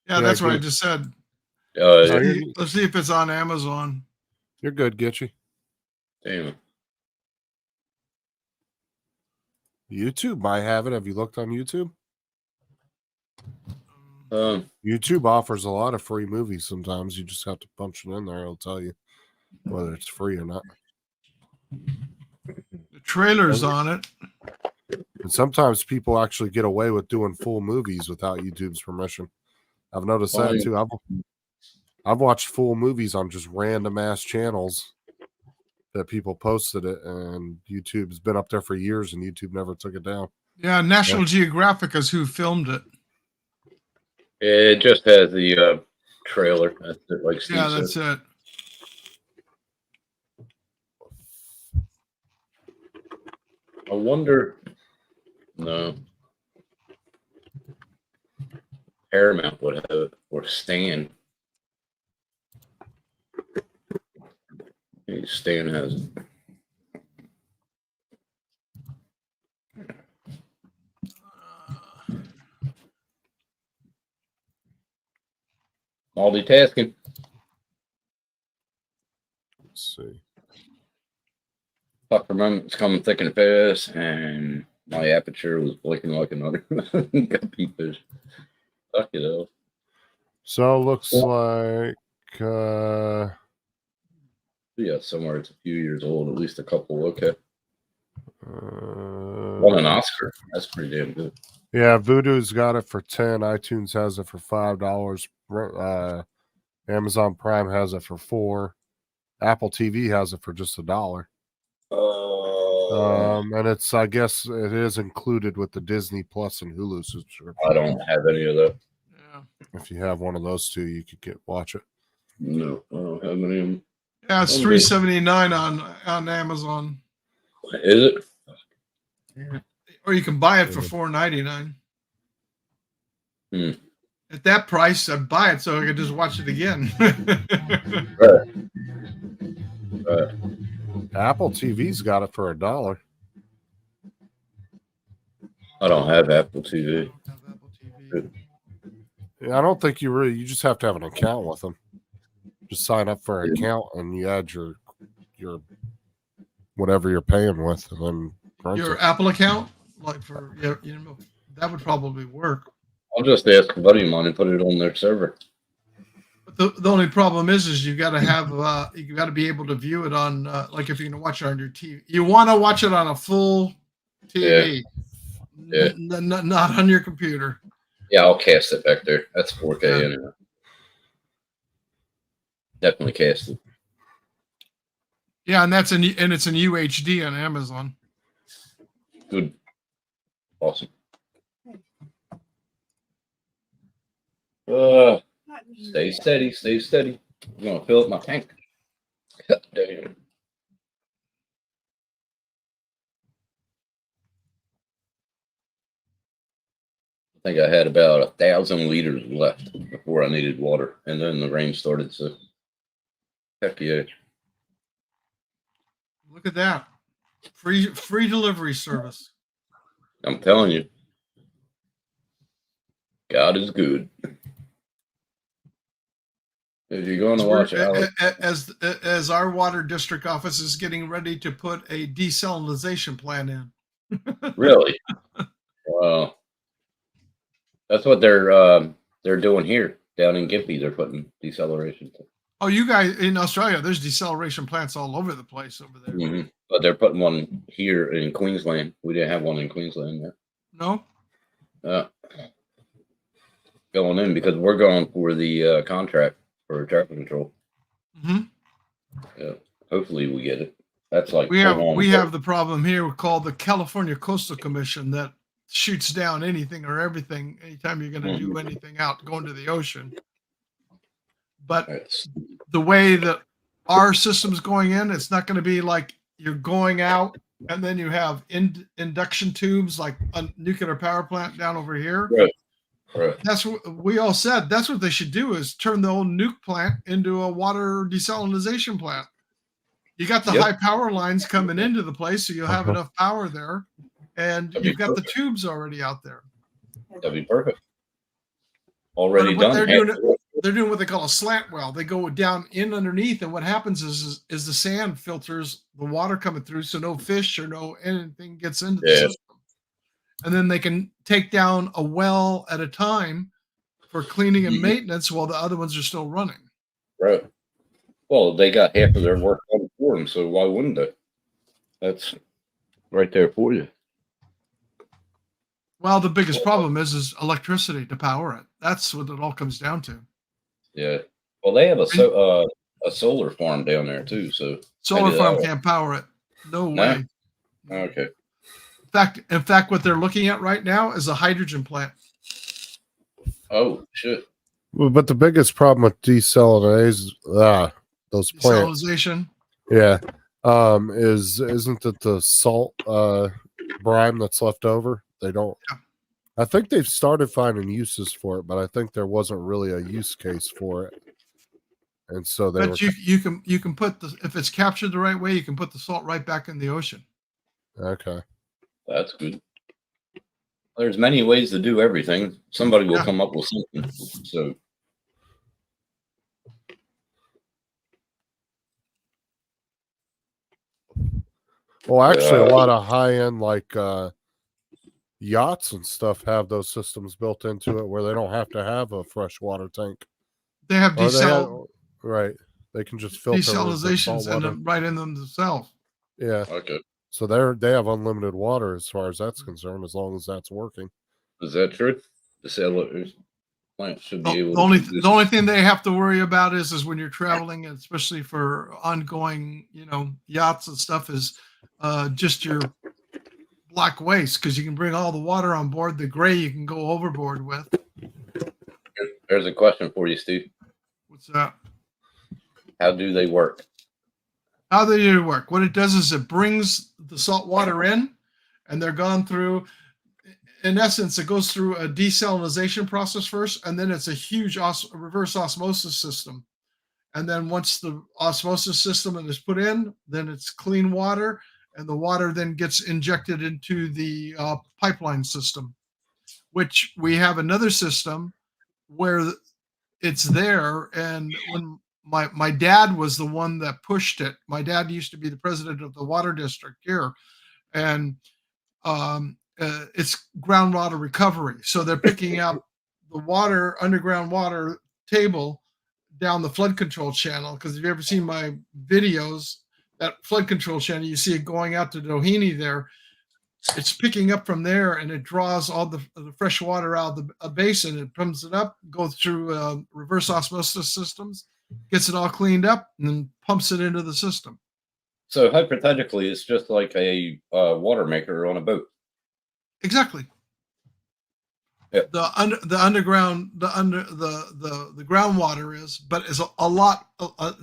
Yeah, that's what I just said. Yeah. Let's see if it's on Amazon. You're good, Gitchy. Damn it. YouTube might have it. Have you looked on YouTube? YouTube offers a lot of free movies sometimes. You just have to punch it in there. It'll tell you whether it's free or not. The trailer's on it. And sometimes people actually get away with doing full movies without YouTube's permission. I've noticed that Fine. too. I've watched full movies on just random ass channels that people posted it, and YouTube's been up there for years, and YouTube never took it down. Yeah, National Geographic is who filmed it. It just has the trailer. That's it, like Steve Yeah, said. that's it. I wonder. No. Paramount would have it, or Stan. Maybe Stan has it. Multitasking. Let's see. Fuck, for moments coming thick and fast, and my aperture was blinking like another guppy fish. Fuck it up. So it looks like Yeah, somewhere it's a few years old, at least a couple. Okay. uh, Won an Oscar. That's pretty damn good. yeah, Voodoo's got it for 10. iTunes has it for $5. Amazon Prime has it for $4. Apple TV has it for just $1. And it's, I guess it is included with the Disney Plus and Hulu subscription. I don't have any of that. Yeah, If you have one of those two, you could watch it. No, I don't have any of them. yeah, it's Okay. $3.79 on Amazon, Is it? or you can buy it for $4.99. Hmm. At that price, I'd buy it so I could just watch it again. Right. Right. Apple TV's got it for $1. I don't have Apple TV. Yeah, I don't think you just have to have an account with them. Just sign up for an account and you add your whatever you're paying with, and then rent Your it. Apple account, like for that would probably work. I'll just ask a buddy of mine and put it on their server. But the only problem is you got to have you got to be able to view it on like if you're gonna watch it on your TV, you want to watch it on a full TV, Yeah. Not on your computer. Yeah, I'll cast it back there. That's 4K Yeah. anyway. Definitely cast it. Yeah, and it's in UHD on Amazon. Good. Awesome. Stay steady, stay steady. I'm gonna fill up my tank. Damn. I think I had about 1,000 liters left before I needed water, and then the rain started. So, heck yeah. Look at that, free delivery service. I'm telling you, God is good. If you're going to watch Alex, As our water district office is getting ready to put a desalinization plant in. really, wow, that's what they're doing here down in Gimpy. They're putting deceleration. Oh, you guys in Australia, there's deceleration plants all over the place over there. Mm-hmm. But they're putting one here in Queensland. We didn't have one in Queensland yet. No? Going in because we're going for the contract for traffic control. Mm-hmm. Yeah, hopefully we get it. That's like We have the problem here called the California Coastal Commission that shoots down anything or everything anytime you're going to do anything out going to the ocean. But the way that our system's going in, it's not going to be like you're going out and then you have induction tubes like a nuclear power plant down over here. Right. That's what we all said. That's what they should do is turn the old nuke plant into a water desalinization plant. You got the high power lines coming into the place, so you'll have enough power there, and you've got the tubes already out there. That'd be perfect. Already But done. They're doing what they call a slant well. They go down in underneath, and what happens is the sand filters the water coming through, so no fish or no anything gets into the system. And then they can take down a well at a time for cleaning and maintenance while the other ones are still running. Right. Well, they got half of their work done for them, so why wouldn't they? That's right there for you. Well, the biggest problem is electricity to power it. That's what it all comes down to. Yeah. Well, they have a solar farm down there too. So Solar maybe farm that'll- can't power it. No No? way. Okay. In fact, what they're looking at right now is a hydrogen plant. Oh shit. Well, but the biggest problem with desalination, those plants, Desalinization. yeah, isn't it the salt brine that's left over? They don't. Yeah. I think they've started finding uses for it, but I think there wasn't really a use case for it, and so they were. But you can put if it's captured the right way, you can put the salt right back in the ocean. Okay. That's good. There's many ways to do everything. Somebody will Yeah. come up with something. So Well, actually, a Yeah. lot of high-end like yachts and stuff have those systems built into it where they don't have to have a freshwater tank. They have Or they desal have- right. They can just filter with the desalizations salt water. right in them themselves. Yeah. okay. So they have unlimited water as far as that's concerned, as long as that's working. Is that true? The cellular plant should be able The only thing they have to worry about is when you're traveling, and especially for ongoing, yachts and stuff, is just your black waste, because you can bring all the water on board. The gray you can go overboard with. There's a question for you, Steve. What's that? How do they work? How they do work? What it does is it brings the salt water in, and they're gone through. In essence, it goes through a desalinization process first, and then it's a huge reverse osmosis system. And then once the osmosis system is put in, then it's clean water, and the water then gets injected into the pipeline system, which we have another system where it's there. And when my dad was the one that pushed it. My dad used to be the president of the water district here, and it's groundwater recovery. So they're picking up the water, underground water table down the flood control channel. Because if you've ever seen my videos, that flood control channel, you see it going out to Doheny there. It's picking up from there, and it draws all the fresh water out of the basin. It pumps it up, goes through reverse osmosis systems, gets it all cleaned up, and then pumps it into the system. So hypothetically, it's just like a water maker on a boat. Exactly. Yeah. The underground, the groundwater is, but it's a lot,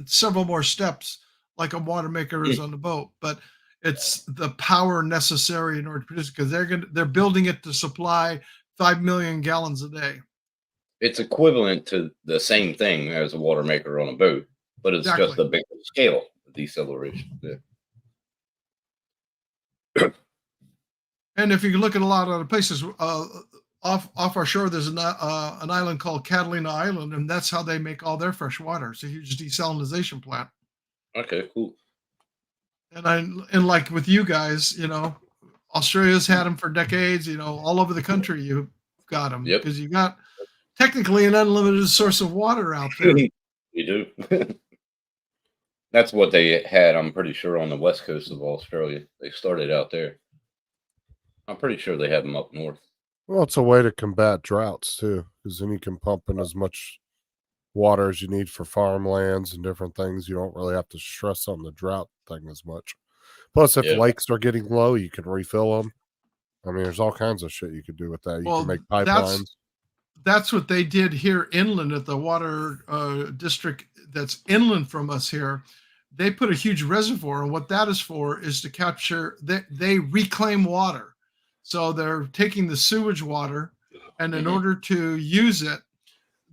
several more steps like a water maker is on the boat. But it's the power necessary in order to produce it, because they're building it to supply 5 million gallons a day. It's equivalent to the same thing as a water maker on a boat, but it's just Exactly. a bigger scale of deceleration. Yeah. And if you look at a lot of other places, off our shore, there's an island called Catalina Island, and that's how they make all their fresh water. It's a huge desalinization plant. Okay, cool. And like with you guys, Australia's had them for decades. All over the country, you've got them Yep. because you got technically an unlimited source of water out there. You do. That's what they had, I'm pretty sure, on the west coast of Australia. They started out there. I'm pretty sure they have them up north. Well, it's a way to combat droughts too, because then you can pump in as much water as you need for farmlands and different things. You don't really have to stress on the drought thing as much. Plus, if Yeah. lakes are getting low, you can refill them. I mean, there's all kinds of shit you could do with that. You Well, can make that's- pipelines. That's what they did here inland at the water district that's inland from us here. They put a huge reservoir, and what that is for is to capture. They reclaim water. So they're taking the sewage water, and in order to use it,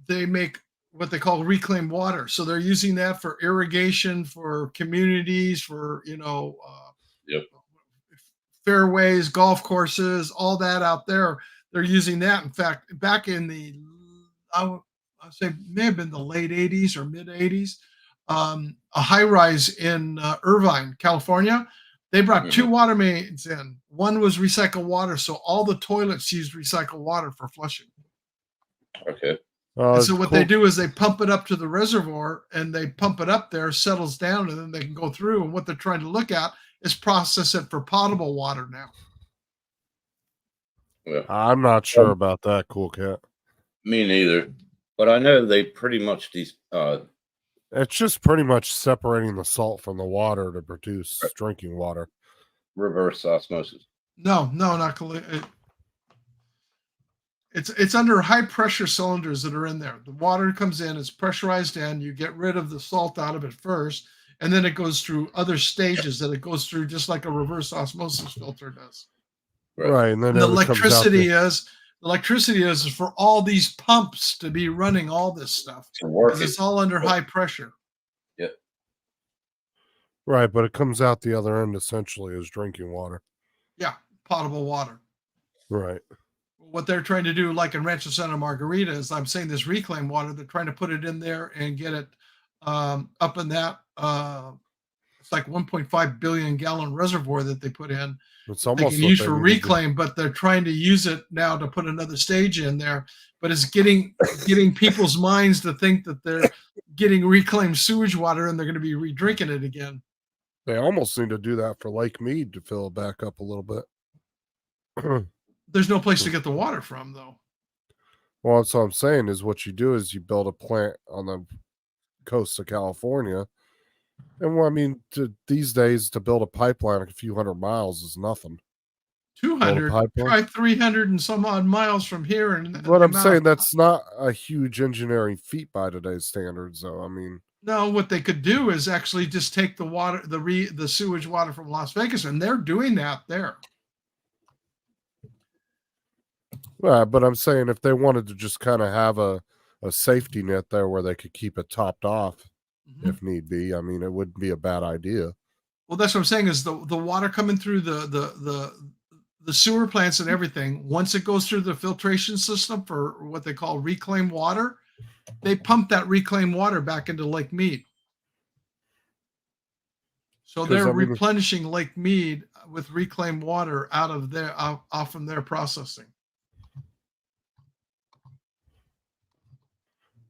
they make what they call reclaimed water. So they're using that for irrigation, for communities, for Yep. fairways, golf courses, all that out there. They're using that. In fact, back in the, I would say may have been the late 80s or mid 80s, a high rise in Irvine, California. They brought two water mains in. One was recycled water, so all the toilets used recycled water for flushing. Okay. Oh, And it's so what cool. they do is they pump it up to the reservoir, and they pump it up there, settles down, and then they can go through. And what they're trying to look at is process it for potable water now. Yeah, I'm not sure about that, Cool Cat. me neither. But I know they pretty much It's just pretty much separating the salt from the water to produce drinking water. reverse osmosis. No, not it's under high pressure cylinders that are in there. The water comes in, it's pressurized in, you get rid of the salt out of it first, and then it goes through other stages that it goes through just like a reverse osmosis filter does. Right. And then And the it comes out electricity is for all these pumps to be running all this stuff. To work 'Cause it. it's all under high pressure. right, but it comes out the other end essentially as drinking water. Yeah, potable water. Right. What they're trying to do, like in Rancho Santa Margarita, is I'm saying this reclaimed water, they're trying to put it in there and get it up in that. It's like 1.5 billion gallon reservoir that they put in. It's They almost can what use they for need to do. reclaim, but they're trying to use it now to put another stage in there. But it's getting people's minds to think that they're getting reclaimed sewage water and they're going to be re-drinking it again. They almost need to do that for Lake Mead to fill it back up a little bit. There's no place to get the water from, though. Well, that's what I'm saying is what you do is you build a plant on the coast of California. And well, I mean, these days to build a pipeline a few hundred miles is nothing. 200, pipeline? try 300 and some odd miles from here. And But the I'm amount saying of- that's not a huge engineering feat by today's standards, though. I mean, No, what they could do is actually just take the water, the sewage water from Las Vegas, and they're doing that there. but I'm saying if they wanted to just kind of have a safety net there where they could keep it topped off Mhm. if need be, I mean, it wouldn't be a bad idea. Well, that's what I'm saying is the water coming through the sewer plants and everything. Once it goes through the filtration system for what they call reclaimed water, they pump that reclaimed water back into Lake Mead. So 'Cause, they're I mean- replenishing Lake Mead with reclaimed water out of their off from their processing.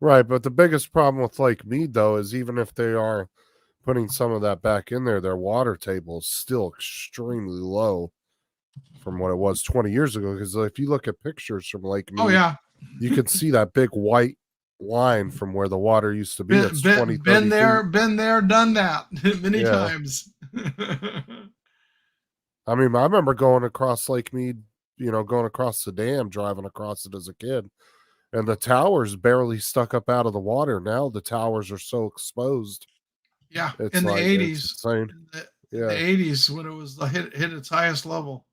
Right, but the biggest problem with Lake Mead, though, is even if they are putting some of that back in there, their water table is still extremely low from what it was 20 years ago. Because if you look at pictures from Lake Mead, Oh yeah, you can see that big white line from where the water used to be. been, It's been, 20, been 30 there, feet. been there, done that many Yeah. times. I mean, I remember going across Lake Mead, going across the dam, driving across it as a kid. And the towers barely stuck up out of the water. Now the towers are so exposed. Yeah, It's in the like, 80s. it's insane. In Yeah. the 80s when it was hit its highest level.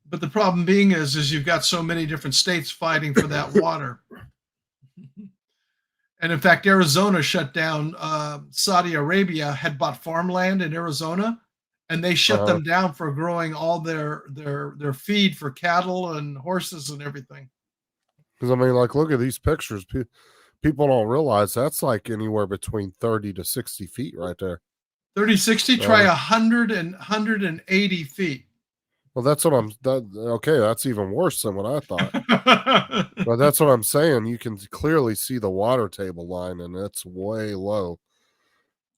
But the problem being is you've got so many different states fighting for that water. And in fact, Arizona shut down. Saudi Arabia had bought farmland in Arizona, and they shut them down for growing all their feed for cattle and horses and everything. Because I mean, like, look at these pictures. People don't realize that's like anywhere between 30 to 60 feet right there. 30, 60, try 100 and 180 feet. Well, that's what okay, that's even worse than what I thought. But that's what I'm saying. You can clearly see the water table line, and it's way low.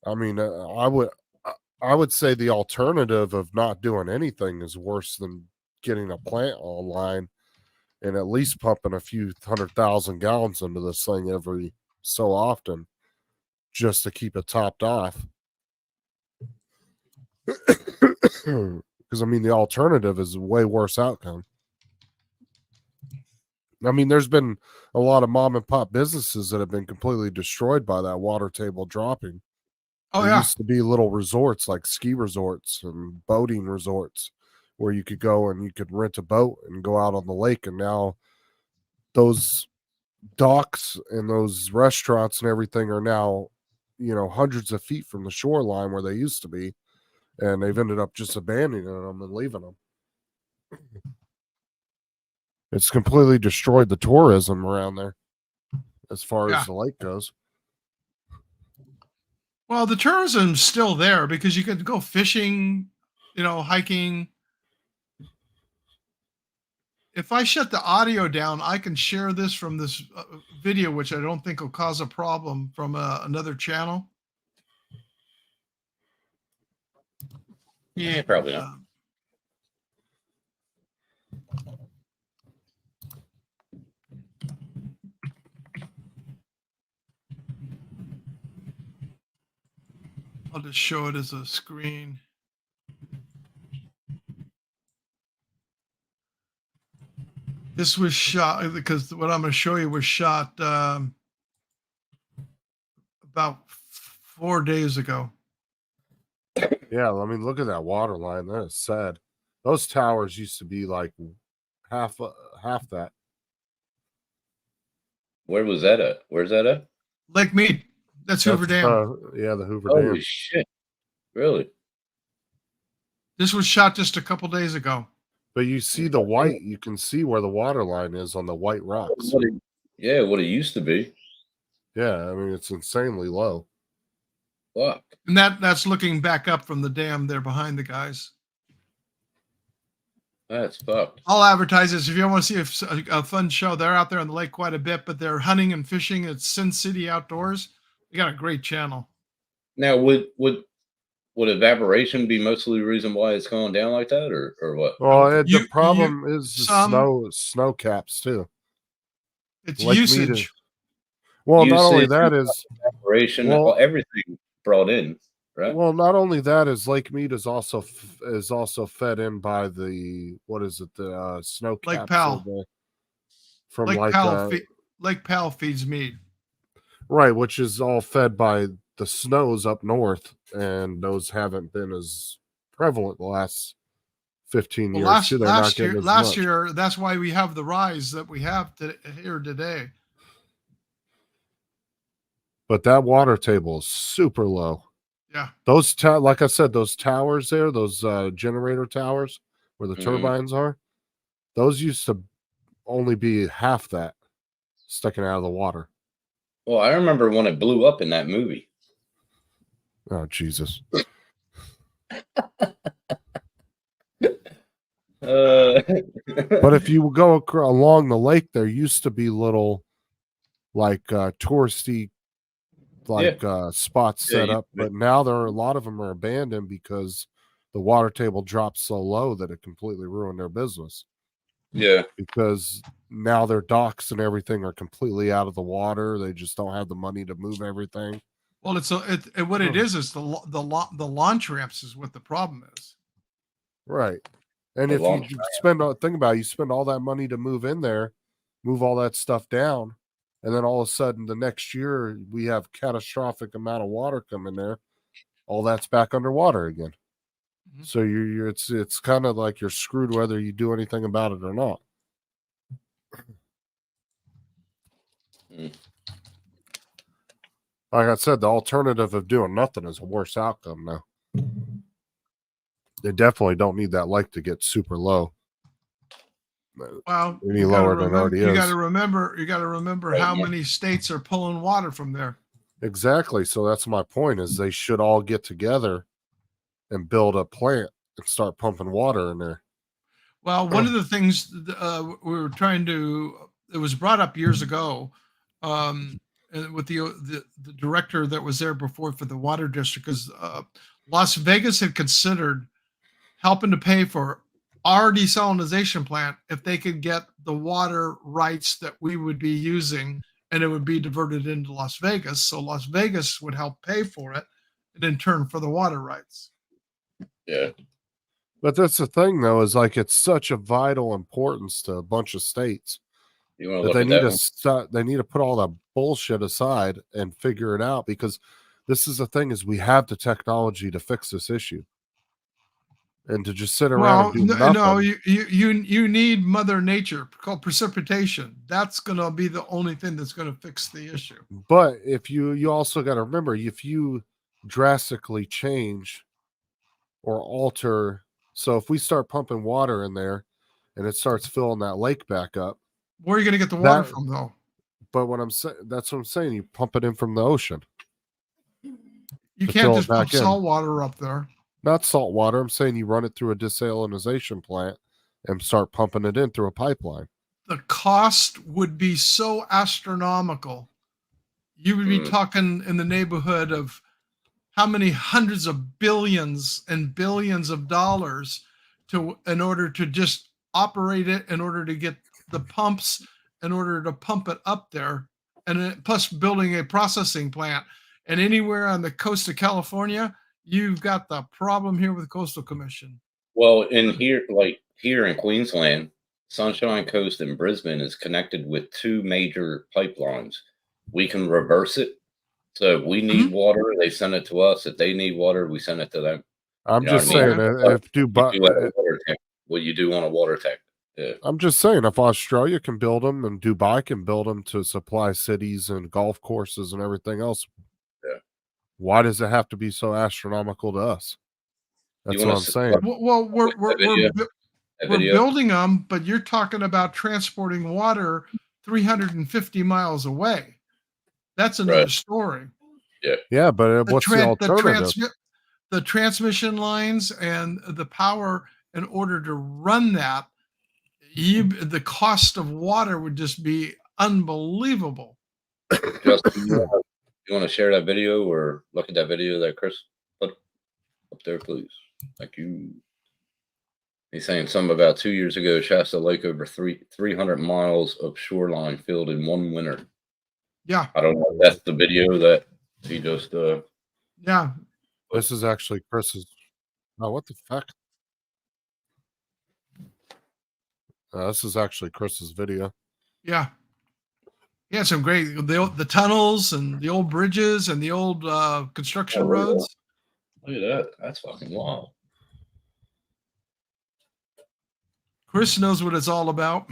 I mean, I would say the alternative of not doing anything is worse than getting a plant online and at least pumping a few 100,000 gallons into this thing every so often just to keep it topped off. Because, I mean, the alternative is a way worse outcome. I mean, there's been a lot of mom and pop businesses that have been completely destroyed by that water table dropping. Oh, There yeah. used to be little resorts like ski resorts and boating resorts where you could go and you could rent a boat and go out on the lake. And now those docks and those restaurants and everything are now, hundreds of feet from the shoreline where they used to be. And they've ended up just abandoning them and leaving them. It's completely destroyed the tourism around there as far as the lake goes. Well, the tourism's still there because you could go fishing, hiking. If I shut the audio down, I can share this from this video, which I don't think will cause a problem from another channel. Yeah, probably not. Um, I'll just show it as a screen. This was shot because what I'm going to show you was shot about 4 days ago. Yeah, I mean, look at that water line. That is sad. Those towers used to be like half that. Where was that at? Where's that at? Lake Mead. That's Hoover That's, Dam. yeah, the Hoover Holy Dam. shit! Really? This was shot just a couple days ago. But you see the white. You can see where the water line is on the white rocks. What it used to be. Yeah, I mean, it's insanely low. Fuck. And that's looking back up from the dam there behind the guys. That's fucked. I'll advertise this if you want to see a fun show. They're out there on the lake quite a bit, but they're hunting and fishing at Sin City Outdoors. They got a great channel. Now, would evaporation be mostly the reason why it's going down like that, or what? Well, You- the problem is the some- snow caps too. It's Lake Mead usage. is- Well, not only Usage, that is Evaporation, Well- everything brought in, right? well, not only that is Lake Mead is also fed in by the what is it the snow caps Lake Powell. from Lake like Powell, Lake Powell feeds Mead. right, which is all fed by the snows up north, and those haven't been as prevalent the last 15 Well, years. too. They're not getting as last much. year, that's why we have the rise that we have here today. But that water table is super low. Yeah. Those like I said, those towers there, those generator towers where the Mhm. turbines are, those used to only be half that sticking out of the water. Well, I remember when it blew up in that movie. Oh Jesus! But if you go along the lake, there used to be little like touristy like spots Yeah, set you- up, but now there are a lot of them are abandoned because the water table dropped so low that it completely ruined their business. Yeah. Because now their docks and everything are completely out of the water. They just don't have the money to move everything. Well, what it is the launch ramps is what the problem is. Right. And The if launch you think about it, you spend all that money to move in there, move all that stuff down, and then all of a sudden the next year we have catastrophic amount of water coming there. All that's back underwater again. Mhm. So it's kind of like you're screwed whether you do anything about it or not. Mm. Like I said, the alternative of doing nothing is a worse outcome now. They definitely don't need that lake to get super low. Well, Any you gotta lower than it already you is. got to remember Right, how yeah. many states are pulling water from there. Exactly. So that's my point is they should all get together and build a plant and start pumping water in there. Well, one of the things we were trying to, it was brought up years ago, and with the director that was there before for the water district, because Las Vegas had considered helping to pay for our desalinization plant if they could get the water rights that we would be using, and it would be diverted into Las Vegas. So Las Vegas would help pay for it, and in turn for the water rights. Yeah. But that's the thing though, is like it's such a vital importance to a bunch of states You want to that look they at need that to one? start, they need to put all that bullshit aside and figure it out, because this is the thing is we have the technology to fix this issue. And to just sit around Well, and do nothing. no, you need Mother Nature called precipitation. That's going to be the only thing that's going to fix the issue. But if you also got to remember, if you drastically change or alter, so if we start pumping water in there and it starts filling that lake back up, Where are you going to get the water That- from, though? but what I'm saying, that's what I'm saying, you pump it in from the ocean, You to can't fill it just pump back in. salt water up there. not salt water. I'm saying you run it through a desalinization plant and start pumping it in through a pipeline. The cost would be so astronomical. You would be talking in the neighborhood of how many hundreds of billions and billions of dollars in order to just operate it, in order to get the pumps, in order to pump it up there, and plus building a processing plant. And anywhere on the coast of California, you've got the problem here with Coastal Commission. Well, in here, like here in Queensland, Sunshine Coast in Brisbane is connected with 2 major pipelines. We can reverse it. So if we need water, they send it to us. If they need water, we send it to them. I'm You know just what I saying, mean? if Dubai, What you do on a water tank. Yeah. I'm just saying, if Australia can build them and Dubai can build them to supply cities and golf courses and everything else, why does it have to be so astronomical to us? That's what I'm saying. Well, we're building them, but you're talking about transporting water 350 miles away. That's another story. Yeah, but what's the alternative? The transmission lines and the power in order to run that, the cost of water would just be unbelievable. Justin, you want to share that video or look at that video that Chris put up there, please? Thank you. He's saying something about 2 years ago, Shasta Lake over 300 miles of shoreline filled in one winter. Yeah. I don't know if that's the video that he just yeah. This is actually Chris's. Oh, what the fuck? This is actually Chris's video. Yeah. Yeah, some great the tunnels and the old bridges and the old construction roads. Look at that. That's fucking wild. Chris knows what it's all about.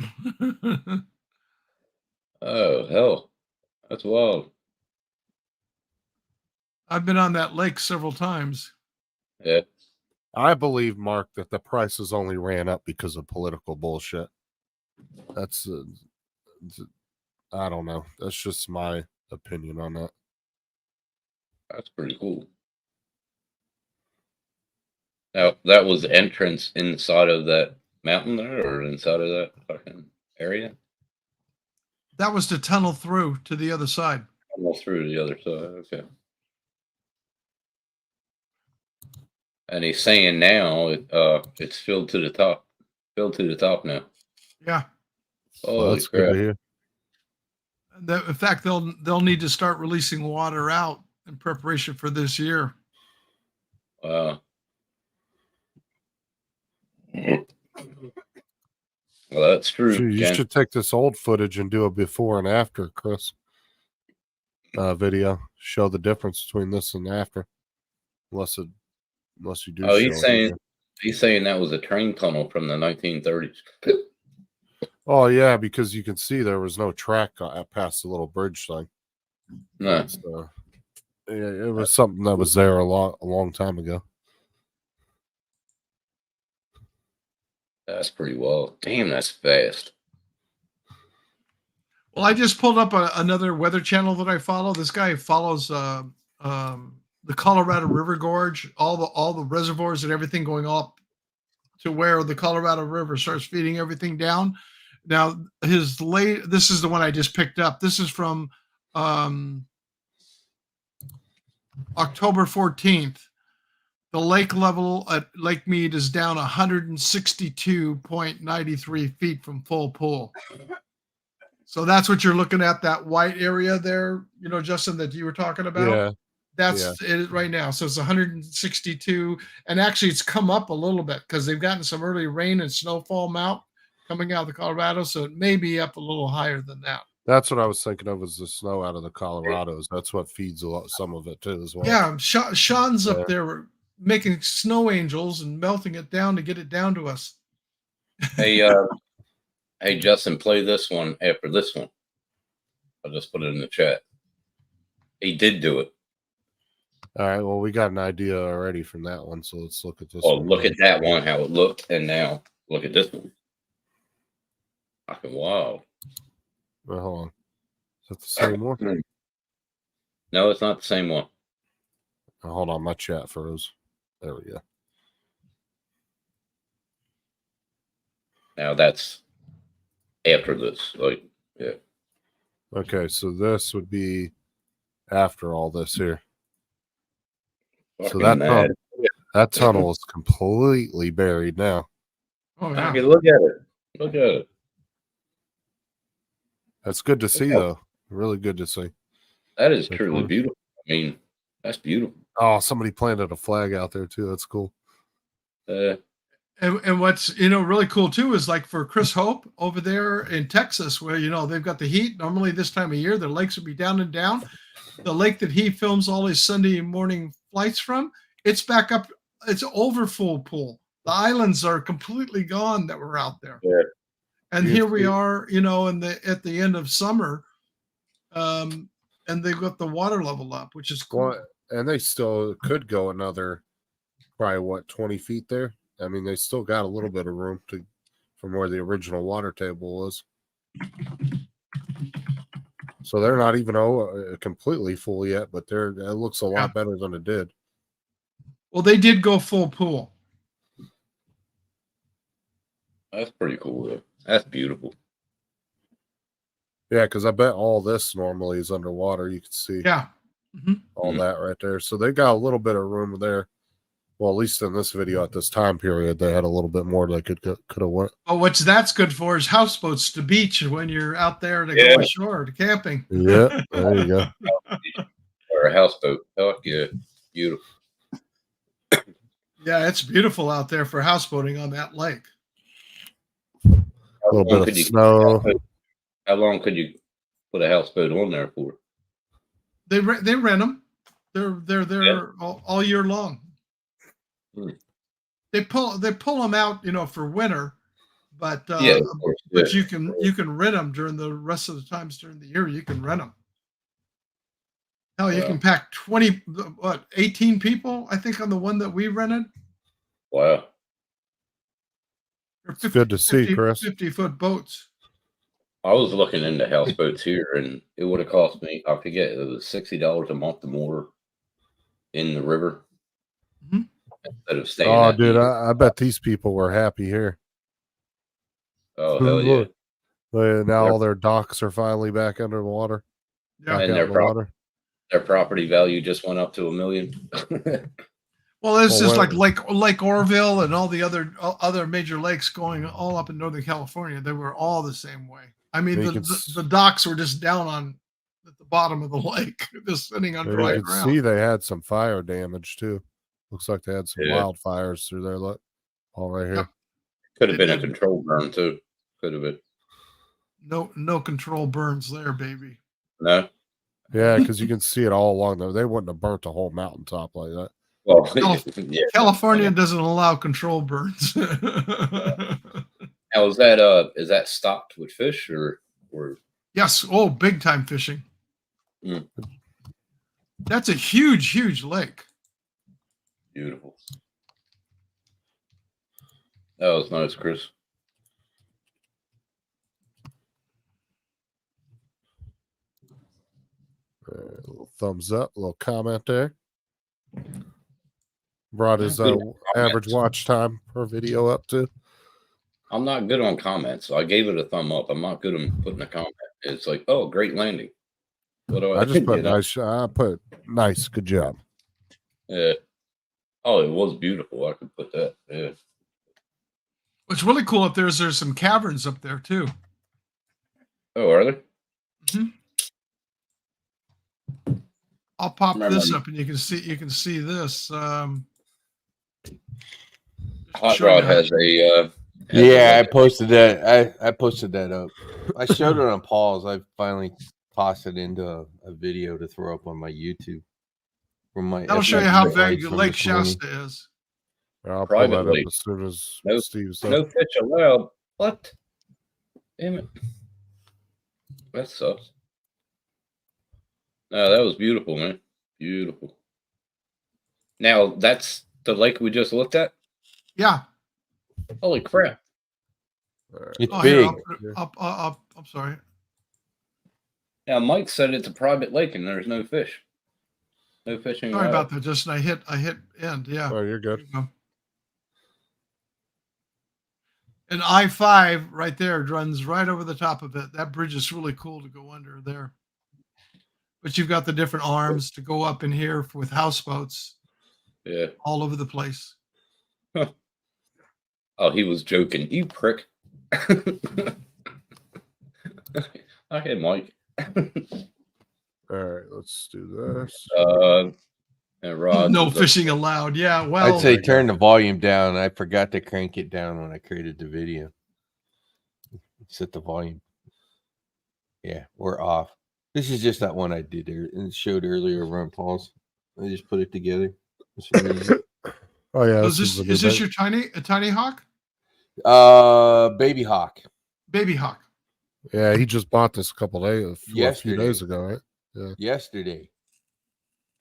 Oh, hell. That's wild. I've been on that lake several times. Yeah. I believe, Mark, that the prices only ran up because of political bullshit. That's, I don't know. That's just my opinion on that. That's pretty cool. Now, that was the entrance inside of that mountain there or inside of that fucking area? That was to tunnel through to the other side. Tunnel through to the other side. Okay. And he's saying now it's filled to the top. Filled to the top now. Yeah. Oh, that's good to hear. In fact, they'll need to start releasing water out in preparation for this year. Wow. Well, that's true. You should take this old footage and do a before and after, Chris. Video. Show the difference between this and after. Unless you do. Oh, he's saying that was a train tunnel from the 1930s. Oh yeah, because you can see there was no track past the little bridge thing. No. It was something that was there a long time ago. That's pretty well. Damn, that's fast. Well, I just pulled up another weather channel that I follow. This guy follows the Colorado River Gorge, all the reservoirs and everything going up to where the Colorado River starts feeding everything down. Now, this is the one I just picked up. This is from October 14th. The lake level at Lake Mead is down 162.93 feet from full pool. So that's what you're looking at, that white area there, Justin, that you were talking about. Yeah. That's it right now. So it's 162. And actually, it's come up a little bit because they've gotten some early rain and snowfall coming out of the Colorado. So it may be up a little higher than that. That's what I was thinking of, was the snow out of the Colorados. That's what feeds some of it too as well. Yeah. Sean's up there making snow angels and melting it down to get it down to us. Hey, hey, Justin, play this one after this one. I'll just put it in the chat. He did do it. All right. Well, we got an idea already from that one, so let's look at this. Oh, look at that one, how it looked, and now look at this one. Fucking wow. Well, hold on. Is that the same one? No, it's not the same one. Oh, hold on, my chat froze. There we go. Now that's after this. Like, yeah. Okay, so this would be after all this here. So Fucking mad. that tunnel is completely buried now. Oh I yeah. can look at it. Look at it. That's good to see, how- though. Really good to see. That is That's truly cool. beautiful. I mean, that's beautiful. Oh, somebody planted a flag out there too. That's cool. And what's really cool too is like for Chris Hope over there in Texas, where they've got the heat. Normally this time of year, the lakes would be down and down. The lake that he films all his Sunday morning flights from, it's back up. It's over full pool. The islands are completely gone that were out there. Yeah. And here we are, at the end of summer, and they've got the water level up, which is cool. Well, and they still could go another, probably 20 feet there. I mean, they still got a little bit of room from where the original water table was. So they're not even completely full yet, but it looks a lot better than it did. Well, they did go full pool. That's pretty cool, though. That's beautiful. Yeah, because I bet all this normally is underwater. You can see all that right there. So they got a little bit of room there. Well, at least in this video at this time period, they had a little bit more they could have went. Oh, that's good for is houseboats to beach when you're out there to go ashore to camping. Yeah, there you go. Or a houseboat. Oh, yeah. Beautiful. Yeah, it's beautiful out there for houseboating on that lake. A little bit of snow. How long could you put a houseboat on there for? They rent them. They're there all year long. They pull them out, for winter, but of course, but you can rent them during the rest of the times during the year. You can rent them. Hell, you can pack 18 people, I think, on the one that we rented. Wow. They're It's good to see, Chris. 50-foot boats. I was looking into houseboats here, and it would have cost me, I forget, it was $60 a month or more in the river. Instead of staying. Oh, dude, I bet these people were happy here. Oh, hell yeah. Now all their docks are finally back underwater. Yeah. And their property value just went up to $1 million. Well, it's just like Lake Orville and all the other major lakes going all up in Northern California. They were all the same way. I mean, the docks were just down at the bottom of the lake, just sitting on dry You ground. can see they had some fire damage too. Looks like they had some wildfires through there. Look, all right here. Yep. Could have been a control burn too. Could have been. No control burns there, baby. No. Yeah, because you can see it all along there. They wouldn't have burnt the whole mountaintop like that. Well, California doesn't allow control burns. Now is that stocked with fish or? Yes. Oh, big time fishing. That's a huge lake. Beautiful. That was nice, Chris. A little thumbs up, a little comment there. Brought his average watch time per video up to. I'm not good on comments, so I gave it a thumb up. I'm not good on putting a comment. It's like, oh, great landing. What do I just put nice. I put nice. Good job. Yeah. Oh, it was beautiful. I could put that. Yeah. What's really cool up there is there's some caverns up there too. Oh, are there? I'll pop this up and you can see this. Hot Rod has a I posted that. I posted that up. I showed it on Paul's. I finally tossed it into a video to throw up on my YouTube. That'll show you how big Lake Shasta is. I'll pull that up as soon as Steve's done. No fish allowed. What? Damn it. That sucks. No, that was beautiful, man. Beautiful. Now, that's the lake we just looked at? Yeah. Holy crap. It's big. I'm sorry. Now, Mike said it's a private lake and there's no fish. No fishing. Sorry about that. Just I hit end. Yeah. Oh, you're good. And I-5 right there runs right over the top of it. That bridge is really cool to go under there. But you've got the different arms to go up in here with houseboats. Yeah. all over the place. Oh, he was joking. You prick. Okay, Mike. All right, let's do this. And Rod. No fishing allowed. Yeah, I'd well, say turn the volume down. I forgot to crank it down when I created the video. Set the volume. Yeah, we're off. This is just that one I did there and showed earlier around Paul's. I just put it together. Oh yeah, is this your tiny hawk? Baby hawk. Baby hawk. Yeah, he just bought this a few days ago, right? Yeah. Yesterday.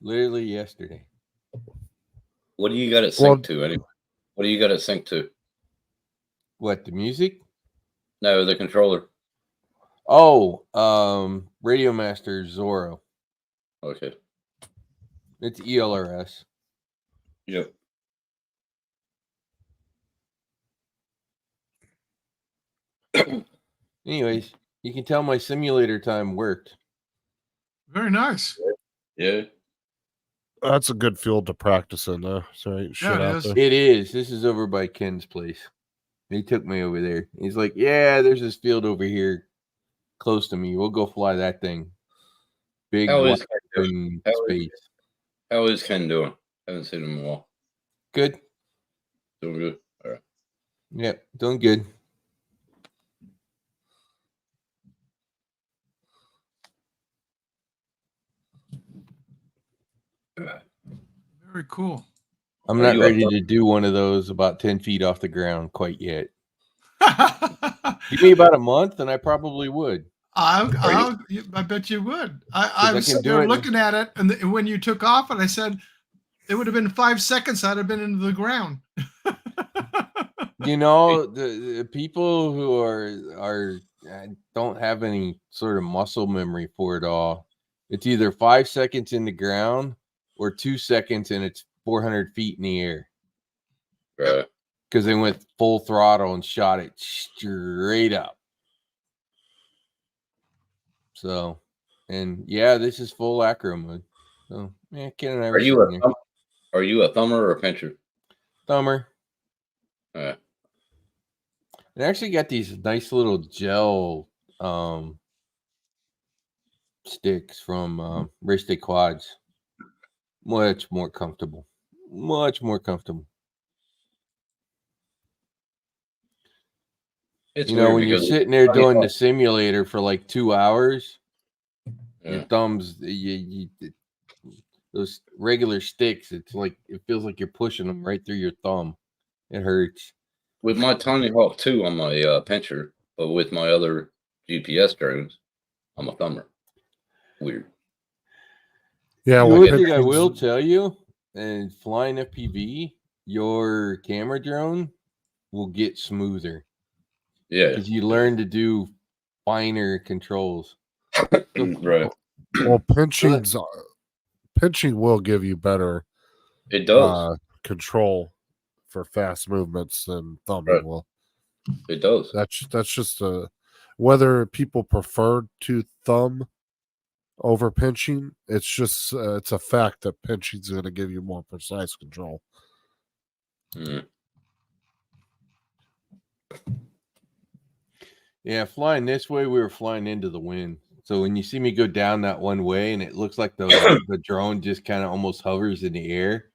Literally yesterday. What do you got it synced to anyway? What do you got it synced to? What, the music? No, the controller. Oh, Radio Master Zorro. Okay. It's ELRS. Yep. Anyways, you can tell my simulator time worked. Very nice. Yeah. That's a good field to practice in, though. Sorry, shit it out is. there. It is. This is over by Ken's place. He took me over there. He's like, yeah, there's this field over here close to me. We'll go fly that thing. Big How is in space. How is Ken doing? Haven't seen him in a while. Good. Doing good. All right. Yep, doing good. Very cool. I'm Are not you ready up? to do one of those about 10 feet off the ground quite yet. Give me about a month and I probably would. I bet you would. I was sitting there looking at it, and when you took off, and I said, it would have been 5 seconds. I'd have been into the ground. You know, the people who are don't have any sort of muscle memory for it all. It's either 5 seconds in the ground or 2 seconds and it's 400 feet in the air. Right. Because they went full throttle and shot it straight up. So, and yeah, this is full acro mode. So, yeah, Ken and I Are you a thumber or a pincher? thumber? Yeah. It actually got these nice little gel sticks from Race Day Quads. Much more comfortable. Much more comfortable. It's You know, when you're because sitting there doing the simulator for like 2 hours, your Yeah. thumbs, those regular sticks, it's like it feels like you're pushing them right through your thumb. It hurts. with my Tiny Hawk 2 on my pincher, but with my other GPS drones, I'm a thumber. Weird. Yeah, The well, only thing I pinching's- will tell you, and flying FPV, your camera drone will get smoother Yeah. because you learn to do finer controls. Right. Well, pinching will give you better It does. control for fast movements than thumbing Right. will. It does. That's just whether people prefer to thumb over pinching. It's just it's a fact that pinching is going to give you more precise control. Mm. Yeah, flying this way, we were flying into the wind. So when you see me go down that one way and it looks like the drone just kind of almost hovers in the air,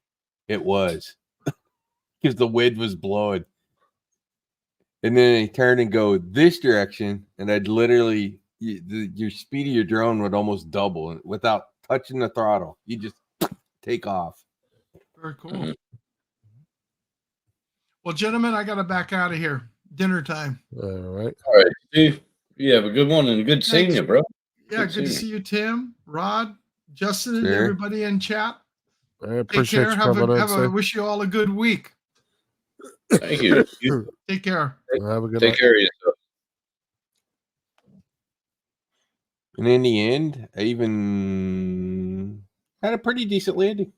it was because the wind was blowing. And then I turn and go this direction, and I'd literally, your speed of your drone would almost double without touching the throttle. You just take off. Very cool. Mhm. Well, gentlemen, I got to back out of here. Dinner time. All right. All right, Steve. You have a good one and good seeing Thanks. you, bro. Yeah, Good good to seeing see you, Tim, Rod, Justin, and Sure. everybody in chat. I Take appreciate care. you Have coming in. a wish you all a good week. Thank you. You Take care. Have a good take night. care of yourself. And in the end, I even had a pretty decent landing.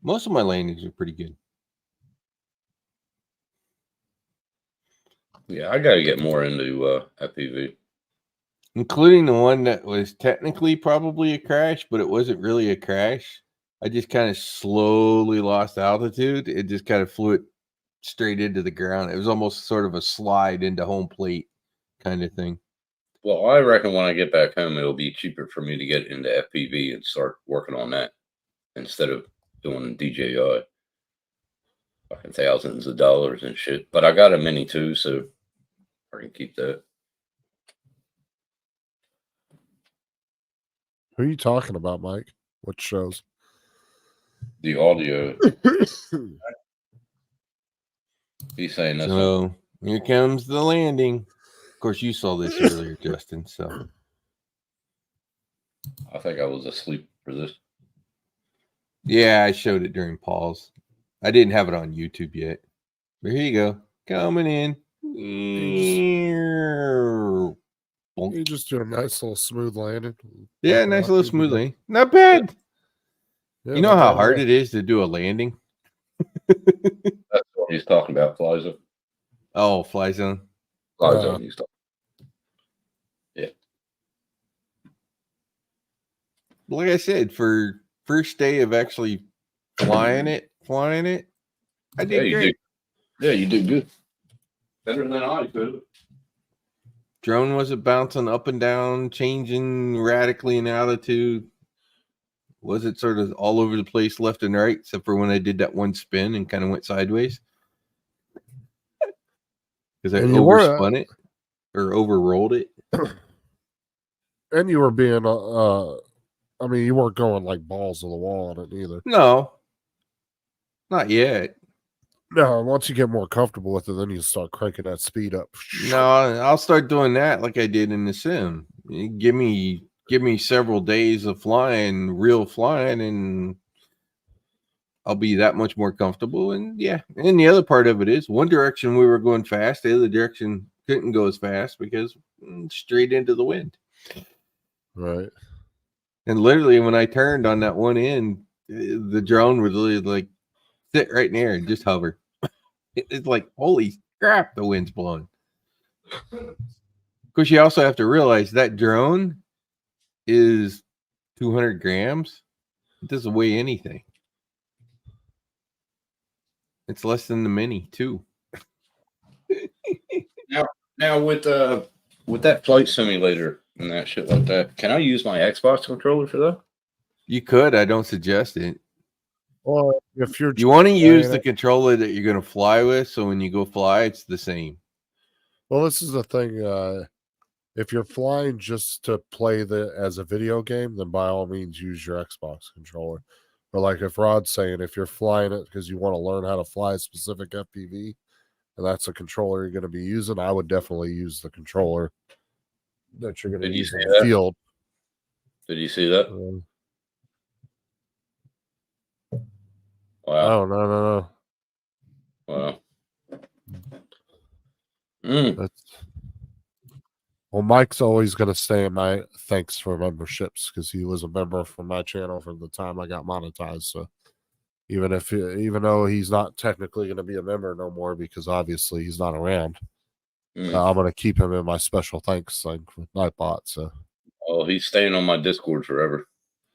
Most of my landings were pretty good. Yeah, I got to get more into FPV. Including the one that was technically probably a crash, but it wasn't really a crash. I just kind of slowly lost altitude. It just kind of flew it straight into the ground. It was almost sort of a slide into home plate kind of thing. Well, I reckon when I get back home, it'll be cheaper for me to get into FPV and start working on that instead of doing DJI. Fucking thousands of dollars and shit. But I got a Mini too, so I can keep that. Who are you talking about, Mike? What shows? The audio. He's saying that's So here comes the landing. Of course, you saw this earlier, Justin. So I think I was asleep for this. yeah, I showed it during Paul's. I didn't have it on YouTube yet. But here you go. Coming in. You just do a nice little smooth landing. Yeah, nice little smooth landing. Not bad. Yeah, You know how hard it is to do a landing? That's what he's talking about, Fly Zone. Oh, fly zone. Fly Zone he's talking. Yeah. Like I said, for first day of actually flying it, I did great. Yeah, you did good. Better than I could. Drone wasn't bouncing up and down, changing radically in altitude. Was it sort of all over the place, left and right, except for when I did that one spin and kind of went sideways? Because I And you were, overspun it or overrolled it. And you were being, I mean, you weren't going like balls to the wall on it either. No, not yet. No, once you get more comfortable with it, then you start cranking that speed up. No, I'll start doing that like I did in the sim. Give me several days of flying, real flying, and I'll be that much more comfortable. And yeah, and the other part of it is one direction we were going fast, the other direction couldn't go as fast because straight into the wind. Right. And literally, when I turned on that one end, the drone would literally like sit right in the air and just hover. It's like, holy crap, the wind's blowing. Of course, you also have to realize that drone is 200 grams. It doesn't weigh anything. It's less than the Mini, too. Now with that flight simulator and that shit like that, can I use my Xbox controller for that? You could. I don't suggest it. Or if you're You want to use the controller that you're going to fly with, so when you go fly, it's the same. Well, this is the thing. If you're flying just to play as a video game, then by all means use your Xbox controller. But like if Rod's saying, if you're flying it because you want to learn how to fly a specific FPV, and that's a controller you're going to be using, I would definitely use the controller that you're going to use in the field. Did you see that? Wow. Oh, no. Wow. Well, Mike's always going to stay in my thanks for memberships because he was a member for my channel from the time I got monetized. So even though he's not technically going to be a member no more because obviously he's not around, I'm going to keep him in my special thanks thing with Nightbot. So, he's staying on my Discord forever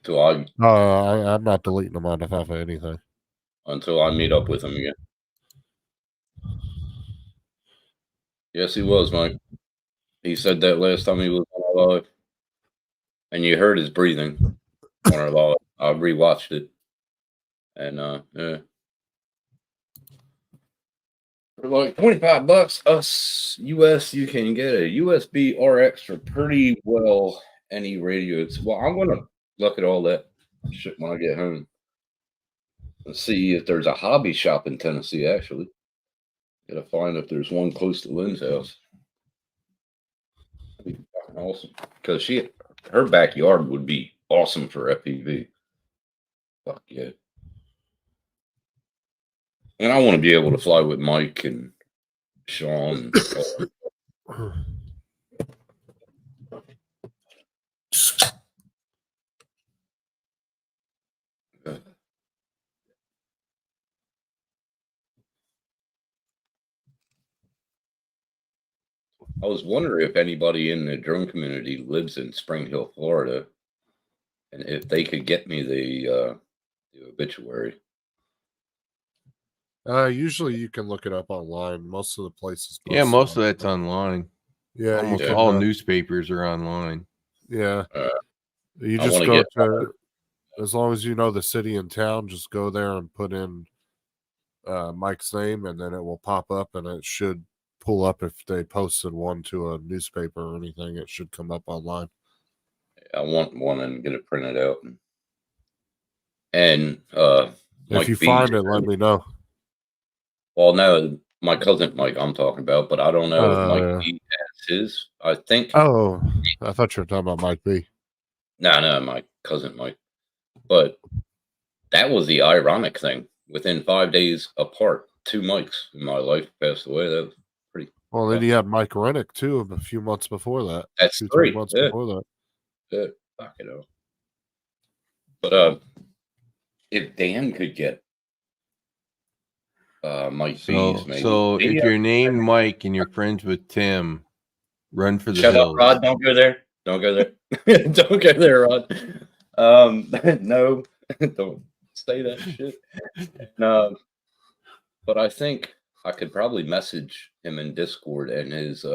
I'm not deleting him on half of anything until I meet up with him again. Yes, he was, Mike. He said that last time he was on our live, and you heard his breathing on our live. I rewatched it, and yeah, for like $25 us US, you can get a USB RX for pretty well any radio. Well, I'm gonna look at all that shit when I get home and see if there's a hobby shop in Tennessee. Actually, gotta find if there's one close to Lynn's house. That'd be fucking awesome because her backyard would be awesome for FPV. Fuck yeah. And I want to be able to fly with Mike and Sean. I was wondering if anybody in the drone community lives in Spring Hill, Florida, and if they could get me the the obituary. Usually you can look it up online. Most of the places. Yeah, post it most of on- that's online. Yeah, Almost you can, all newspapers are online. Yeah, you I just wanna go get- to. As long as you know the city and town, just go there and put in Mike's name, and then it will pop up, and it should pull up if they posted one to a newspaper or anything. It should come up online. I want one and get it printed out. And If you B- find it, let me know. Well, no, my cousin Mike I'm talking about, but I don't know if Mike yeah. B has his. I think Oh, I thought you were talking about Mike B. no, my cousin Mike. But that was the ironic thing. Within 5 days apart, 2 Mikes in my life passed away. That was pretty. Well, then you had Mike Rennick too a few months before that. That's 2-3 3 months yeah. before that. Good. Fuck it up. But if Dan could get Mike B's, maybe. So if Maybe you're named Mike and you're friends with Tim, run for the Shut hills. up, Rod. Don't go there. Don't go there. Don't go there, Rod. No, don't say that shit. No, but I think I could probably message him in Discord, and his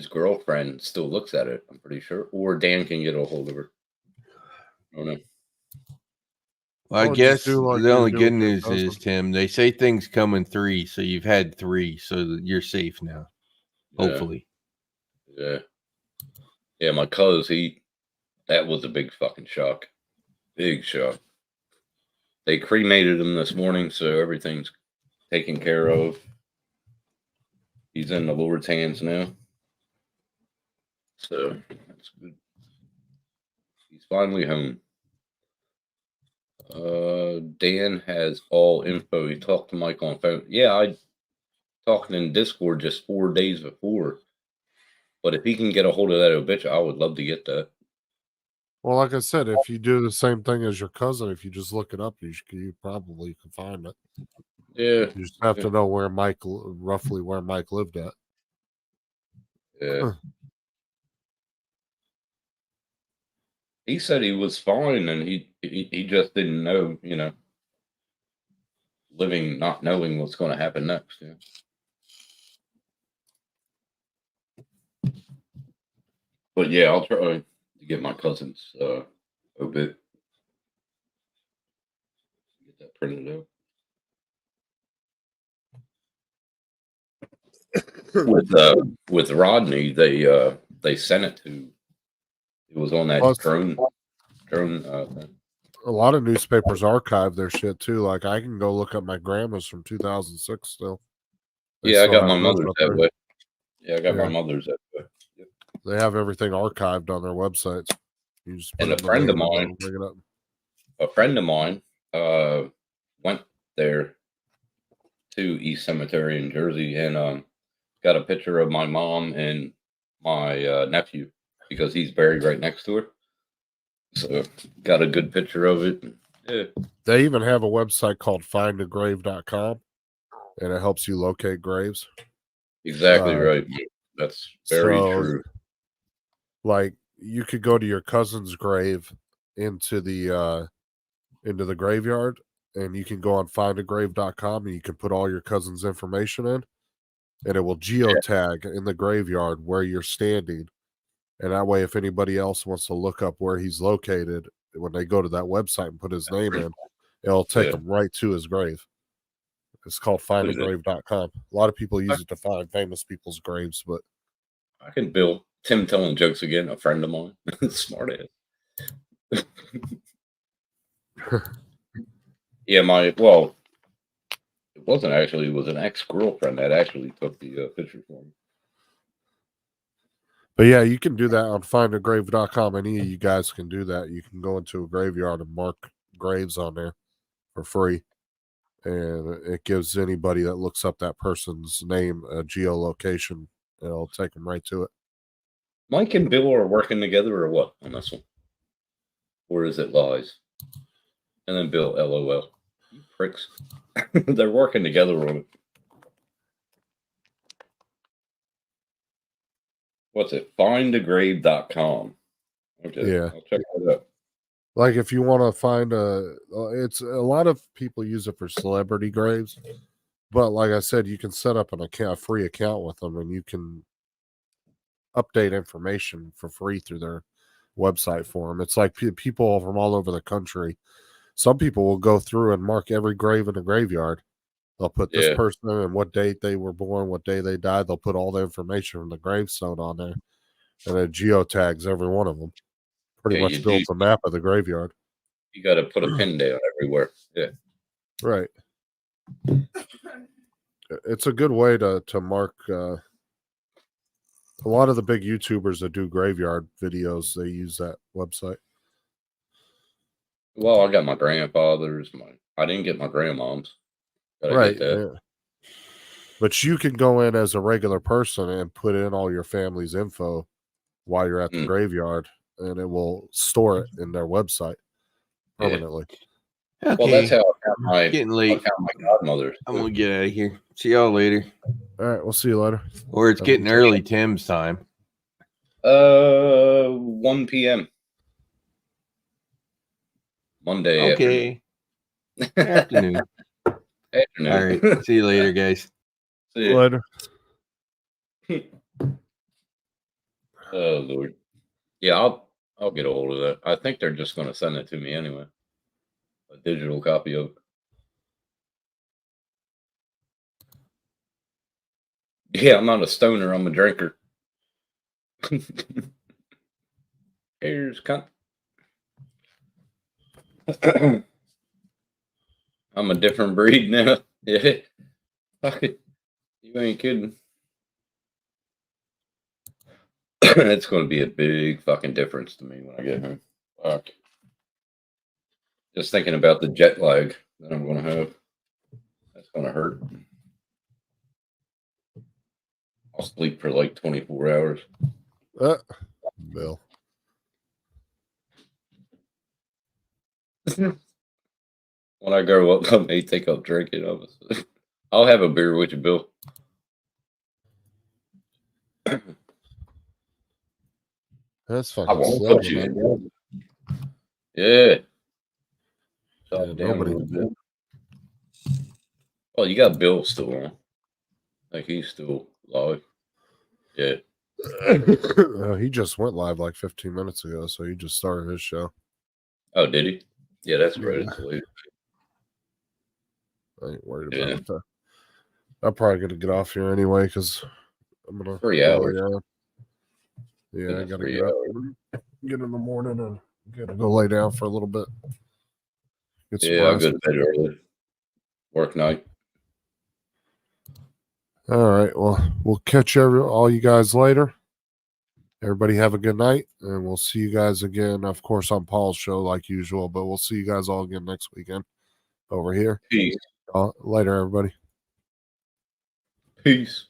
girlfriend still looks at it. I'm pretty sure, or Dan can get a hold of her. I don't know. Well, I Or just guess do like the you only do good with your news is, cousin. Tim, they say things come in 3, so you've had 3, so you're safe now. Yeah. Hopefully. Yeah, my cousin, that was a big fucking shock. Big shock. They cremated him this morning, so everything's taken care of. He's in the Lord's hands now. So that's good. He's finally home. Dan has all info. He talked to Mike on phone. Yeah, I talked in Discord just 4 days before. But if he can get a hold of that obituary, I would love to get that. Well, like I said, if you do the same thing as your cousin, if you just look it up, you probably can find it. Yeah. You just have to know where roughly where Mike lived at. Yeah. He said he was fine, and he just didn't know, not knowing what's going to happen next. Yeah. But yeah, I'll try to get my cousin's obit. Get that printed out. With Rodney, they sent it to. It was on that Plus- drone thing. A lot of newspapers archive their shit too. Like I can go look up my grandma's from 2006 still. They Yeah, I still got have my those mother's up that there. way. Yeah, I got my Yeah. mother's that way. They have everything archived on their websites. You just And put a in the friend of name and mine- it'll bring it up. A friend of mine went there to East Cemetery in Jersey and got a picture of my mom and my nephew because he's buried right next to her. So got a good picture of it. Yeah. They even have a website called findagrave.com and it helps you locate graves. Exactly Uh, right. That's very so- true. Like you could go to your cousin's grave into the graveyard and you can go on findagrave.com and you can put all your cousin's information in and it will geotag in the graveyard where you're standing. And that way, if anybody else wants to look up where he's located, when they go to that website and put his name in, it'll take them right to his grave. It's called findagrave.com. A lot of people use it to find famous people's graves, but I can build Tim telling jokes again, a friend of mine. Smart ass. Yeah, it wasn't actually, it was an ex-girlfriend that actually took the picture for me. But yeah, you can do that on findagrave.com. Any of you guys can do that. You can go into a graveyard and mark graves on there for free. And it gives anybody that looks up that person's name a geolocation. It'll take them right to it. Mike and Bill are working together or what on this one? Or is it lies? And then Bill, LOL. You pricks. They're working together on it. What's it? Findagrave.com. Okay. Yeah. I'll check that out. Like if you want to find it's a lot of people use it for celebrity graves, but like I said, you can set up a free account with them, and you can update information for free through their website for them. It's like people from all over the country. Some people will go through and mark every grave in the graveyard. They'll put this Yeah. person and what date they were born, what day they died. They'll put all the information from the gravestone on there, and it geotags every one of them. Pretty Yeah, much you builds do. a map of the graveyard. You got to put a pin down everywhere. Yeah. Right. It's a good way to mark. A lot of the big YouTubers that do graveyard videos, they use that website. Well, I got my grandfather's. I didn't get my grandmom's. Gotta Right. get that. Yeah. But you can go in as a regular person and put in all your family's info while you're at the graveyard, and it will store it in their website permanently. Okay. Well, that's how I found my, Getting I late. found my godmother. I'm gonna get out of here. See y'all later. All right, we'll see you later. Or it's getting early Tim's time. 1 p.m. Monday Okay. Afternoon. afternoon. All right. See you later, guys. See ya. Later. Oh Lord. Yeah, I'll get a hold of that. I think they're just going to send it to me anyway. A digital copy of it. Yeah, I'm not a stoner. I'm a drinker. Here's cunt. I'm a different breed now. Yeah. Fuck it. You ain't kidding. It's going to be a big fucking difference to me when I get home. Fuck. Just thinking about the jet lag that I'm going to have. That's going to hurt. I'll sleep for like 24 hours. Bill. When I grow up, I may take up drinking. Obviously. I'll have a beer with you, Bill. That's I fucking won't slow, put you man. in. Yeah. Stop Yeah, down a nobody- little bit. Oh, you got Bill still on. Like he's still live. Yeah. He just went live like 15 minutes ago, so he just started his show. Oh, did he? Yeah, that's right. It's later. I ain't worried Yeah. about that. I'm probably gonna get off here anyway because I'm gonna 3 go hours. lay down. Yeah, I Yeah, gotta 3 get up, hours. get in the morning, and gotta go lay down for a little bit. Get some Yeah, I'll rest. go to bed early. Work night. All right. Well, we'll catch all you guys later. Everybody have a good night, and we'll see you guys again, of course, on Paul's show like usual. But we'll see you guys all again next weekend over here. Peace. Later, everybody. Peace.